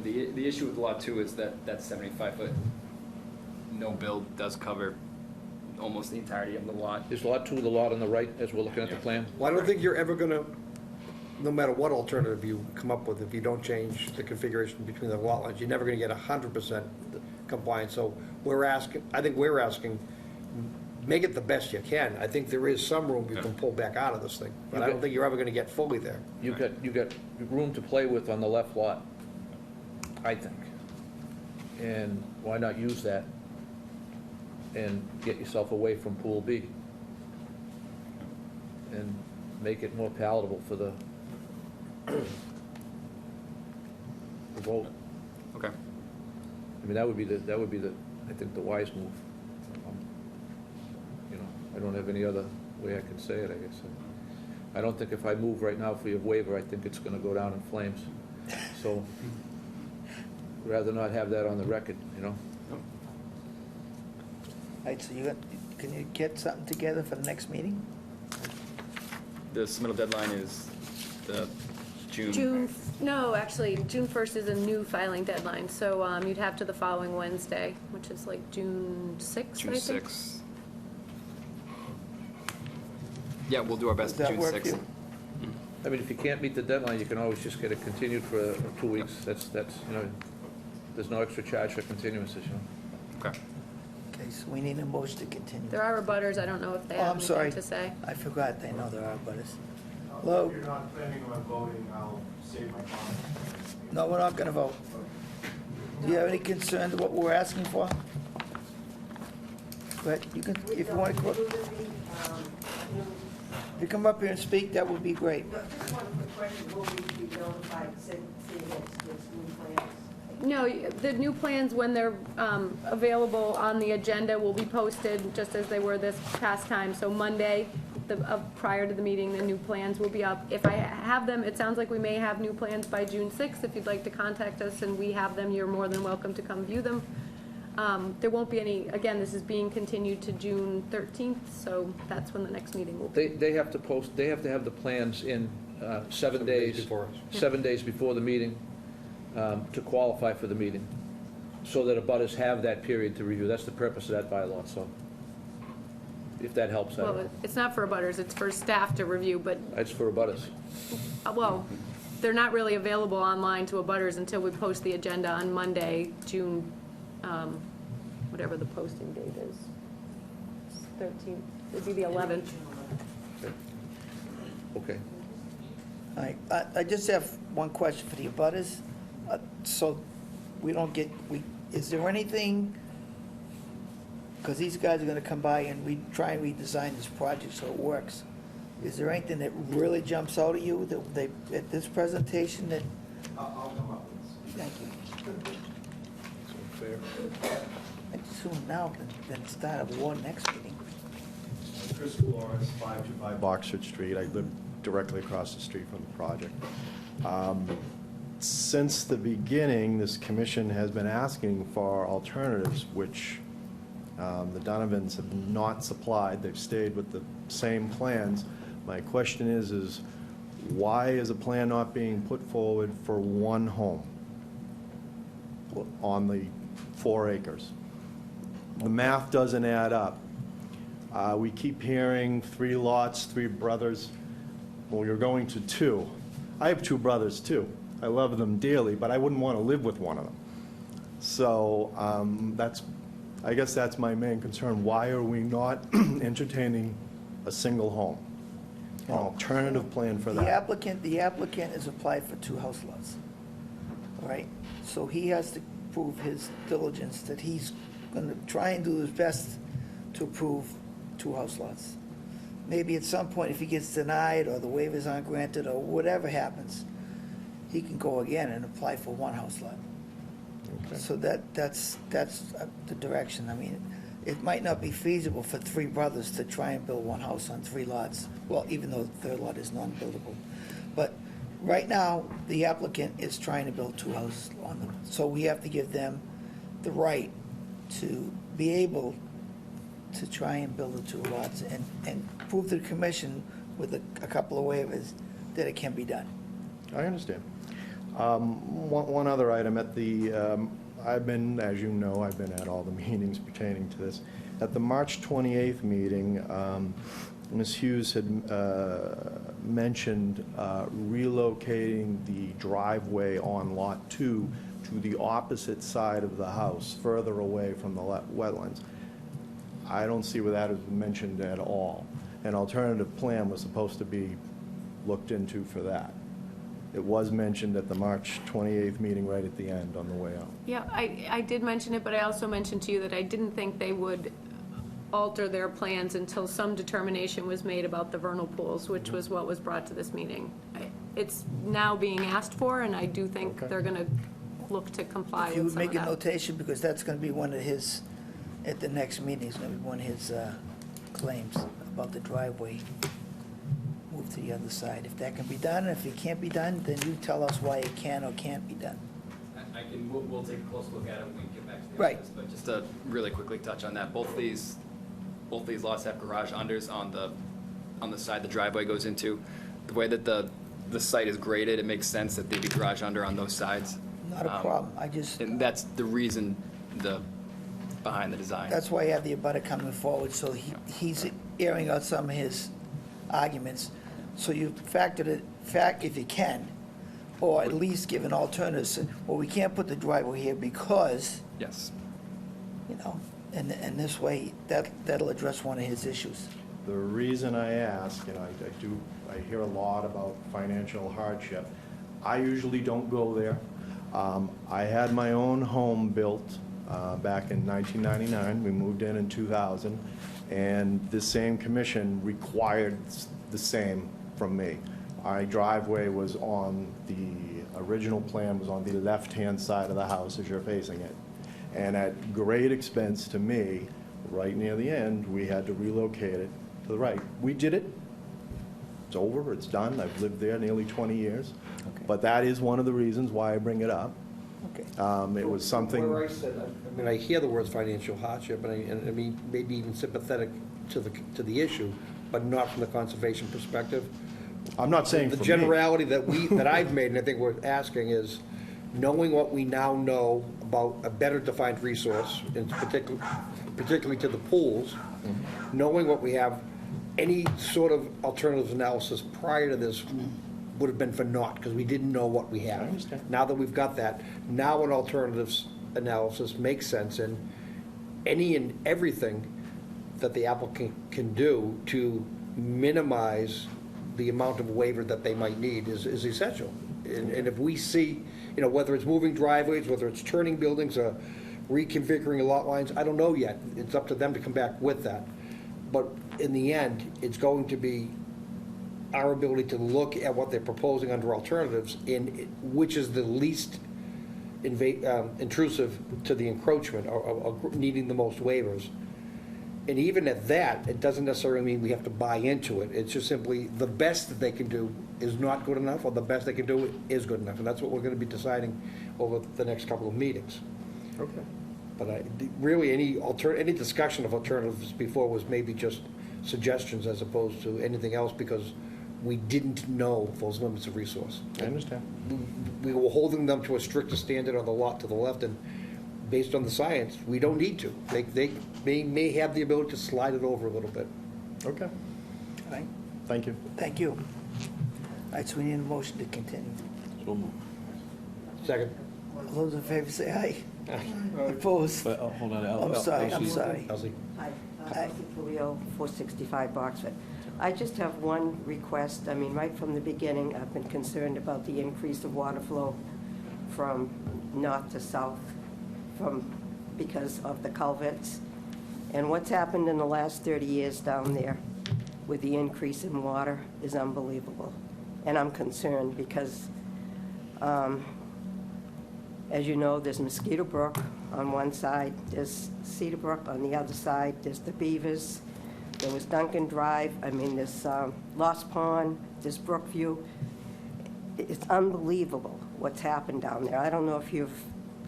[SPEAKER 12] The issue with Lot 2 is that 75-foot no build does cover almost the entirety of the lot.
[SPEAKER 7] Is Lot 2 the lot on the right as we're looking at the plan?
[SPEAKER 5] Well, I don't think you're ever gonna, no matter what alternative you come up with, if you don't change the configuration between the lot lines, you're never gonna get 100% compliance. So I think we're asking, make it the best you can. I think there is some room you can pull back out of this thing, but I don't think you're ever gonna get fully there.
[SPEAKER 7] You got room to play with on the left lot, I think. And why not use that and get yourself away from Pool B? And make it more palatable for the vote.
[SPEAKER 12] Okay.
[SPEAKER 7] I mean, that would be I think, the wise move. I don't have any other way I can say it, I guess. I don't think if I move right now for your waiver, I think it's gonna go down in flames. So, rather not have that on the record,
[SPEAKER 1] All right, so can you get something together for the next meeting?
[SPEAKER 12] The submittal deadline is the June.
[SPEAKER 4] June 1st is a new filing deadline, so you'd have to the following Wednesday, which is like June 6th,
[SPEAKER 12] June
[SPEAKER 4] I think.
[SPEAKER 12] 6th. Yeah, we'll do our best
[SPEAKER 1] Does that
[SPEAKER 12] June
[SPEAKER 1] work for
[SPEAKER 12] 6th.
[SPEAKER 1] you?
[SPEAKER 7] I mean, if you can't meet the deadline, you can always just get it continued for 2 weeks. That's, there's no extra charge for continuances,
[SPEAKER 12] Okay.
[SPEAKER 1] Okay, so we need a motion to continue.
[SPEAKER 4] There are abutters, I don't know if they
[SPEAKER 1] Oh,
[SPEAKER 4] have
[SPEAKER 1] I'm sorry.
[SPEAKER 4] anything to say.
[SPEAKER 1] I forgot, I know there are butters. Hello?
[SPEAKER 14] If you're not planning on voting, I'll save my comments.
[SPEAKER 1] No, we're not gonna vote. Do you have any concern to what we're asking for? But you can, if you want to, If you come up here and speak, that would be great.
[SPEAKER 15] Just one quick question, will we be notified, seeing it's new plans?
[SPEAKER 4] No, the new plans, when they're available on the agenda, will be posted just as they were this past time. So Monday, prior to the meeting, the new plans will be up. If I have them, it sounds like we may have new plans by June 6th. If you'd like to contact us and we have them, you're more than welcome to come view them. There won't be any, again, this is being continued to June 13th, so that's when the next meeting will be.
[SPEAKER 5] They have to post, they have to have the plans in 7 days. 7 days before the meeting, to qualify for the meeting, so that abutters have that period to review. That's the purpose of that bylaw, so, if that helps, I don't
[SPEAKER 4] Well,
[SPEAKER 5] know.
[SPEAKER 4] it's not for abutters, it's for staff to review, but,
[SPEAKER 5] It's for abutters.
[SPEAKER 4] well, they're not really available online to abutters until we post the agenda on Monday, June, whatever the posting date is. 13th, it'd be the 11th.
[SPEAKER 5] Okay.
[SPEAKER 1] All right, I just have one question for the abutters. So we don't get, is there anything, because these guys are gonna come by and try and redesign this project so it works. Is there anything that really jumps out at you that at this presentation that,
[SPEAKER 14] I'll come up with this.
[SPEAKER 1] thank you.
[SPEAKER 5] Fair.
[SPEAKER 1] I'd sooner now than start a war next meeting.
[SPEAKER 14] Chris Flores, 525 Oxford Street. I live directly across the street from the project. Since the beginning, this commission has been asking for alternatives, which the Donovans have not supplied. They've stayed with the same plans. My question is why is a plan not being put forward for one home on the 4 acres? The math doesn't add up. We keep hearing 3 lots, 3 brothers. Well, you're going to 2. I have 2 brothers, too. I love them dearly, but I wouldn't want to live with one of them. So I guess that's my main concern. Why are we not entertaining a single home? An alternative plan for
[SPEAKER 1] The
[SPEAKER 14] that.
[SPEAKER 1] applicant has applied for 2 house lots, all right? So he has to prove his diligence that he's gonna try and do his best to approve 2 house lots. Maybe at some point, if he gets denied, or the waivers aren't granted, or whatever happens, he can go again and apply for 1 house lot. So that's the direction. I mean, it might not be feasible for 3 brothers to try and build 1 house on 3 lots, well, even though the 3rd lot is non-buildable. But right now, the applicant is trying to build 2 houses on them. So we have to give them the right to be able to try and build the 2 lots and prove to the commission with a couple of waivers that it can be done.
[SPEAKER 14] I understand. One other item at the, I've been, as you know, I've been at all the meetings pertaining to this. At the March 28th meeting, Ms. Hughes had mentioned relocating the driveway on Lot 2 to the opposite side of the house, further away from the wetlands. I don't see where that is mentioned at all. An alternative plan was supposed to be looked into for that. It was mentioned at the March 28th meeting right at the end on the way out.
[SPEAKER 4] Yeah, I did mention it, but I also mentioned to you that I didn't think they would alter their plans until some determination was made about the vernal pools, which was what was brought to this meeting. It's now being asked for, and I do think
[SPEAKER 14] Okay.
[SPEAKER 4] they're gonna look to comply
[SPEAKER 1] If you
[SPEAKER 4] with
[SPEAKER 1] would
[SPEAKER 4] some of
[SPEAKER 1] make a
[SPEAKER 4] that.
[SPEAKER 1] notation, because that's gonna be one of his, at the next meeting, is gonna be one of his claims about the driveway move to the other side. If that can be done, if it can't be done, then you tell us why it can or can't be done.
[SPEAKER 12] We'll take a close look at it when we get back to the
[SPEAKER 1] Right.
[SPEAKER 12] office. But just to really quickly touch on that, both these lots have garage unders on the side the driveway goes into. The way that the site is graded, it makes sense that they'd be garage under on those sides.
[SPEAKER 1] Not a problem, I just,
[SPEAKER 12] And that's the reason behind the design.
[SPEAKER 1] that's why I have the abutter coming forward, so he's airing out some of his arguments. So you factored it, if you can, or at least give an alternative, well, we can't put the driveway here because,
[SPEAKER 12] Yes.
[SPEAKER 1] you know, and this way, that'll address one of his issues.
[SPEAKER 14] The reason I ask, and I hear a lot about financial hardship. I usually don't go there. I had my own home built back in 1999. We moved in 2000, and this same commission required the same from me. Our driveway was on, the original plan was on the left-hand side of the house as you're facing it. And at great expense to me, right near the end, we had to relocate it to the right. We did it. It's over, it's done. I've lived there nearly 20 years.
[SPEAKER 1] Okay.
[SPEAKER 14] But that is one of the reasons why I bring it up.
[SPEAKER 1] Okay.
[SPEAKER 14] It was something.
[SPEAKER 5] Where I said, I mean, I hear the words financial hardship, and I mean, maybe even sympathetic to the issue, but not from the conservation perspective.
[SPEAKER 14] I'm not saying
[SPEAKER 5] The
[SPEAKER 14] for me.
[SPEAKER 5] generality that I've made, and I think we're asking, is knowing what we now know about a better defined resource, in particularly to the pools, knowing what we have, any sort of alternatives analysis prior to this would have been for naught, because we didn't know what we had.
[SPEAKER 14] I understand.
[SPEAKER 5] Now that we've got that, now an alternatives analysis makes sense, and any and everything that the applicant can do to minimize the amount of waiver that they might need is essential. And if we see, you know, whether it's moving driveways, whether it's turning buildings, or reconfiguring lot lines, I don't know yet. It's up to them to come back with that. But in the end, it's going to be our ability to look at what they're proposing under alternatives, in which is the least intrusive to the encroachment, or needing the most waivers. And even at that, it doesn't necessarily mean we have to buy into it. It's just simply the best that they can do is not good enough, or the best they can do is good enough. And that's what we're going to be deciding over the next couple of meetings.
[SPEAKER 14] Okay.
[SPEAKER 5] But really, any discussion of alternatives before was maybe just suggestions as opposed to anything else, because we didn't know those limits of resource.
[SPEAKER 14] I understand.
[SPEAKER 5] We were holding them to a stricter standard on the lot to the left, and based on the science, we don't need to. They may have the ability to slide it over a little bit.
[SPEAKER 14] Okay.
[SPEAKER 1] All right,
[SPEAKER 14] Thank you.
[SPEAKER 1] thank you. All right, so we need a motion to continue.
[SPEAKER 5] Second.
[SPEAKER 1] All those in favor say aye. Opposed?
[SPEAKER 7] Hold on,
[SPEAKER 1] I'm sorry, I'm sorry.
[SPEAKER 5] Elsie.
[SPEAKER 15] Hi,
[SPEAKER 1] Hi.
[SPEAKER 15] Elsie Polio, 465 Boxford. I just have one request. I mean, right from the beginning, I've been concerned about the increase of water flow from north to south because of the culverts. And what's happened in the last 30 years down there with the increase in water is unbelievable. And I'm concerned because, as you know, there's Mosquito Brook on one side, there's Cedar Brook on the other side, there's the Beavers, there was Duncan Drive, I mean, there's Lost Pond, there's Brookview. It's unbelievable what's happened down there. I don't know if you've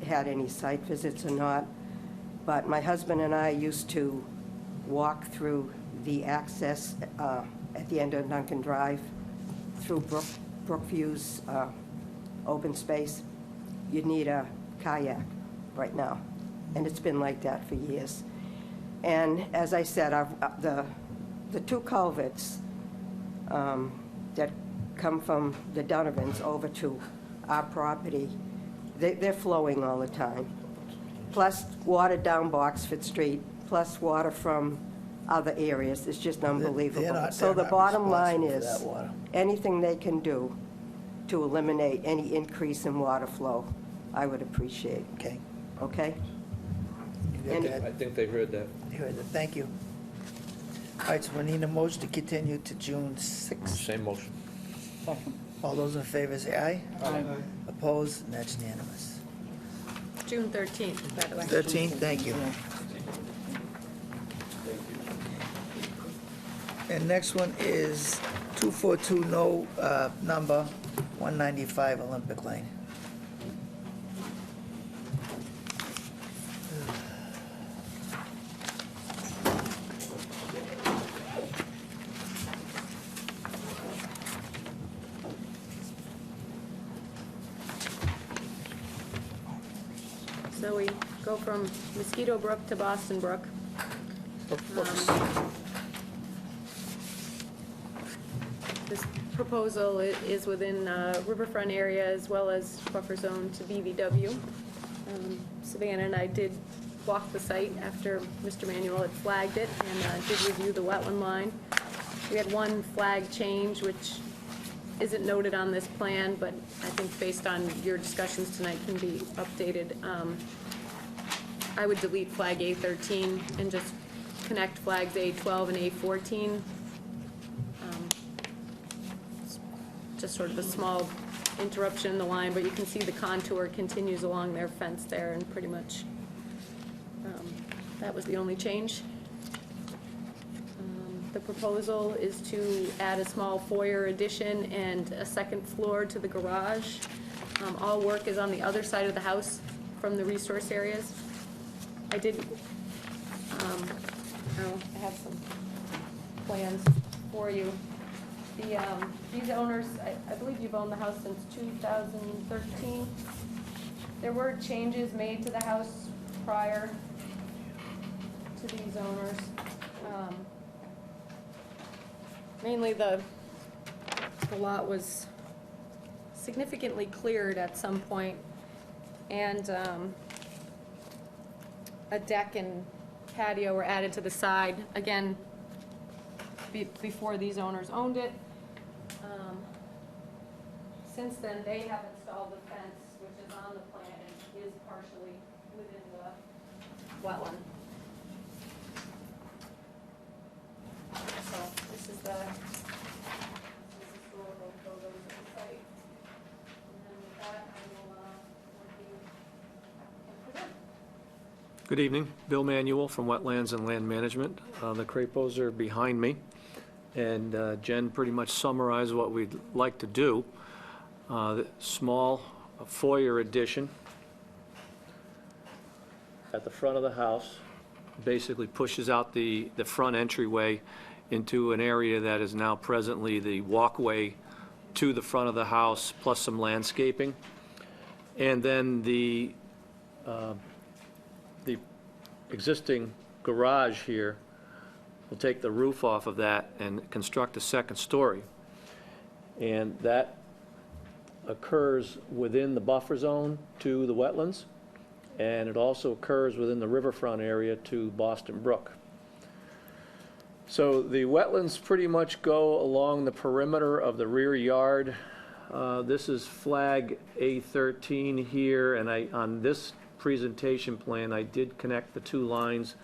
[SPEAKER 15] had any site visits or not, but my husband and I used to walk through the access at the end of Duncan Drive through Brookview's open space. You'd need a kayak right now, and it's been like that for years. And as I said, the two culverts that come from the Donovans over to our property, they're flowing all the time. Plus water down Boxford Street, plus water from other areas. It's just unbelievable. So the bottom line is, anything they can do to eliminate any increase in water flow, I would appreciate.
[SPEAKER 1] Okay.
[SPEAKER 15] Okay?
[SPEAKER 1] You got that?
[SPEAKER 5] I think they heard that.
[SPEAKER 1] You heard it, thank you. All right, so we need a motion to continue to June 6th.
[SPEAKER 7] Same motion.
[SPEAKER 1] All those in favor say aye.
[SPEAKER 2] Aye.
[SPEAKER 1] Opposed? And that's unanimous.
[SPEAKER 4] June 13th, by the way.
[SPEAKER 1] 13, thank you. And next one is 242, no, number 195 Olympic Lane.
[SPEAKER 4] So we go from Mosquito Brook to Boston Brook. This proposal is within riverfront area as well as buffer zone to BVW. Savannah and I did walk the site after Mr. Manuel had flagged it and did review the wetland line. We had one flag change, which isn't noted on this plan, but I think based on your discussions tonight can be updated. I would delete flag A13 and just connect flags A12 and A14. just sort of a small interruption in the line, but you can see the contour continues along their fence there, and pretty much that was the only change. The proposal is to add a small foyer addition and a second floor to the garage. All work is on the other side of the house from the resource areas. I have some plans for you. These owners, I believe you've owned the house since 2013. There were changes made to the house prior to these owners. Mainly the lot was significantly cleared at some point, and a deck and patio were added to the side, again, before these owners owned it. Since then, they have installed the fence, which is on the plan and is partially within the wetland. So this is the historical photos of the site. And then with that, I will present.
[SPEAKER 5] Good evening. Bill Manuel from Wetlands and Land Management. The Crapos are behind me, and Jen pretty much summarized what we'd like to do. The small foyer addition at the front of the house basically pushes out the front entryway into an area that is now presently the walkway to the front of the house, plus some landscaping. And then the existing garage here, we'll take the roof off of that and construct a second story. And that occurs within the buffer zone to the wetlands, and it also occurs within the riverfront area to Boston Brook. So the wetlands pretty much go along the perimeter of the rear yard. This is flag A13 here, and on this presentation plan, I did connect the two lines.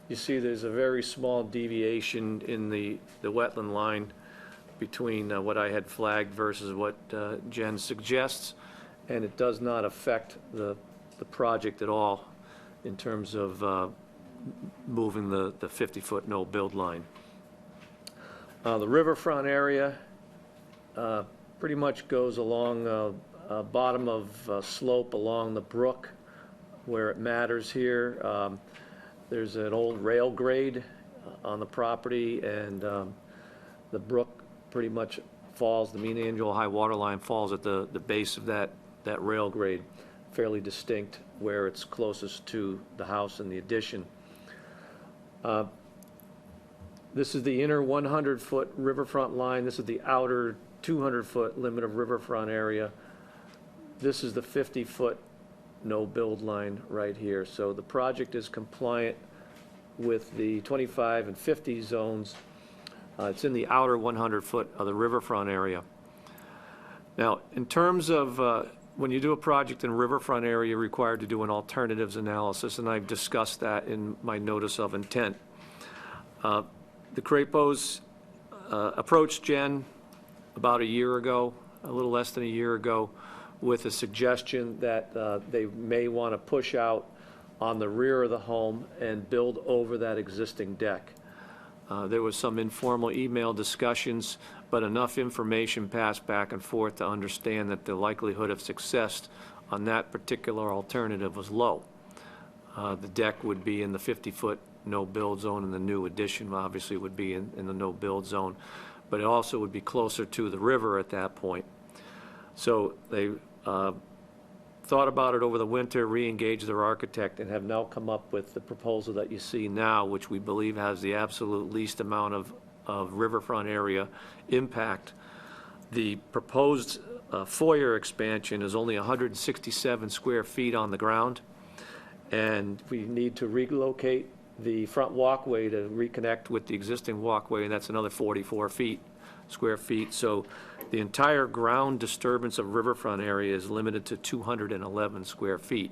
[SPEAKER 5] You see there's a very small deviation in the wetland line between what I had flagged versus what Jen suggests, and it does not affect the project at all in terms of moving the 50-foot no-build line. The riverfront area pretty much goes along bottom of slope along the brook where it matters here. There's an old rail grade on the property, and the brook pretty much falls, the mean annual high water line falls at the base of that rail grade, fairly distinct where it's closest to the house and the addition. This is the inner 100-foot riverfront line. This is the outer 200-foot limit of riverfront area. This is the 50-foot no-build line right here. So the project is compliant with the 25 and 50 zones. It's in the outer 100-foot of the riverfront area. Now, in terms of when you do a project in a riverfront area, you're required to do an alternatives analysis, and I've discussed that in my notice of intent. The Crapos approached Jen about a year ago, a little less than a year ago, with a suggestion that they may want to push out on the rear of the home and build over that existing deck. There was some informal email discussions, but enough information passed back and forth to understand that the likelihood of success on that particular alternative was low. The deck would be in the 50-foot no-build zone, and the new addition obviously would be in the no-build zone, but it also would be closer to the river at that point. So they thought about it over the winter, re-engaged their architect, and have now come up with the proposal that you see now, which we believe has the absolute least amount of riverfront area impact. The proposed foyer expansion is only 167 square feet on the ground, and we need to relocate the front walkway to reconnect with the existing walkway, and that's another 44 square feet. So the entire ground disturbance of riverfront area is limited to 211 square feet.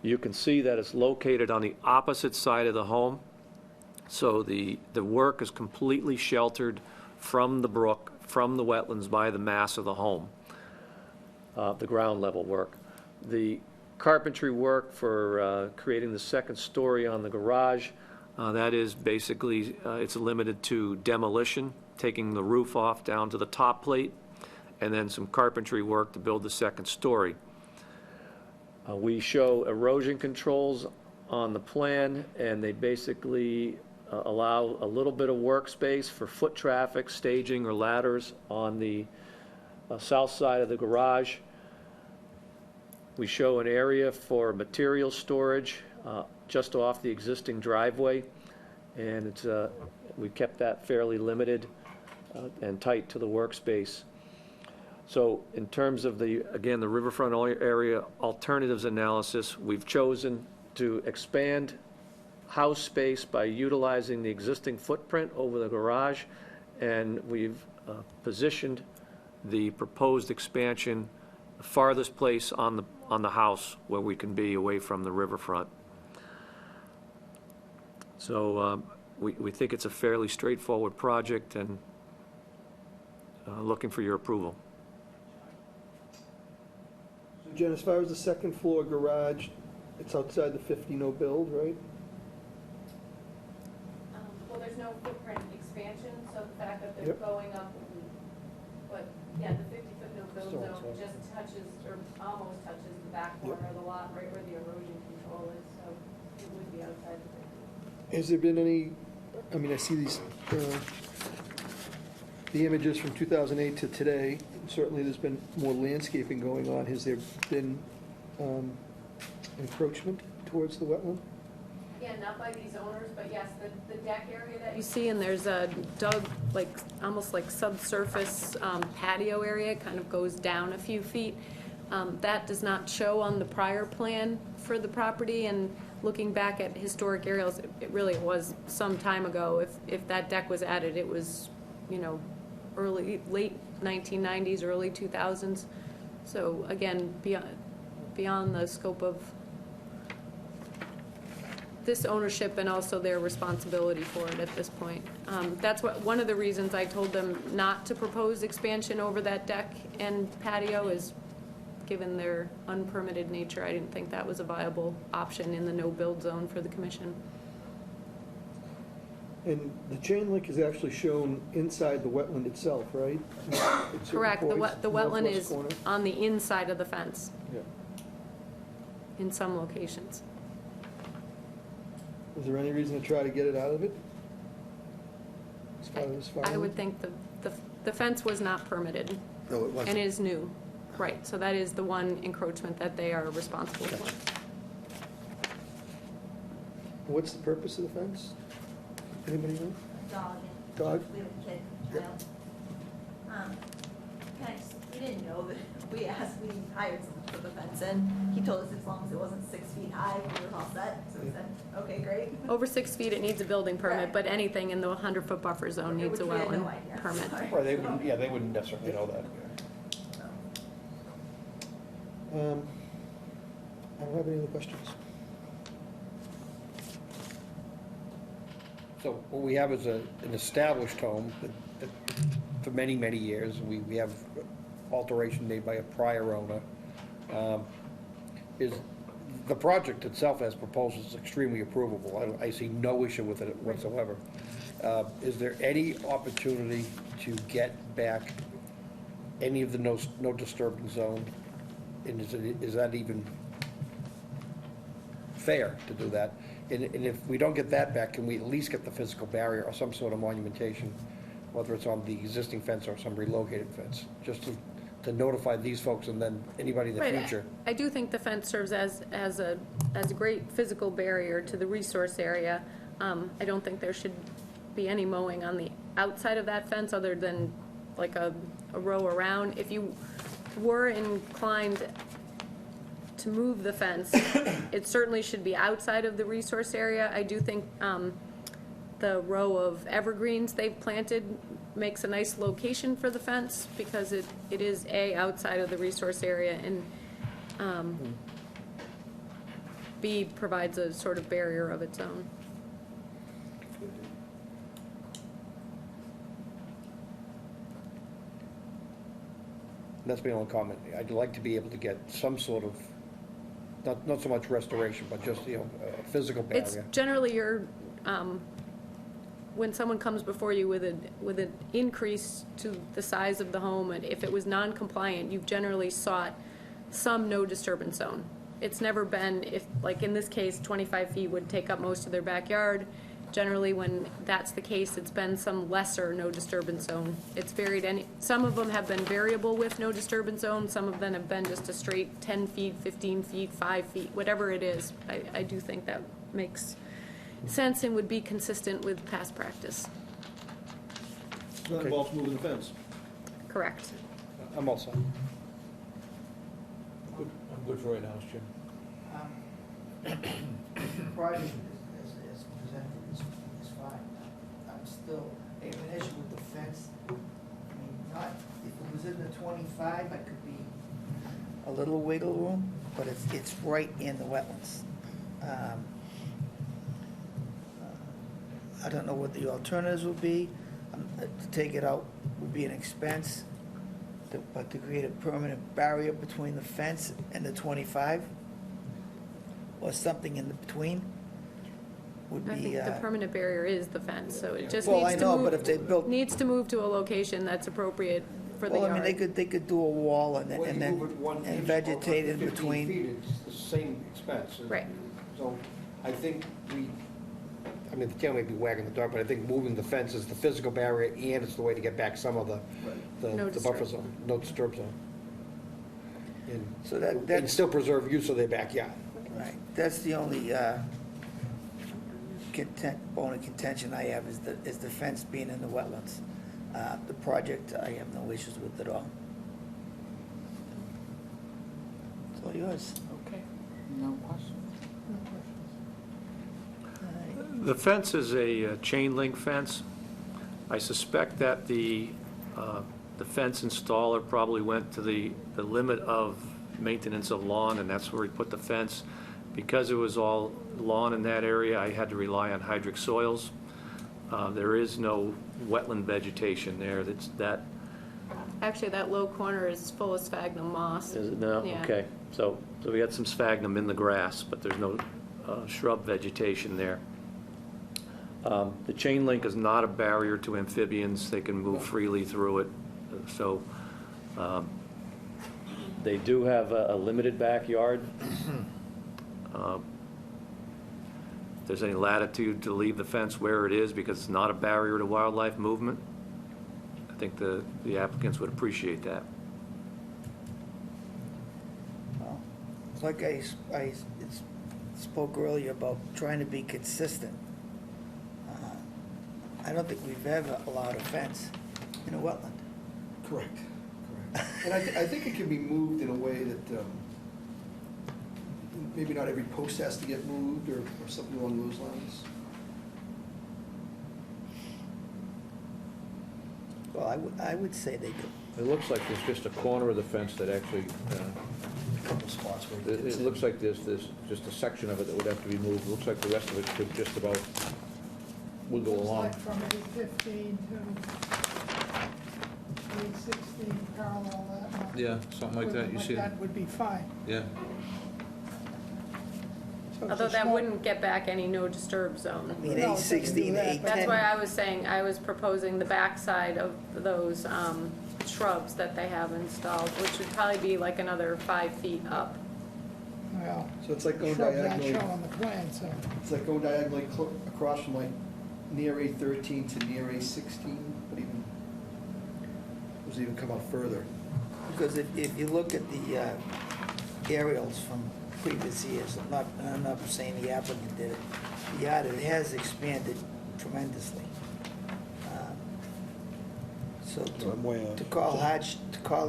[SPEAKER 5] You can see that it's located on the opposite side of the home. So the work is completely sheltered from the brook, from the wetlands by the mass of the home, the ground level work. The carpentry work for creating the second story on the garage, that is basically, it's limited to demolition, taking the roof off down to the top plate, and then some carpentry work to build the second story. We show erosion controls on the plan, and they basically allow a little bit of workspace for foot traffic, staging, or ladders on the south side of the garage. We show an area for material storage just off the existing driveway, and it's, we kept that fairly limited and tight to the workspace. So in terms of the, again, the riverfront area alternatives analysis, we've chosen to expand house space by utilizing the existing footprint over the garage, and we've positioned the proposed expansion the farthest place on the house where we can be away from the riverfront. So we think it's a fairly straightforward project, and looking for your approval.
[SPEAKER 6] So Jen, as far as the second floor garage, it's outside the 50 no build, right?
[SPEAKER 4] Well, there's no footprint expansion, so the fact that they're
[SPEAKER 6] Yep.
[SPEAKER 4] going up, but, yeah, the 50-foot no build
[SPEAKER 6] Still
[SPEAKER 4] zone
[SPEAKER 6] outside.
[SPEAKER 4] just touches, or almost touches the back corner of the lot, right where the erosion control is, so it would be outside the 50.
[SPEAKER 6] Has there been any, I mean, I see these, the images from 2008 to today, certainly there's been more landscaping going on. Has there been encroachment towards the wetland?
[SPEAKER 4] Yeah, not by these owners, but yes, the deck area that you see, and there's a dug, like, almost like subsurface patio area, kind of goes down a few feet. That does not show on the prior plan for the property, and looking back at historic aerials, it really was some time ago. If that deck was added, it was, you know, late 1990s, early 2000s. So again, beyond the scope of this ownership and also their responsibility for it at this point. That's one of the reasons I told them not to propose expansion over that deck and patio is, given their unpermitted nature, I didn't think that was a viable option in the no-build zone for the commission.
[SPEAKER 6] And the chain link is actually shown inside the wetland itself, right? At certain
[SPEAKER 4] Correct,
[SPEAKER 6] points,
[SPEAKER 4] the wetland
[SPEAKER 6] northwest
[SPEAKER 4] is
[SPEAKER 6] corner.
[SPEAKER 4] on the inside of the fence
[SPEAKER 6] Yeah.
[SPEAKER 4] in some locations.
[SPEAKER 6] Is there any reason to try to get it out of it? As far as
[SPEAKER 4] I would think the fence was not permitted
[SPEAKER 6] No, it
[SPEAKER 4] and
[SPEAKER 6] wasn't.
[SPEAKER 4] is new. Right, so that is the one encroachment that they are responsible for.
[SPEAKER 6] What's the purpose of the fence? Anybody know?
[SPEAKER 16] Dog.
[SPEAKER 6] Dog?
[SPEAKER 16] We have a kid, child. We didn't know that, we hired someone to put the fence in. He told us as long as it wasn't 6 feet high, we were all set, so we said, okay, great.
[SPEAKER 4] Over 6 feet, it needs a building permit,
[SPEAKER 16] Right.
[SPEAKER 4] but anything in the 100-foot buffer zone needs a
[SPEAKER 16] Which we had no
[SPEAKER 4] wetland
[SPEAKER 16] idea,
[SPEAKER 4] permit.
[SPEAKER 16] sorry.
[SPEAKER 6] Or they wouldn't, yeah, they wouldn't necessarily know that. I don't have any other questions.
[SPEAKER 5] So what we have is an established home that for many, many years. We have alteration made by a prior owner. Is the project itself as proposed is extremely approvable. I see no issue with it whatsoever. Is there any opportunity to get back any of the no disturbance zone? And is that even fair to do that? And if we don't get that back, can we at least get the physical barrier or some sort of monumentation, whether it's on the existing fence or some relocated fence, just to notify these folks and then anybody in the
[SPEAKER 4] Right,
[SPEAKER 5] future?
[SPEAKER 4] I do think the fence serves as a great physical barrier to the resource area. I don't think there should be any mowing on the outside of that fence other than like a row around. If you were inclined to move the fence, it certainly should be outside of the resource area. I do think the row of evergreens they've planted makes a nice location for the fence because it is outside of the resource area, and B, provides a sort of barrier of its own.
[SPEAKER 5] That's my only comment. I'd like to be able to get some sort of, not so much restoration, but just, a physical
[SPEAKER 4] It's
[SPEAKER 5] barrier.
[SPEAKER 4] generally when someone comes before you with an increase to the size of the home, and if it was non-compliant, you've generally sought some no disturbance zone. It's never been, like in this case, 25 feet would take up most of their backyard. Generally, when that's the case, it's been some lesser no disturbance zone. It's varied, some of them have been variable with no disturbance zone, some of them have been just a straight 10 feet, 15 feet, 5 feet, whatever it is. I do think that makes sense and would be consistent with past practice.
[SPEAKER 6] That involves moving the fence.
[SPEAKER 4] Correct.
[SPEAKER 5] I'm all set.
[SPEAKER 7] I'm good for right now, Jim.
[SPEAKER 1] The project as presented is fine. I'm still, I have an issue with the fence. I mean, not, if it was in the 25, I could be a little wiggle room, but it's right in the wetlands. I don't know what the alternatives would be. To take it out would be an expense, but to create a permanent barrier between the fence and the 25, or something in between, would
[SPEAKER 4] I
[SPEAKER 1] be.
[SPEAKER 4] think the permanent barrier is the fence, so it just
[SPEAKER 1] Well,
[SPEAKER 4] needs
[SPEAKER 1] I
[SPEAKER 4] to
[SPEAKER 1] know,
[SPEAKER 4] move.
[SPEAKER 1] but if they built-
[SPEAKER 4] Needs to move to a location that's appropriate for the
[SPEAKER 1] Well,
[SPEAKER 4] yard.
[SPEAKER 1] I mean, they could do a wall and
[SPEAKER 5] Well, you
[SPEAKER 1] then,
[SPEAKER 5] move it 1
[SPEAKER 1] and
[SPEAKER 5] inch
[SPEAKER 1] vegetate
[SPEAKER 5] or
[SPEAKER 1] in
[SPEAKER 5] 15
[SPEAKER 1] between.
[SPEAKER 5] feet, it's the same expense.
[SPEAKER 4] Right.
[SPEAKER 5] So I think the town may be wagging the dog, but I think moving the fence is the physical barrier and it's the way to get back some of
[SPEAKER 4] No
[SPEAKER 5] the buffer
[SPEAKER 4] disturb.
[SPEAKER 5] zone, no disturb zone.
[SPEAKER 1] So
[SPEAKER 5] And
[SPEAKER 1] that's,
[SPEAKER 5] still preserve use of their backyard.
[SPEAKER 1] right, that's the only, bone of contention I have is the fence being in the wetlands. The project, I have no issues with at all. It's all yours.
[SPEAKER 2] Okay, no questions?
[SPEAKER 5] The fence is a chain link fence. I suspect that the fence installer probably went to the limit of maintenance of lawn, and that's where he put the fence. Because it was all lawn in that area, I had to rely on hydric soils. There is no wetland vegetation there.
[SPEAKER 4] Actually, that low corner is full of sphagnum moss.
[SPEAKER 5] Is it now?
[SPEAKER 4] Yeah.
[SPEAKER 5] Okay. So we got some sphagnum in the grass, but there's no shrub vegetation there. The chain link is not a barrier to amphibians. They can move freely through it. So they do have a limited backyard. If there's any latitude to leave the fence where it is because it's not a barrier to wildlife movement, I think the applicants would appreciate that.
[SPEAKER 1] Well, it's like I spoke earlier about trying to be consistent. I don't think we've ever allowed a fence in a wetland.
[SPEAKER 6] Correct. And I think it can be moved in a way that maybe not every post has to get moved or something along those lines.
[SPEAKER 1] Well, I would say they could.
[SPEAKER 7] It looks like there's just a corner of the fence that actually,
[SPEAKER 6] A couple spots where
[SPEAKER 7] it looks like there's just a section of it that would have to be moved. It looks like the rest of it could just about wiggle
[SPEAKER 8] It's
[SPEAKER 7] along.
[SPEAKER 8] like from 815 to 816, parallel that one.
[SPEAKER 7] Yeah, something like that, you see?
[SPEAKER 8] That would be fine.
[SPEAKER 7] Yeah.
[SPEAKER 8] So it's
[SPEAKER 4] Although
[SPEAKER 8] a
[SPEAKER 4] that
[SPEAKER 8] small-
[SPEAKER 4] wouldn't get back any no disturb zone.
[SPEAKER 1] I mean,
[SPEAKER 8] No, it doesn't do
[SPEAKER 1] 816,
[SPEAKER 8] that, but-
[SPEAKER 1] 810.
[SPEAKER 4] That's why I was saying, I was proposing the backside of those shrubs that they have installed, which would probably be like another 5 feet up.
[SPEAKER 8] Well,
[SPEAKER 6] So it's like going
[SPEAKER 8] shrubs aren't
[SPEAKER 6] diagonally,
[SPEAKER 8] shown on the plan, so.
[SPEAKER 6] it's like going diagonally across from like near A13 to near A16, but does it even come out further?
[SPEAKER 1] Because if you look at the aerials from previous years, I'm not saying the applicant did it, the yard, it has expanded tremendously. So to call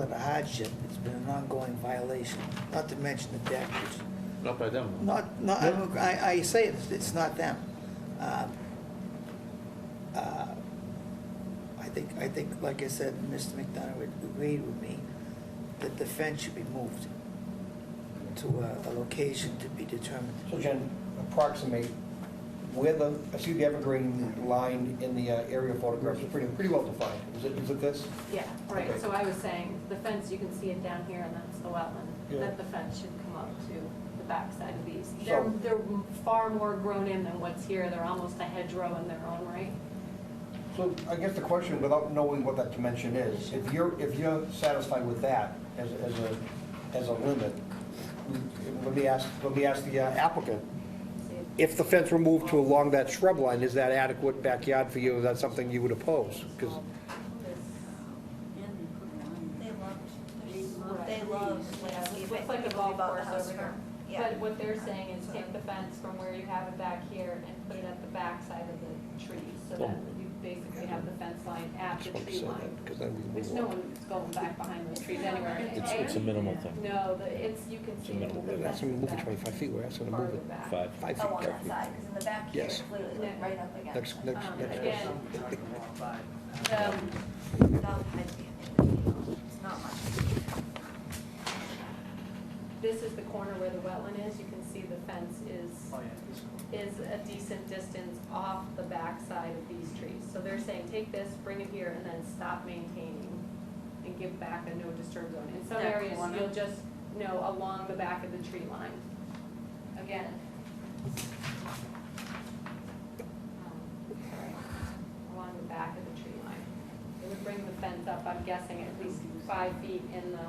[SPEAKER 1] it a hardship, it's been an ongoing violation, not to mention the deck, which,
[SPEAKER 7] Not by them.
[SPEAKER 1] I say it's not them. I think, like I said, Mr. McDonough agreed with me that the fence should be moved to a location to be determined.
[SPEAKER 5] So Jen, approximate where I see the evergreen line in the aerial photographs is pretty well defined. Is it this?
[SPEAKER 4] Yeah, right,
[SPEAKER 5] Okay.
[SPEAKER 4] so I was saying, the fence, you can see it down here, and that's the wetland.
[SPEAKER 5] Yeah.
[SPEAKER 4] That the fence should come up to the backside of these.
[SPEAKER 5] So-
[SPEAKER 4] They're far more grown in than what's here, they're almost a hedgerow in their own right.
[SPEAKER 5] So I guess the question, without knowing what that dimension is, if you're satisfied with that as a limit, let me ask the applicant, if the fence were moved to along that shrub line, is that adequate backyard for you? Is that something you would oppose? Because
[SPEAKER 16] They love landscape.
[SPEAKER 4] Looks like a golf course over here.
[SPEAKER 16] Yeah.
[SPEAKER 4] But what they're saying is take the fence from where you have it back here and put it at the backside of the trees, so that you basically have the fence line at the tree line.
[SPEAKER 5] because then we
[SPEAKER 4] Which
[SPEAKER 5] move
[SPEAKER 4] no
[SPEAKER 5] on.
[SPEAKER 4] one's going back behind those trees anywhere.
[SPEAKER 7] It's a minimal thing.
[SPEAKER 4] No, you can see.
[SPEAKER 7] minimal.
[SPEAKER 4] the
[SPEAKER 5] We're asking them to move it
[SPEAKER 4] fence
[SPEAKER 5] 25 feet, we're asking them to move
[SPEAKER 4] farther
[SPEAKER 5] it
[SPEAKER 4] back.
[SPEAKER 5] 5 feet.
[SPEAKER 16] Oh, on that side, because in the back here,
[SPEAKER 5] Yes.
[SPEAKER 16] it's literally like right up against.
[SPEAKER 5] Next.
[SPEAKER 4] Again,
[SPEAKER 16] Dog hides behind it. It's not much.
[SPEAKER 4] this is the corner where the wetland is, you can see the fence is a decent distance off the backside of these trees. So they're saying, take this, bring it here, and then stop maintaining and give back a no disturb zone. In some
[SPEAKER 10] That
[SPEAKER 4] areas,
[SPEAKER 10] corner?
[SPEAKER 4] you'll just, along the back of the tree line. Again. Sorry, along the back of the tree line. It would bring the fence up, I'm guessing, at least 5 feet in the.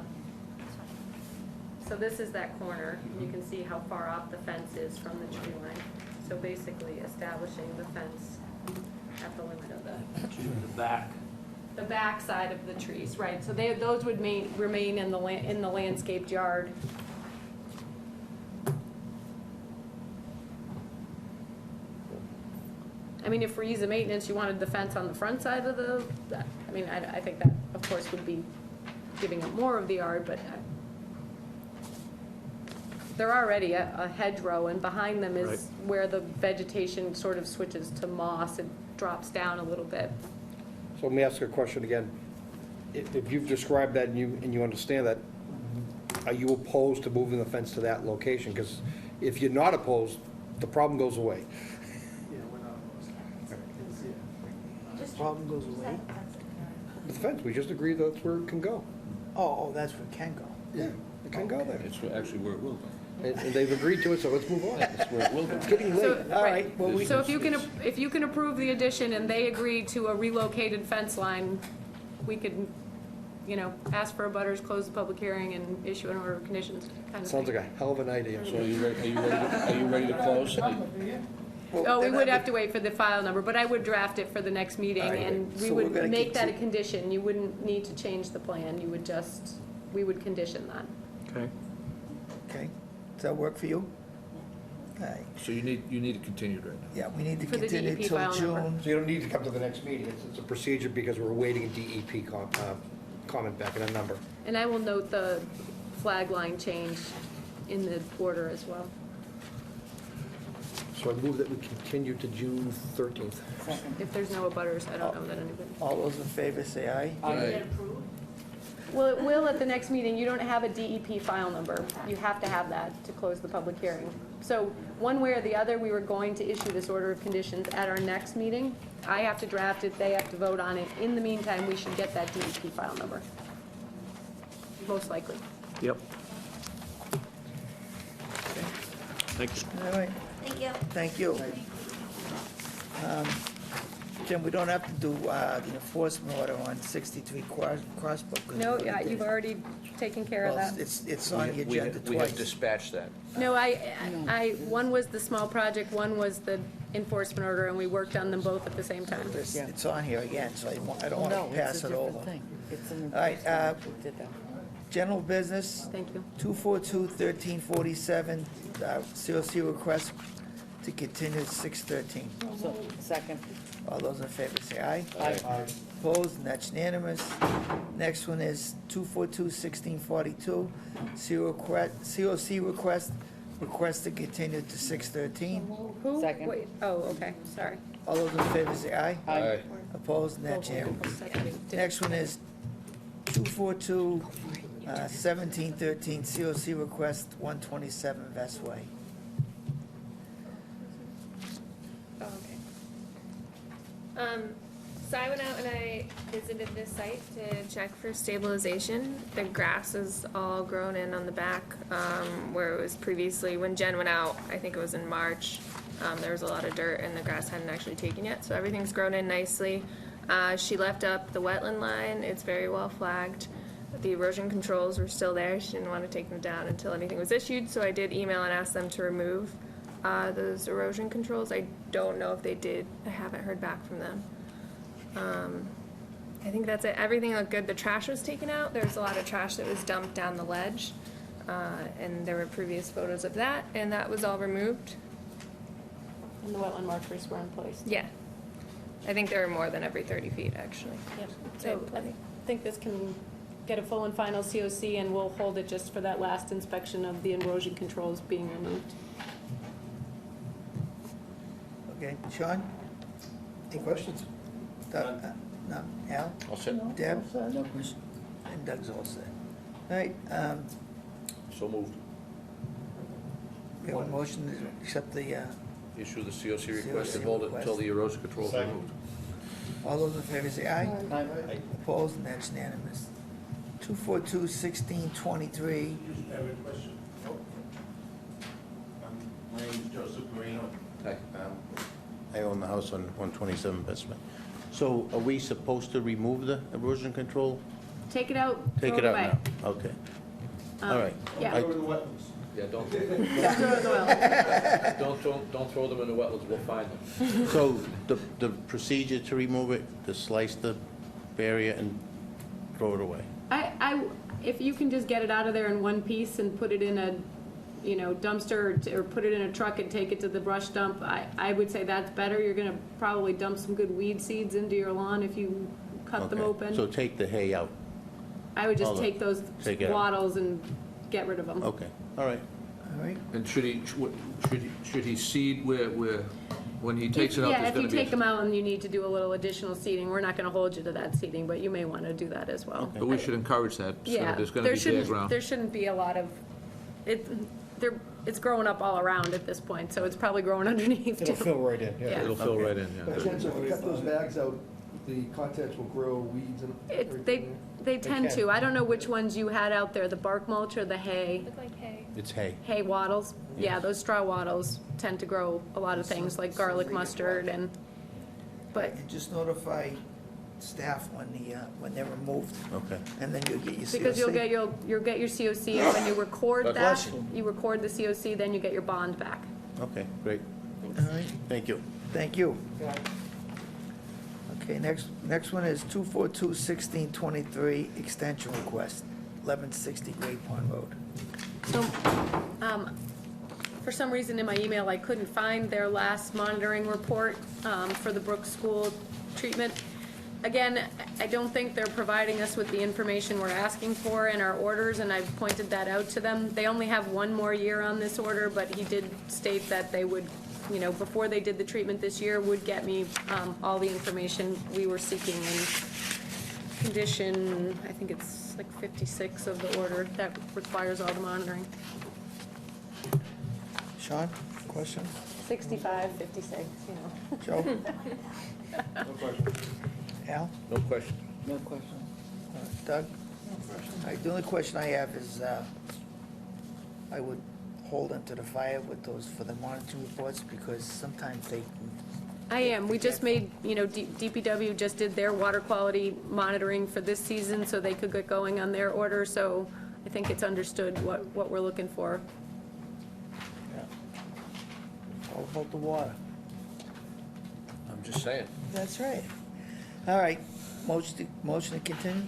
[SPEAKER 4] So this is that corner, and you can see how far off the fence is from the tree line. So basically establishing the fence at the limit of the back side of the trees, right. So those would remain in the landscaped yard. I mean, if for ease of maintenance, you wanted the fence on the front side of I think that, of course, would be giving up more of the yard, but they're already a hedgerow, and behind them is
[SPEAKER 3] Right.
[SPEAKER 4] where the vegetation sort of switches to moss. It drops down a little bit.
[SPEAKER 5] So let me ask you a question again. If you've described that and you understand that, are you opposed to moving the fence to that location? Because if you're not opposed, the problem goes away.
[SPEAKER 1] Problem goes away.
[SPEAKER 5] The fence, we just agreed that's where it can go.
[SPEAKER 1] Oh, that's where it can go.
[SPEAKER 5] Yeah, it can go there.
[SPEAKER 7] It's actually where it will go.
[SPEAKER 5] And they've agreed to it, so let's move on.
[SPEAKER 7] That's where it will go.
[SPEAKER 5] It's getting
[SPEAKER 4] So,
[SPEAKER 5] late. All right, well, we,
[SPEAKER 4] So if you can approve the addition and they agree to a relocated fence line, we could, ask for a butters, close the public hearing, and issue an order of conditions kind of
[SPEAKER 5] sounds
[SPEAKER 4] thing.
[SPEAKER 5] like a hell of an idea.
[SPEAKER 7] So are you ready to close?
[SPEAKER 4] Oh, we would have to wait for the file number, but I would draft it for the next meeting,
[SPEAKER 5] All right.
[SPEAKER 4] and we
[SPEAKER 1] So we're
[SPEAKER 4] would
[SPEAKER 1] gonna
[SPEAKER 4] make that a
[SPEAKER 1] conti-
[SPEAKER 4] condition. You wouldn't need to change the plan, we would condition that.
[SPEAKER 3] Okay.
[SPEAKER 1] Okay, does that work for you? All right,
[SPEAKER 7] So you need it continued right now?
[SPEAKER 1] yeah, we need to
[SPEAKER 4] For the
[SPEAKER 1] continue
[SPEAKER 4] DEP
[SPEAKER 1] till
[SPEAKER 4] file number.
[SPEAKER 1] June.
[SPEAKER 5] So you don't need to come to the next meeting. It's a procedure because we're awaiting a DEP comment back in a number.
[SPEAKER 4] And I will note the flag line change in the order as well.
[SPEAKER 5] So I move that we continue to June 13th.
[SPEAKER 4] If there's no abutters, I don't know that anybody.
[SPEAKER 1] All those in favor say aye.
[SPEAKER 7] Aye.
[SPEAKER 4] Well, it will at the next meeting. You don't have a DEP file number. You have to have that to close the public hearing. So one way or the other, we were going to issue this order of conditions at our next meeting. I have to draft it, they have to vote on it. In the meantime, we should get that DEP file number. Most likely.
[SPEAKER 3] Yep. Thank you.
[SPEAKER 1] All right,
[SPEAKER 16] Thank you.
[SPEAKER 1] thank you. Jim, we don't have to do the enforcement order on 63 Crossbrook. 'cause
[SPEAKER 4] No,
[SPEAKER 1] we
[SPEAKER 4] yeah,
[SPEAKER 1] already
[SPEAKER 4] you've
[SPEAKER 1] did.
[SPEAKER 4] already taken care of
[SPEAKER 1] Well,
[SPEAKER 4] that.
[SPEAKER 1] it's on the
[SPEAKER 7] We
[SPEAKER 1] agenda
[SPEAKER 7] have
[SPEAKER 1] twice.
[SPEAKER 7] dispatched that.
[SPEAKER 4] No, one was the small project, one was the enforcement order, and we worked on them both at the same time.
[SPEAKER 1] It's on here again, so I don't want
[SPEAKER 2] No,
[SPEAKER 1] to pass
[SPEAKER 2] it's a
[SPEAKER 1] it
[SPEAKER 2] different
[SPEAKER 1] over.
[SPEAKER 2] thing. It's an.
[SPEAKER 1] All right,
[SPEAKER 2] Did that.
[SPEAKER 1] general business,
[SPEAKER 4] Thank you.
[SPEAKER 1] 242-1347, COC request to continue to 6/13.
[SPEAKER 2] So, second.
[SPEAKER 1] All those in favor say aye.
[SPEAKER 2] Aye.
[SPEAKER 1] Opposed, and that's unanimous. Next one is 242-1642, COC request to continue to 6/13.
[SPEAKER 4] Who?
[SPEAKER 2] Second.
[SPEAKER 4] Wait, oh, okay, sorry.
[SPEAKER 1] All those in favor say aye.
[SPEAKER 2] Aye.
[SPEAKER 1] Opposed, and that's unanimous.
[SPEAKER 4] Second.
[SPEAKER 1] Next one is 242-1713, COC request 127 Vest Way.
[SPEAKER 17] So I went out and I visited this site to check for stabilization. The grass is all grown in on the back, where it was previously, when Jen went out, I think it was in March, there was a lot of dirt and the grass hadn't actually taken yet, so everything's grown in nicely. She left up the wetland line, it's very well flagged. The erosion controls were still there, she didn't want to take them down until anything was issued, so I did email and ask them to remove those erosion controls. I don't know if they did, I haven't heard back from them. I think that's it. Everything looked good. The trash was taken out. There was a lot of trash that was dumped down the ledge, and there were previous photos of that, and that was all removed.
[SPEAKER 4] And the wetland markers were in place.
[SPEAKER 17] Yeah. I think there were more than every 30 feet, actually.
[SPEAKER 4] Yep. So I think this can get a full and final COC, and we'll hold it just for that last inspection of the erosion controls being removed.
[SPEAKER 1] Okay, Sean? Any questions? Doug? No. Al?
[SPEAKER 5] All set?
[SPEAKER 1] Deb? No question. And Doug's all set. All right,
[SPEAKER 5] So moved.
[SPEAKER 1] we have a motion to accept the,
[SPEAKER 5] Issue the COC request and
[SPEAKER 1] COC
[SPEAKER 5] hold it until
[SPEAKER 1] request.
[SPEAKER 5] the erosion control is removed.
[SPEAKER 1] all those in favor say aye. Aye. Opposed, and that's unanimous. 242-1623,
[SPEAKER 18] I have a question. My name is Joseph Marino.
[SPEAKER 5] Hi.
[SPEAKER 18] I own the house on 127 Bestman. So are we supposed to remove the erosion control?
[SPEAKER 4] Take it out, throw
[SPEAKER 18] Take
[SPEAKER 4] it
[SPEAKER 18] it out
[SPEAKER 4] away.
[SPEAKER 18] now? Okay. All right.
[SPEAKER 4] Yeah.
[SPEAKER 18] I-
[SPEAKER 5] Yeah, don't,
[SPEAKER 4] Throw it in the well.
[SPEAKER 5] don't throw them in the wetlands, we'll find them.
[SPEAKER 18] So the procedure to remove it, to slice the barrier and throw it away?
[SPEAKER 4] If you can just get it out of there in one piece and put it in a, dumpster or put it in a truck and take it to the brush dump, I would say that's better. You're gonna probably dump some good weed seeds into your lawn if you cut them
[SPEAKER 18] Okay.
[SPEAKER 4] open.
[SPEAKER 18] So take the hay out?
[SPEAKER 4] I would just
[SPEAKER 18] all
[SPEAKER 4] take those
[SPEAKER 18] take it out.
[SPEAKER 4] wattles and get rid of them.
[SPEAKER 18] Okay, all right.
[SPEAKER 1] all right?
[SPEAKER 7] And should he seed where, when he takes it out,
[SPEAKER 4] Yeah,
[SPEAKER 7] there's
[SPEAKER 4] if you
[SPEAKER 7] gonna be...
[SPEAKER 4] take them out and you need to do a little additional seeding, we're not gonna hold you to that seeding, but you may wanna do that as well.
[SPEAKER 7] But we should encourage that. So
[SPEAKER 4] Yeah,
[SPEAKER 7] there's gonna
[SPEAKER 4] there
[SPEAKER 7] be bare
[SPEAKER 4] shouldn't,
[SPEAKER 7] ground.
[SPEAKER 4] there shouldn't be a lot of, it's growing up all around at this point, so it's probably growing underneath too.
[SPEAKER 6] It'll fill right in,
[SPEAKER 4] Yeah.
[SPEAKER 7] It'll fill right in,
[SPEAKER 6] But
[SPEAKER 7] yeah.
[SPEAKER 6] Jen, so if you cut those bags out, the contents will grow weeds and everything?
[SPEAKER 4] They tend
[SPEAKER 6] can.
[SPEAKER 4] to. I don't know which ones you had out there, the bark mulch or the hay.
[SPEAKER 17] Look like hay.
[SPEAKER 18] It's hay.
[SPEAKER 4] Hay wattles. Yeah, those straw wattles tend to grow a lot of things like garlic mustard and, but
[SPEAKER 1] And just notify staff when they're removed,
[SPEAKER 18] Okay.
[SPEAKER 1] and then you'll get your COC.
[SPEAKER 4] because you'll get your COC, and when you record
[SPEAKER 1] God
[SPEAKER 4] that,
[SPEAKER 1] bless you.
[SPEAKER 4] you record the COC, then you get your bond back.
[SPEAKER 18] Okay, great.
[SPEAKER 1] All right,
[SPEAKER 18] Thank you.
[SPEAKER 1] thank you. Okay, next one is 242-1623, extension request, 1160 Great Pond Road.
[SPEAKER 4] So, for some reason in my email, I couldn't find their last monitoring report for the Brooks School treatment. Again, I don't think they're providing us with the information we're asking for in our orders, and I've pointed that out to them. They only have one more year on this order, but he did state that they would, before they did the treatment this year, would get me all the information we were seeking in condition, I think it's like 56 of the order that requires all the monitoring.
[SPEAKER 1] Sean, question?
[SPEAKER 4] 65, 56,
[SPEAKER 1] Joe? Al?
[SPEAKER 5] No question.
[SPEAKER 1] No question. Doug? All right, the only question I have is, I would hold them to the fire with those for the monitoring reports, because sometimes they,
[SPEAKER 4] I am. We just made, DPW just did their water quality monitoring for this season, so they could get going on their order, so I think it's understood what we're looking for.
[SPEAKER 1] it's all about the water.
[SPEAKER 5] I'm just saying.
[SPEAKER 1] That's right. All right, motion to continue?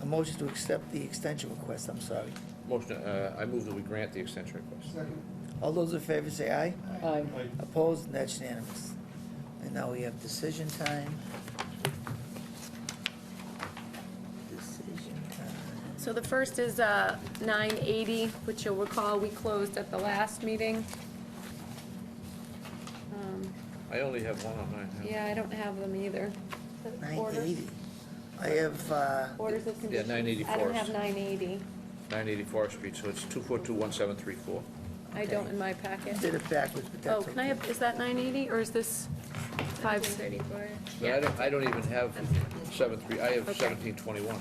[SPEAKER 1] A motion to accept the extension request, I'm sorry.
[SPEAKER 5] Motion, I move that we grant the extension request.
[SPEAKER 1] All those in favor say aye.
[SPEAKER 6] Aye.
[SPEAKER 1] Opposed, and that's unanimous. And now we have decision time. Decision time.
[SPEAKER 4] So the first is 980, which you'll recall we closed at the last meeting.
[SPEAKER 5] I only have one on mine.
[SPEAKER 4] Yeah, I don't have them either. The orders-
[SPEAKER 1] 980. I have,
[SPEAKER 4] Orders of
[SPEAKER 5] Yeah,
[SPEAKER 4] conditions.
[SPEAKER 5] 984.
[SPEAKER 4] I don't have 980.
[SPEAKER 5] 980 Forest Street, so it's 2421734.
[SPEAKER 4] I don't in my packet.
[SPEAKER 1] did it backwards, but
[SPEAKER 4] Oh,
[SPEAKER 1] that's
[SPEAKER 4] can I
[SPEAKER 1] okay.
[SPEAKER 4] have, is that 980, or is this,
[SPEAKER 17] 534.
[SPEAKER 7] But I don't even have 7.3, I have
[SPEAKER 4] Okay.
[SPEAKER 7] 17.21.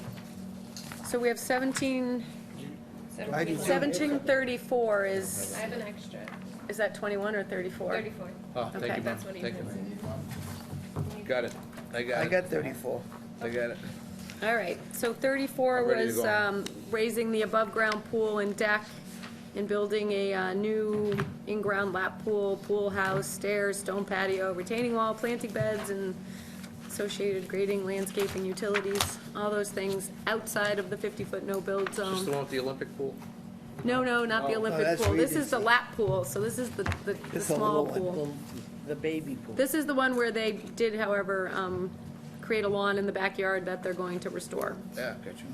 [SPEAKER 4] So we have 1734 is,
[SPEAKER 17] I have an extra.
[SPEAKER 4] is that 21 or 34?
[SPEAKER 17] 34.
[SPEAKER 7] Oh, thank
[SPEAKER 4] Okay.
[SPEAKER 7] you, Mom.
[SPEAKER 17] That's what he
[SPEAKER 7] Thank you.
[SPEAKER 17] has.
[SPEAKER 7] Got it. I got
[SPEAKER 1] I
[SPEAKER 7] it.
[SPEAKER 1] got 34.
[SPEAKER 7] I got it.
[SPEAKER 4] All right, so 34
[SPEAKER 7] I'm ready to
[SPEAKER 4] was
[SPEAKER 7] go.
[SPEAKER 4] raising the above-ground pool and deck and building a new in-ground lap pool, pool house, stairs, stone patio, retaining wall, planting beds, and associated grading, landscaping, utilities, all those things outside of the 50-foot no-build
[SPEAKER 7] Is this the
[SPEAKER 4] zone.
[SPEAKER 7] one with the Olympic pool?
[SPEAKER 4] No, not the
[SPEAKER 1] Oh,
[SPEAKER 4] Olympic
[SPEAKER 1] that's
[SPEAKER 4] pool. This is the
[SPEAKER 1] Regency.
[SPEAKER 4] lap pool, so this is the
[SPEAKER 1] It's a
[SPEAKER 4] small
[SPEAKER 1] little one.
[SPEAKER 4] pool.
[SPEAKER 1] The baby pool.
[SPEAKER 4] This is the one where they did, however, create a lawn in the backyard that they're going to restore.
[SPEAKER 7] Yeah, got you.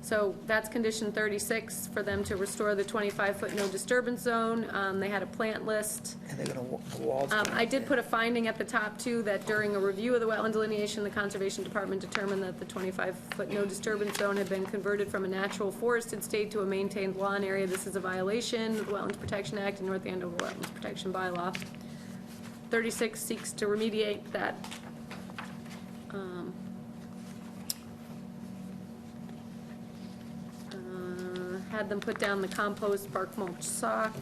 [SPEAKER 4] So that's condition 36, for them to restore the 25-foot no disturbance zone. They had a plant list.
[SPEAKER 1] And they're gonna, the walls.
[SPEAKER 4] I did put a finding at the top, too, that during a review of the wetland delineation, the Conservation Department determined that the 25-foot no disturbance zone had been converted from a natural forested state to a maintained lawn area. This is a violation of the Wetlands Protection Act and North Andover Wetlands Protection Bylaw. 36 seeks to remediate that. Had them put down the compost, bark mulch sock.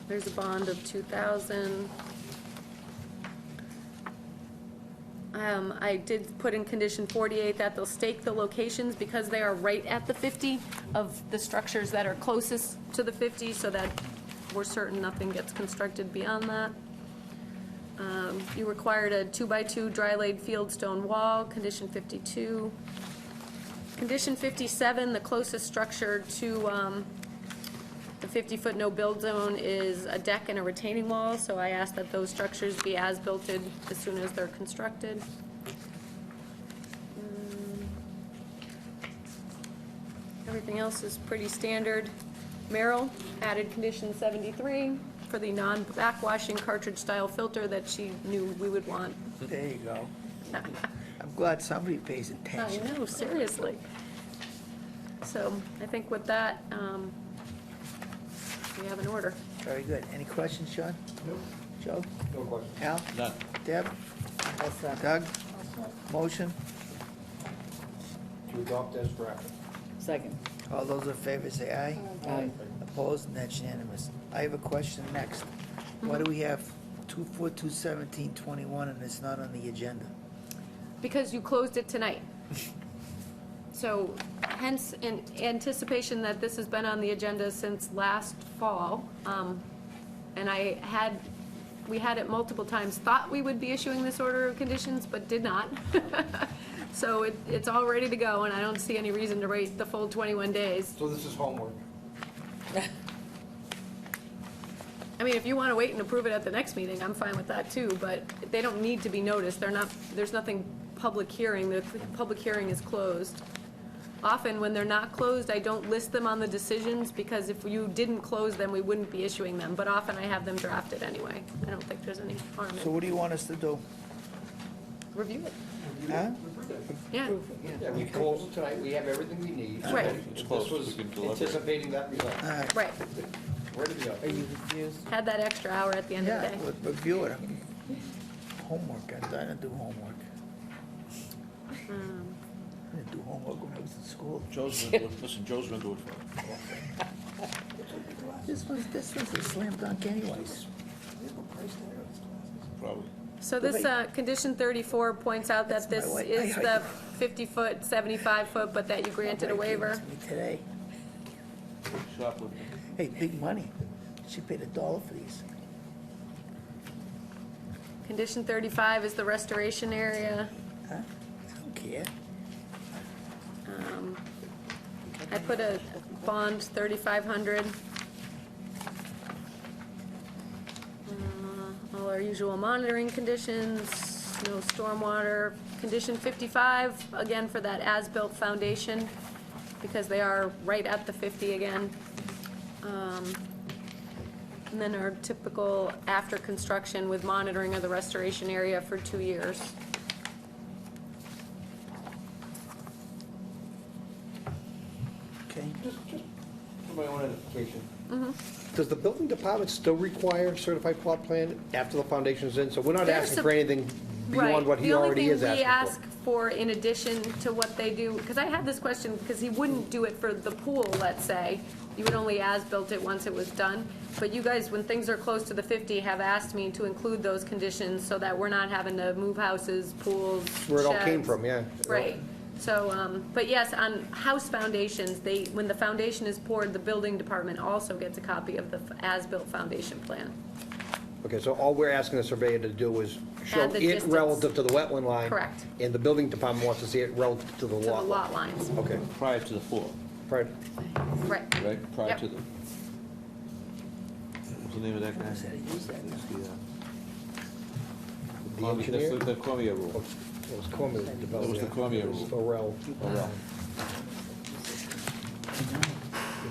[SPEAKER 4] There's a bond of 2,000. I did put in condition 48 that they'll stake the locations because they are right at the 50 of the structures that are closest to the 50, so that we're certain nothing gets constructed beyond that. You required a 2x2 dry-laid fieldstone wall, condition 52. Condition 57, the closest structure to the 50-foot no-build zone is a deck and a retaining wall, so I asked that those structures be as-builted as soon as they're constructed. Everything else is pretty standard. Merrill added condition 73 for the non-backwashing cartridge-style filter that she knew we would want.
[SPEAKER 1] There you go. I'm glad somebody pays attention.
[SPEAKER 4] I know, seriously. So I think with that, we have an order.
[SPEAKER 1] Very good. Any questions, Sean? No. Joe?
[SPEAKER 18] No question.
[SPEAKER 1] Al?
[SPEAKER 18] None.
[SPEAKER 1] Deb? Doug? Motion?
[SPEAKER 18] To adopt as drafted.
[SPEAKER 2] Second.
[SPEAKER 1] All those in favor say aye.
[SPEAKER 2] Aye.
[SPEAKER 1] Opposed, and that's unanimous. I have a question next. Why do we have 2/4/2/17/21 and it's not on the agenda?
[SPEAKER 4] Because you closed it tonight. So hence, in anticipation that this has been on the agenda since last fall, and we had it multiple times, thought we would be issuing this order of conditions, but did not. So it's all ready to go, and I don't see any reason to wait the full 21 days.
[SPEAKER 5] So this is homework.
[SPEAKER 4] I mean, if you want to wait and approve it at the next meeting, I'm fine with that too, but they don't need to be noticed. There's nothing public hearing. The public hearing is closed. Often, when they're not closed, I don't list them on the decisions, because if you didn't close them, we wouldn't be issuing them. But often, I have them drafted anyway. I don't think there's any harm
[SPEAKER 1] So
[SPEAKER 4] in
[SPEAKER 1] what do you want us to do?
[SPEAKER 4] review it.
[SPEAKER 1] Huh?
[SPEAKER 4] Yeah.
[SPEAKER 5] Yeah, we closed tonight, we have everything we need.
[SPEAKER 4] Right.
[SPEAKER 5] This was anticipating that result.
[SPEAKER 1] All right.
[SPEAKER 4] Right.
[SPEAKER 5] Ready to go.
[SPEAKER 2] Are you confused?
[SPEAKER 4] Had that extra hour at the end of the
[SPEAKER 1] Yeah,
[SPEAKER 4] day.
[SPEAKER 1] we'll review it. Homework, I'm trying to do homework. I didn't do homework when I was in school.
[SPEAKER 7] Joe's gonna do it, listen, Joe's gonna do it for
[SPEAKER 1] This was a slam dunk anyways.
[SPEAKER 7] probably.
[SPEAKER 4] So this, condition 34 points out that
[SPEAKER 1] That's my
[SPEAKER 4] this
[SPEAKER 1] way.
[SPEAKER 4] is the 50-foot, 75-foot, but that you granted a waiver.
[SPEAKER 1] Me today.
[SPEAKER 7] Shoplifting.
[SPEAKER 1] Hey, big money. She paid $1 for these.
[SPEAKER 4] Condition 35 is the restoration area.
[SPEAKER 1] Huh? I don't care.
[SPEAKER 4] I put a bond 3,500. All our usual monitoring conditions, no stormwater. Condition 55, again for that as-built foundation, because they are right at the 50 again. And then our typical after construction with monitoring of the restoration area for 2 years.
[SPEAKER 1] Okay.
[SPEAKER 5] Just for my own edification. Does the building department still require certified plot plan after the foundation's in? So we're not
[SPEAKER 4] They're
[SPEAKER 5] asking for anything
[SPEAKER 4] Right.
[SPEAKER 5] beyond what he already is
[SPEAKER 4] The only
[SPEAKER 5] asking
[SPEAKER 4] thing we
[SPEAKER 5] for?
[SPEAKER 4] ask for in addition to what they do, because I had this question, because he wouldn't do it for the pool, let's say. You would only as-built it once it was done. But you guys, when things are close to the 50, have asked me to include those conditions so that we're not having to move houses, pools, sheds.
[SPEAKER 5] Where it all came from, yeah.
[SPEAKER 4] Right. So, but yes, on house foundations, when the foundation is poured, the building department also gets a copy of the as-built foundation plan.
[SPEAKER 5] Okay, so all we're asking the surveyor to do is show
[SPEAKER 4] Add the
[SPEAKER 5] it
[SPEAKER 4] distance.
[SPEAKER 5] relative to the wetland line.
[SPEAKER 4] Correct.
[SPEAKER 5] And the building department wants to see it relative to the
[SPEAKER 4] To the
[SPEAKER 5] lot line.
[SPEAKER 4] lot lines.
[SPEAKER 5] Okay.
[SPEAKER 7] Prior to the floor,
[SPEAKER 5] Right.
[SPEAKER 4] Right.
[SPEAKER 7] right? Prior
[SPEAKER 4] Yep.
[SPEAKER 7] to the, what's the name of that guy?
[SPEAKER 1] Said he used that.
[SPEAKER 7] It's
[SPEAKER 5] The engineer?
[SPEAKER 7] That's the Cormier rule.
[SPEAKER 5] It was Cormier that developed
[SPEAKER 7] That was the
[SPEAKER 5] it.
[SPEAKER 7] Cormier
[SPEAKER 5] It was
[SPEAKER 7] rule.
[SPEAKER 5] Orell.
[SPEAKER 7] Orell.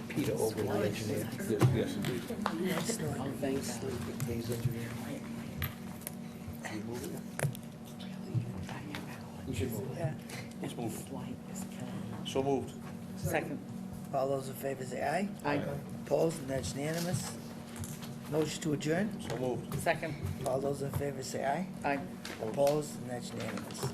[SPEAKER 5] Peter Ogle, the engineer.
[SPEAKER 7] Yes, yes, indeed.
[SPEAKER 1] That's not
[SPEAKER 5] Hayes engineer.
[SPEAKER 7] We should move it. Let's move it. So moved.
[SPEAKER 2] Second.
[SPEAKER 1] All those in favor say aye.
[SPEAKER 2] Aye.
[SPEAKER 1] Opposed, and that's unanimous. Motion to adjourn.
[SPEAKER 7] So moved.
[SPEAKER 2] Second.
[SPEAKER 1] All those in favor say aye.
[SPEAKER 2] Aye.
[SPEAKER 1] Opposed, and that's unanimous.